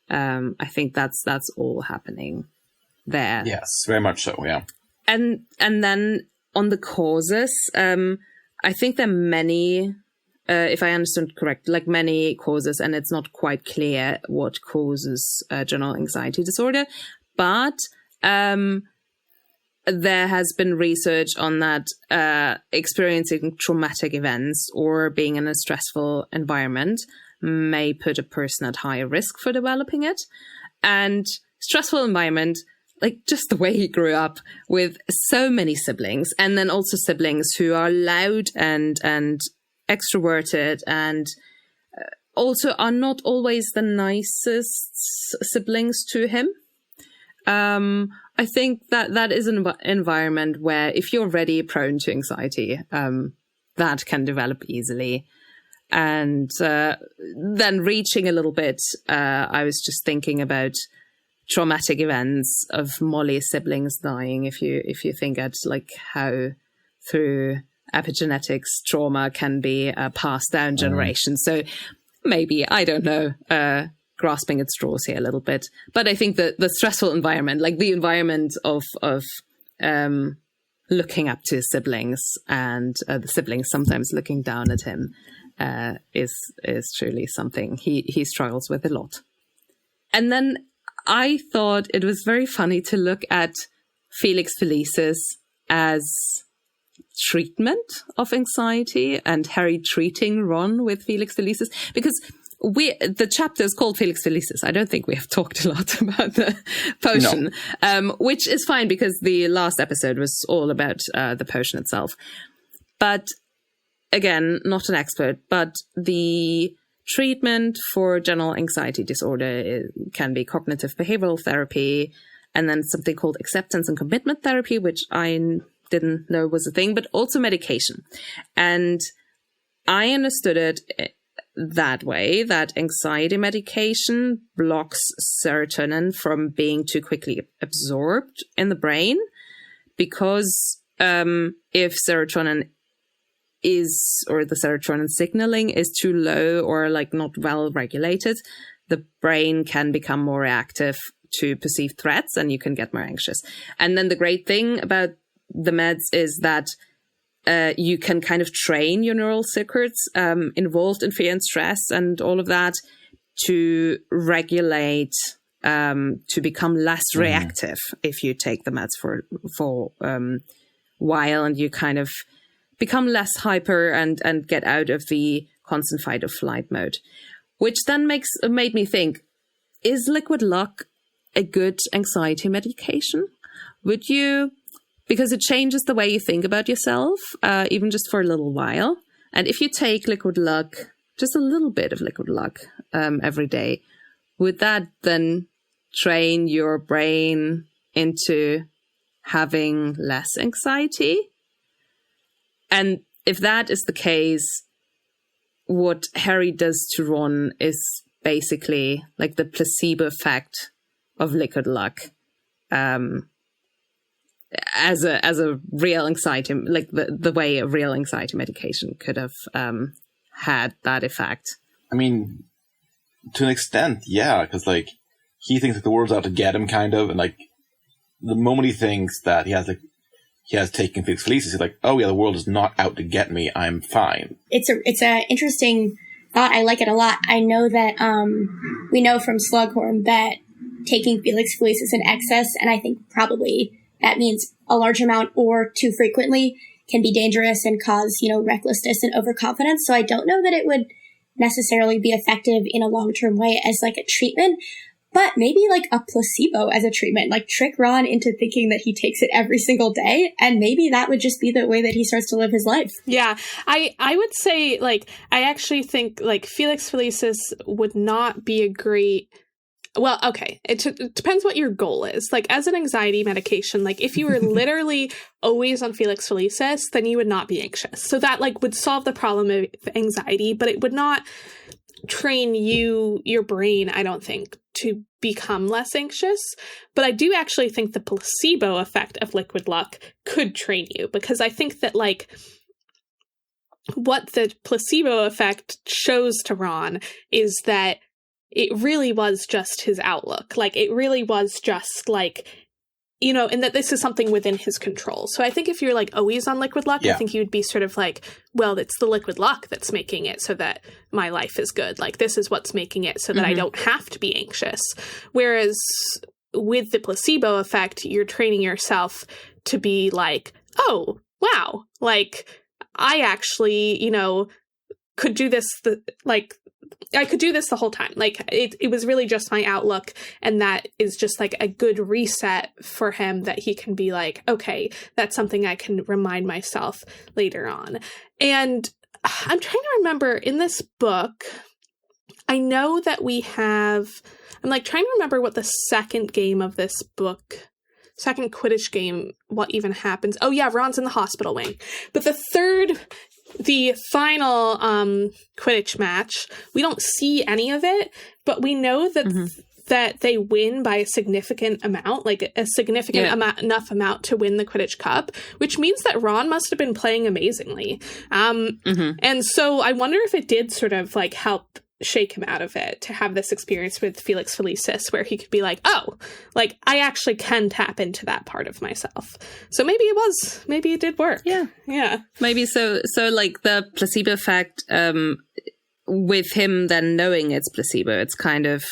I think that's all happening there. Yes, very much so, yeah. And then on the causes, I think there are many, if I understood correct, like many causes, and it's not quite clear what causes general anxiety disorder, but there has been research on that experiencing traumatic events or being in a stressful environment may put a person at higher risk for developing it. And stressful environment, like just the way he grew up with so many siblings, and then also siblings who are loud and extroverted, and also are not always the nicest siblings to him. I think that is an environment where if you're already prone to anxiety, that can develop easily. And then reaching a little bit, I was just thinking about traumatic events of Molly's siblings dying. If you think at like how through epigenetics trauma can be passed down generations. So maybe, I don't know, grasping at straws here a little bit. But I think that the stressful environment, like the environment of looking up to his siblings and the siblings sometimes looking down at him, is truly something he struggles with a lot. And then I thought it was very funny to look at Felix Felicis as treatment of anxiety and Harry treating Ron with Felix Felicis, because the chapter is called Felix Felicis. I don't think we have talked a lot about the potion, which is fine because the last episode was all about the potion itself. But again, not an expert, but the treatment for general anxiety disorder can be cognitive behavioral therapy, and then something called acceptance and commitment therapy, which I didn't know was a thing, but also medication. And I understood it that way, that anxiety medication blocks serotonin from being too quickly absorbed in the brain, because if serotonin the serotonin signaling is too low or like not well regulated, the brain can become more reactive to perceived threats and you can get more anxious. And then the great thing about the meds is that you can kind of train your neural circuits involved in fear and stress and all of that to regulate, to become less reactive if you take the meds for a while, and you kind of become less hyper and get out of the constant fight or flight mode, which then made me think, is liquid luck a good anxiety medication? Would you, because it changes the way you think about yourself, even just for a little while. And if you take liquid luck, just a little bit of liquid luck every day, would that then train your brain into having less anxiety? And if that is the case, what Harry does to Ron is basically like the placebo effect of liquid luck, as a real anxiety, like the way a real anxiety medication could have had that effect. I mean, to an extent, yeah, because like he thinks that the world's out to get him, kind of, and like the moment he thinks that he has taken Felix Felicis, he's like, oh yeah, the world is not out to get me, I'm fine. It's a interesting thought. I like it a lot. I know that we know from Slughorn that taking Felix Felicis in excess, and I think probably that means a large amount or too frequently, can be dangerous and cause, recklessness and overconfidence. So I don't know that it would necessarily be effective in a long-term way as like a treatment. But maybe like a placebo as a treatment, like trick Ron into thinking that he takes it every single day. And maybe that would just be the way that he starts to live his life. Yeah, I would say, like, I actually think like Felix Felicis would not be a great... Well, okay, it depends what your goal is. Like, as an anxiety medication, like, if you were literally always on Felix Felicis, then you would not be anxious. So that, like, would solve the problem of anxiety, but it would not train your brain, I don't think, to become less anxious. But I do actually think the placebo effect of liquid luck could train you, because I think that, like, what the placebo effect shows to Ron is that it really was just his outlook. Like, it really was just, like, and that this is something within his control. So I think if you're, like, always on liquid luck, I think you'd be sort of like, well, it's the liquid luck that's making it so that my life is good. Like, this is what's making it so that I don't have to be anxious. Whereas with the placebo effect, you're training yourself to be like, oh, wow, like, I actually, could do this, I could do this the whole time. Like, it was really just my outlook, and that is just like a good reset for him, that he can be like, okay, that's something I can remind myself later on. And I'm trying to remember, in this book, I know that I'm like trying to remember what the second game of this book, second Quidditch game, what even happens. Oh yeah, Ron's in the hospital wing. But the third the final Quidditch match, we don't see any of it, but we know that that they win by a significant amount, like a significant enough amount to win the Quidditch Cup, which means that Ron must have been playing amazingly. And so I wonder if it did sort of like help shake him out of it to have this experience with Felix Felicis where he could be like, oh, like I actually can tap into that part of myself. So maybe it did work. Yeah. Maybe so like the placebo effect, with him then knowing it's placebo, it's kind of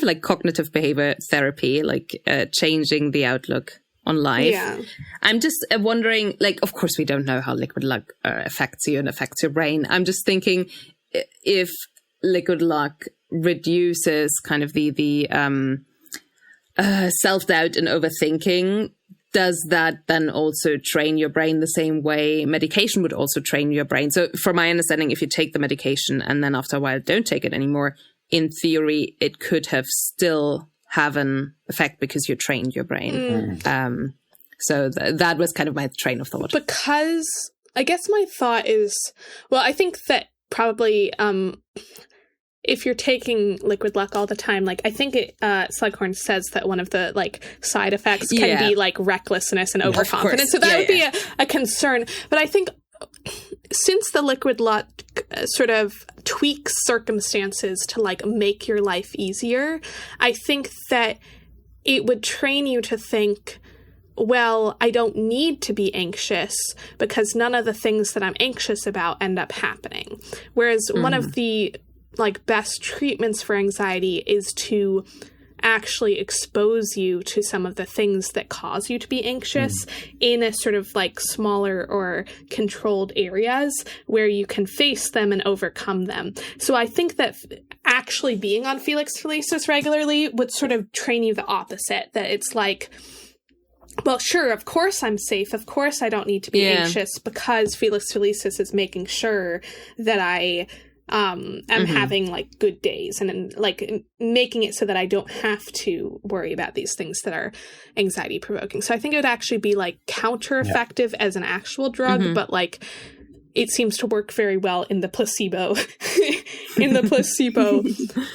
like cognitive behavior therapy, like changing the outlook on life. Yeah. I'm just wondering, like, of course we don't know how liquid luck affects you and affects your brain. I'm just thinking if liquid luck reduces kind of the self-doubt and overthinking, does that then also train your brain the same way medication would also train your brain? So from my understanding, if you take the medication and then after a while don't take it anymore, in theory, it could have still have an effect because you trained your brain. So that was kind of my train of thought. Because I guess my thought is, well, I think that probably if you're taking liquid luck all the time, like I think Slughorn says that one of the like side effects can be like recklessness and overconfidence. So that would be a concern. But I think since the liquid luck sort of tweaks circumstances to like make your life easier, I think that it would train you to think, well, I don't need to be anxious because none of the things that I'm anxious about end up happening. Whereas one of the like best treatments for anxiety is to actually expose you to some of the things that cause you to be anxious in a sort of like smaller or controlled areas where you can face them and overcome them. So I think that actually being on Felix Felicis regularly would sort of train you the opposite, that it's like, well, sure, of course I'm safe. Of course I don't need to be anxious because Felix Felicis is making sure that I am having like good days and like making it so that I don't have to worry about these things that are anxiety provoking. So I think it would actually be like counter effective as an actual drug, but like it seems to work very well in the placebo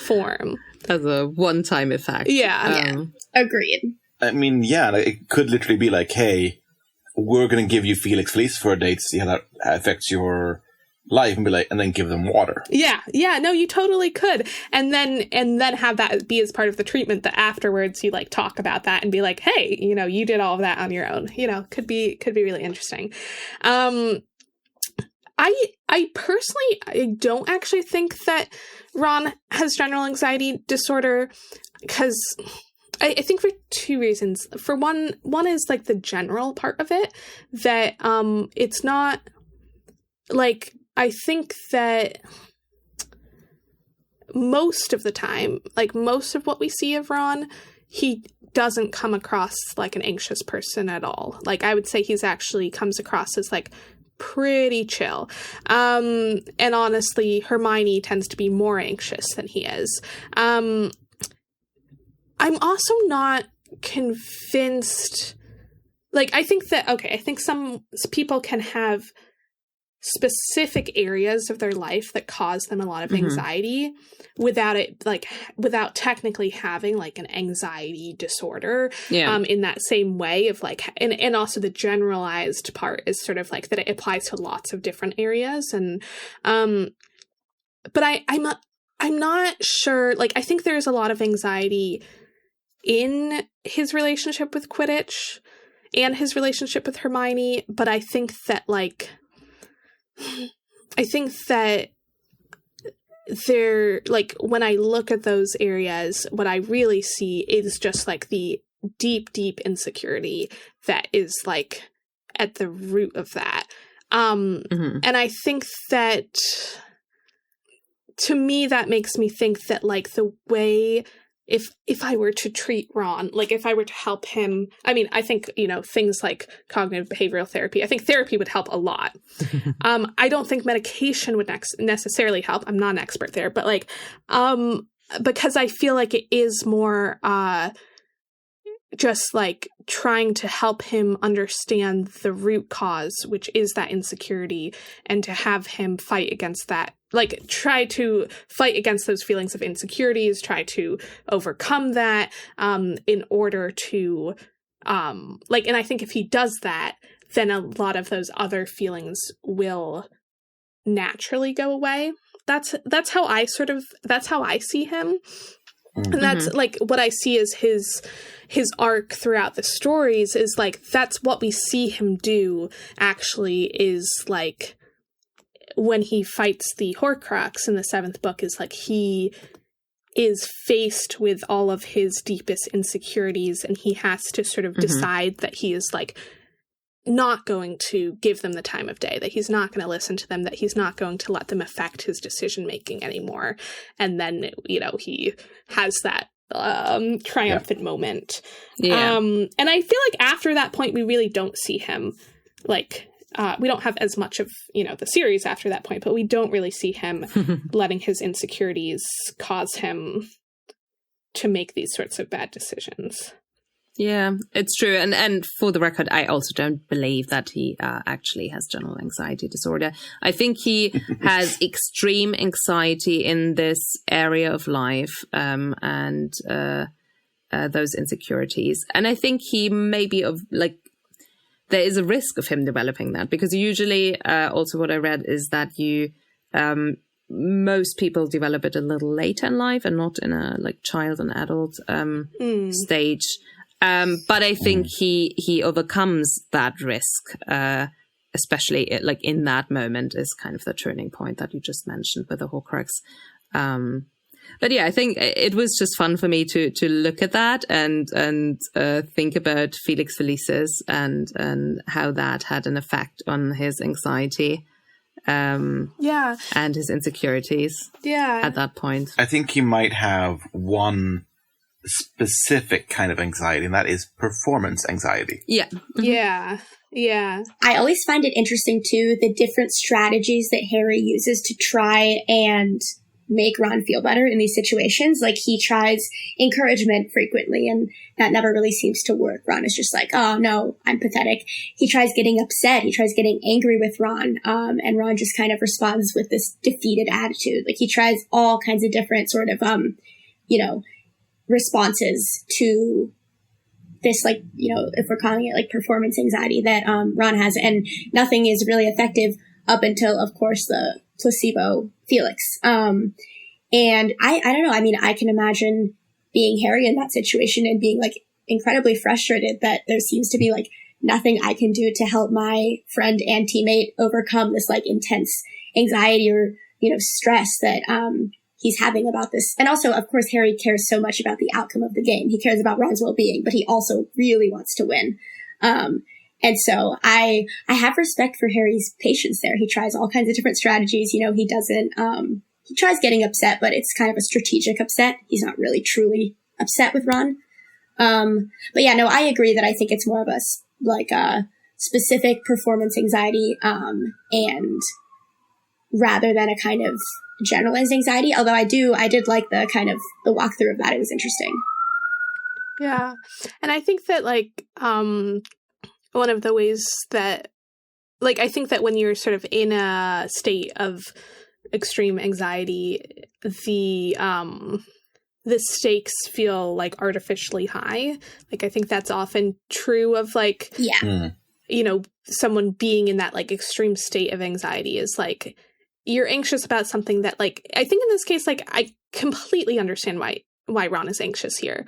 form as a one-time effect. Agreed. I mean, it could literally be like, hey, we're going to give you Felix Felicis for a day to see how that affects your life, and be like, and then give them water. No, you totally could, and then have that be as part of the treatment, that afterwards you like talk about that and be like, hey, you know, you did all of that on your own. You know, could be really interesting. I personally, I don't actually think that Ron has general anxiety disorder, because I think for two reasons. For one is like the general part of it, that it's not like, I think that most of the time, like most of what we see of Ron, he doesn't come across like an anxious person at all. Like I would say he's actually comes across as like pretty chill. And honestly, Hermione tends to be more anxious than he is. I'm also not convinced, like I think some people can have specific areas of their life that cause them a lot of anxiety without technically having like an anxiety disorder in that same way of like, and also the generalized part is sort of like that it applies to lots of different areas. And but I'm not sure, like I think there's a lot of anxiety in his relationship with Quidditch and his relationship with Hermione, but I think that they're like, when I look at those areas, what I really see is just like the deep insecurity that is like at the root of that. And I think that, to me, that makes me think that like the way, if I were to treat Ron, like if I were to help him, I mean, I think, you know, things like cognitive behavioral therapy, I think therapy would help a lot. I don't think medication would necessarily help. I'm not an expert there, but like, because I feel like it is more just like trying to help him understand the root cause, which is that insecurity, and to have him fight against that, like try to fight against those feelings of insecurities, try to overcome that, in order to, and I think if he does that, then a lot of those other feelings will naturally go away. That's how I see him. And that's like what I see as his arc throughout the stories is like, that's what we see him do actually, is like when he fights the Horcrux in the 7th book, is like he is faced with all of his deepest insecurities, and he has to sort of decide that he is like not going to give them the time of day, that he's not going to listen to them, that he's not going to let them affect his decision making anymore. And then, you know, he has that triumphant moment. Yeah. And I feel like after that point, we really don't see him, like, we don't have as much of, you know, the series after that point, but we don't really see him letting his insecurities cause him to make these sorts of bad decisions. Yeah, it's true. And for the record, I also don't believe that he actually has general anxiety disorder. I think he has extreme anxiety in this area of life, and those insecurities. And I think he maybe there is a risk of him developing that, because usually also what I read is that most people develop it a little later in life and not in a like child and adult stage. But I think he overcomes that risk, especially like in that moment is kind of the turning point that you just mentioned with the Horcrux. But yeah, I think it was just fun for me to look at that and think about Felix Felicis and how that had an effect on his anxiety. And his insecurities. Yeah. At that point. I think he might have one specific kind of anxiety, and that is performance anxiety. Yeah. Yeah. I always find it interesting too, the different strategies that Harry uses to try and make Ron feel better in these situations. Like he tries encouragement frequently, and that never really seems to work. Ron is just like, oh no, I'm pathetic. He tries getting upset. He tries getting angry with Ron. And Ron just kind of responds with this defeated attitude. Like he tries all kinds of different sort of, responses to this, like, you know, if we're calling it like performance anxiety that Ron has, and nothing is really effective up until, of course, the placebo Felix. And I don't know. I mean, I can imagine being Harry in that situation and being like incredibly frustrated that there seems to be like nothing I can do to help my friend and teammate overcome this like intense anxiety or, you know, stress that he's having about this. And also, of course, Harry cares so much about the outcome of the game. He cares about Ron's well-being, but he also really wants to win. And so I have respect for Harry's patience there. He tries all kinds of different strategies. You know, he doesn't, he tries getting upset, but it's kind of a strategic upset. He's not really truly upset with Ron. But yeah, no, I agree that I think it's more of a specific performance anxiety, and rather than a kind of generalized anxiety. Although I did like the kind of the walkthrough of that. It was interesting. Yeah. And I think that like, one of the ways that, like, I think that when you're sort of in a state of extreme anxiety, the stakes feel like artificially high. Like, I think that's often true of like, you know, someone being in that like extreme state of anxiety is like, you're anxious about something that like, I think in this case, like, I completely understand why Ron is anxious here.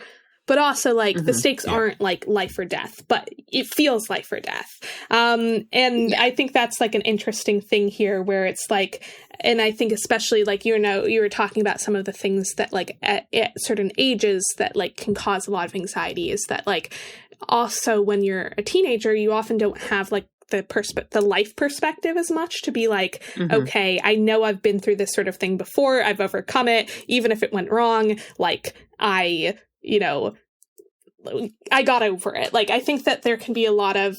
But also, like, the stakes aren't, like, life or death, but it feels life or death. I think that's, like, an interesting thing here where it's, like, and I think especially, like, you know, you were talking about some of the things that, like, at certain ages that, like, can cause a lot of anxiety is that, like, also when you're a teenager, you often don't have, like, the life perspective as much to be like, okay, I know I've been through this sort of thing before. I've overcome it. Even if it went wrong, like, you know, I got over it. Like, I think that there can be a lot of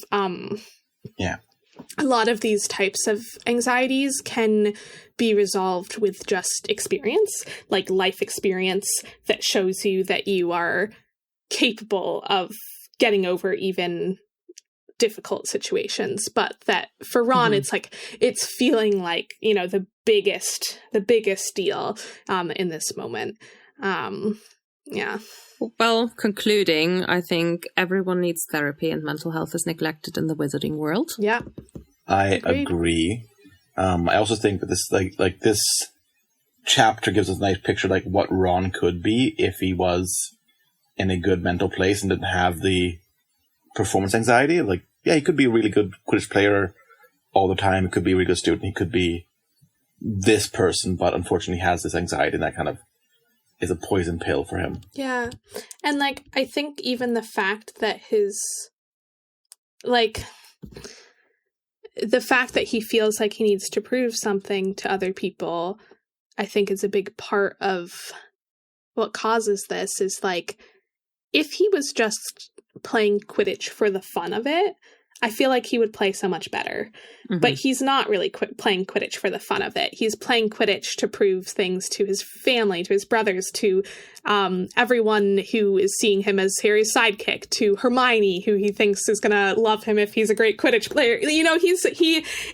these types of anxieties can be resolved with just experience, like life experience that shows you that you are capable of getting over even difficult situations, but that for Ron, it's like, it's feeling like, you know, the biggest deal in this moment. Yeah. Well, concluding, I think everyone needs therapy, and mental health is neglected in the wizarding world. Yeah. I agree. I also think that this like this chapter gives us a nice picture like what Ron could be if he was in a good mental place and didn't have the performance anxiety. Like, yeah, he could be a really good Quidditch player all the time. He could be a really good student. He could be this person, but unfortunately has this anxiety, and that kind of is a poison pill for him. Yeah. And like, I think even the fact that the fact that he feels like he needs to prove something to other people, I think is a big part of what causes this. Is like, if he was just playing Quidditch for the fun of it, I feel like he would play so much better. Mm-hmm. But he's not really playing Quidditch for the fun of it. He's playing Quidditch to prove things to his family, to his brothers, to everyone who is seeing him as Harry's sidekick, to Hermione, who he thinks is going to love him if he's a great Quidditch player. You know, he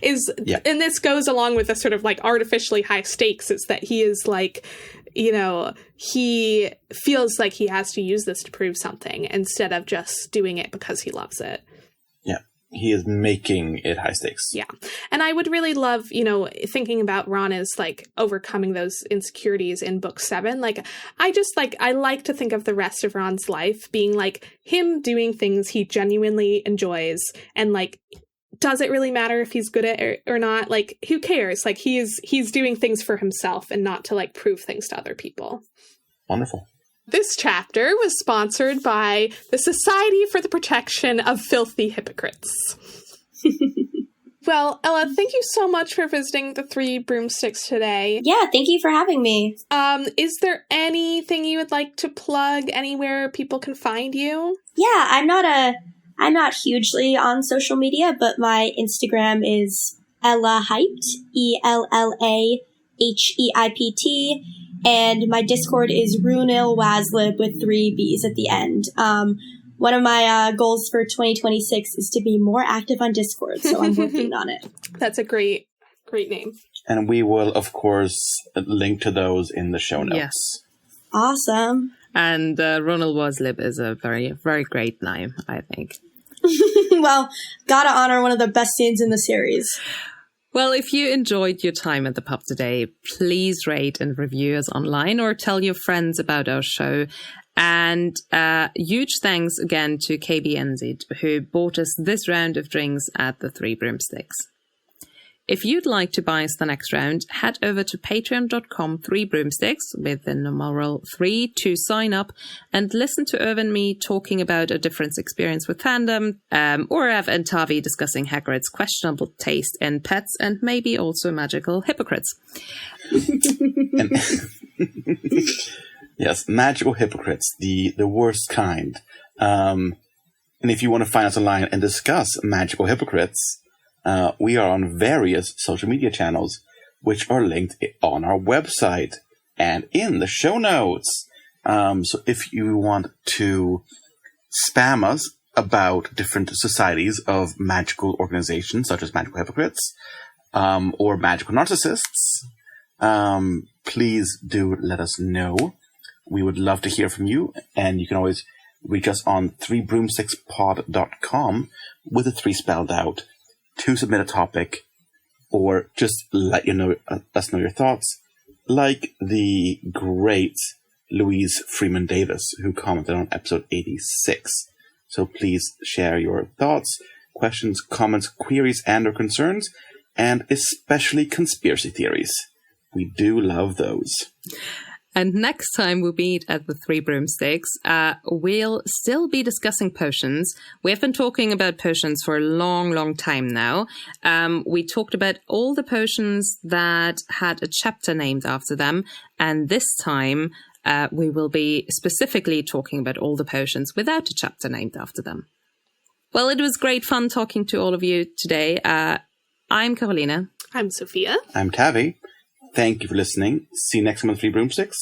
is, and this goes along with the sort of like artificially high stakes, is that he is like, you know, he feels like he has to use this to prove something instead of just doing it because he loves it. Yeah. He is making it high stakes. Yeah. And I would really love, you know, thinking about Ron as like overcoming those insecurities in book 7. Like, I like to think of the rest of Ron's life being like him doing things he genuinely enjoys, and like, does it really matter if he's good at it or not? Like, who cares? Like, he's doing things for himself and not to like prove things to other people. Wonderful. This chapter was sponsored by the Society for the Protection of Filthy Hypocrites. Well, Ella, thank you so much for visiting the Three Broomsticks today. Yeah, thank you for having me. Is there anything you would like to plug, anywhere people can find you? Yeah, I'm not hugely on social media, but my Instagram is Ella Hyped, ELLAHEIPT. And my Discord is Runil Waslib with 3 B's at the end. One of my goals for 2026 is to be more active on Discord, so I'm working on it. That's a great name. And we will, of course, link to those in the show notes. Yes. Awesome. And Runil Waslib is a very, very great name, I think. Well, gotta honor one of the best scenes in the series. Well, if you enjoyed your time at the pub today, please rate and review us online or tell your friends about our show. And huge thanks again to KB Enzid, who bought us this round of drinks at the Three Broomsticks. If you'd like to buy us the next round, head over to patreon.com/3broomsticks with the numeral 3 to sign up and listen to Irv and me talking about a different experience with fandom, or Ev and Taavi discussing Hagrid's questionable taste in pets and maybe also magical hypocrites. Yes, magical hypocrites, the worst kind. And if you want to find us online and discuss magical hypocrites, we are on various social media channels, which are linked on our website and in the show notes. So if you want to spam us about different societies of magical organizations, such as Magical Hypocrites, or Magical Narcissists, please do let us know. We would love to hear from you, and you can always reach us on 3broomstickspod.com with the 3 spelled out, to submit a topic, or just let us know your thoughts, like the great Louise Freeman Davis, who commented on episode 86. So please share your thoughts, questions, comments, queries, and or concerns, and especially conspiracy theories. We do love those. And next time we meet at the Three Broomsticks, we'll still be discussing potions. We have been talking about potions for a long, long time now. We talked about all the potions that had a chapter named after them. And this time, we will be specifically talking about all the potions without a chapter named after them. Well, it was great fun talking to all of you today. I'm Karoline. I'm Sophia. I'm Taavi. Thank you for listening. See you next time on Three Broomsticks.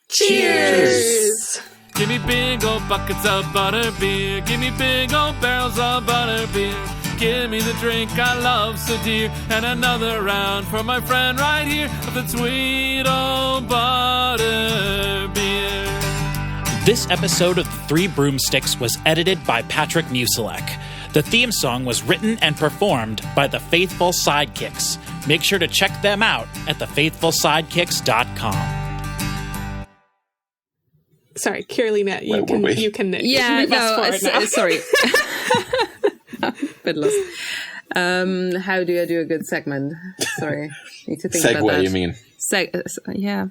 Cheers! Give me big old buckets of butterbeer. Give me big old barrels of butterbeer. Give me the drink I love so dear. And another round for my friend right here of the sweet old butterbeer. This episode of The Three Broomsticks was edited by Patrick Musilek. The theme song was written and performed by the Faithful Sidekicks. Make sure to check them out at thefaithfulsidekicks.com. Sorry, Karoline, you can yeah, sorry. Bit lost. How do I do a good segment? Sorry, need to think Segue, about that. You mean? Yeah.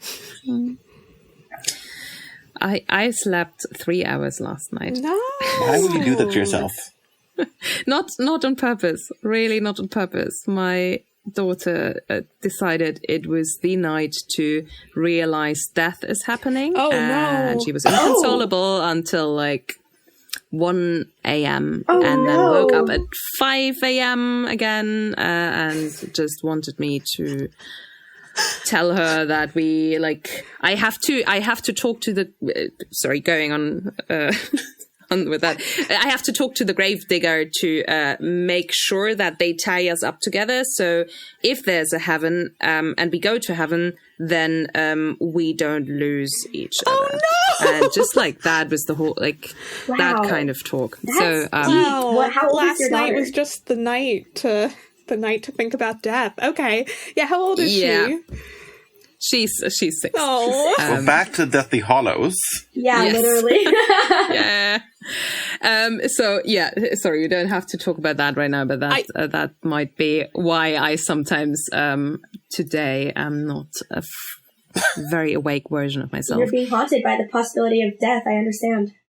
I slept 3 hours last night. No. Why would you do that to yourself? Not on purpose. Really, not on purpose. My daughter decided it was the night to realize death is happening. Oh, no. And she was inconsolable until like 1 a.m. and then woke up at 5 a.m. again and just wanted me to tell her that we I have to talk to the going on with that. I have to talk to the gravedigger to make sure that they tie us up together. So if there's a heaven and we go to heaven, then we don't lose each other. Oh, no! And just like that was the whole that kind of talk. That's so how old last is your night daughter? was just the night to think about death. Okay, yeah. How old is she? She's 6. Oh, Well, back to Deathly Hollows. Yeah, Yes. literally. Yeah. Sorry, you don't have to talk about that right now, but that might be why I sometimes today am not a very awake version of myself. You're being haunted by the possibility of death. I understand.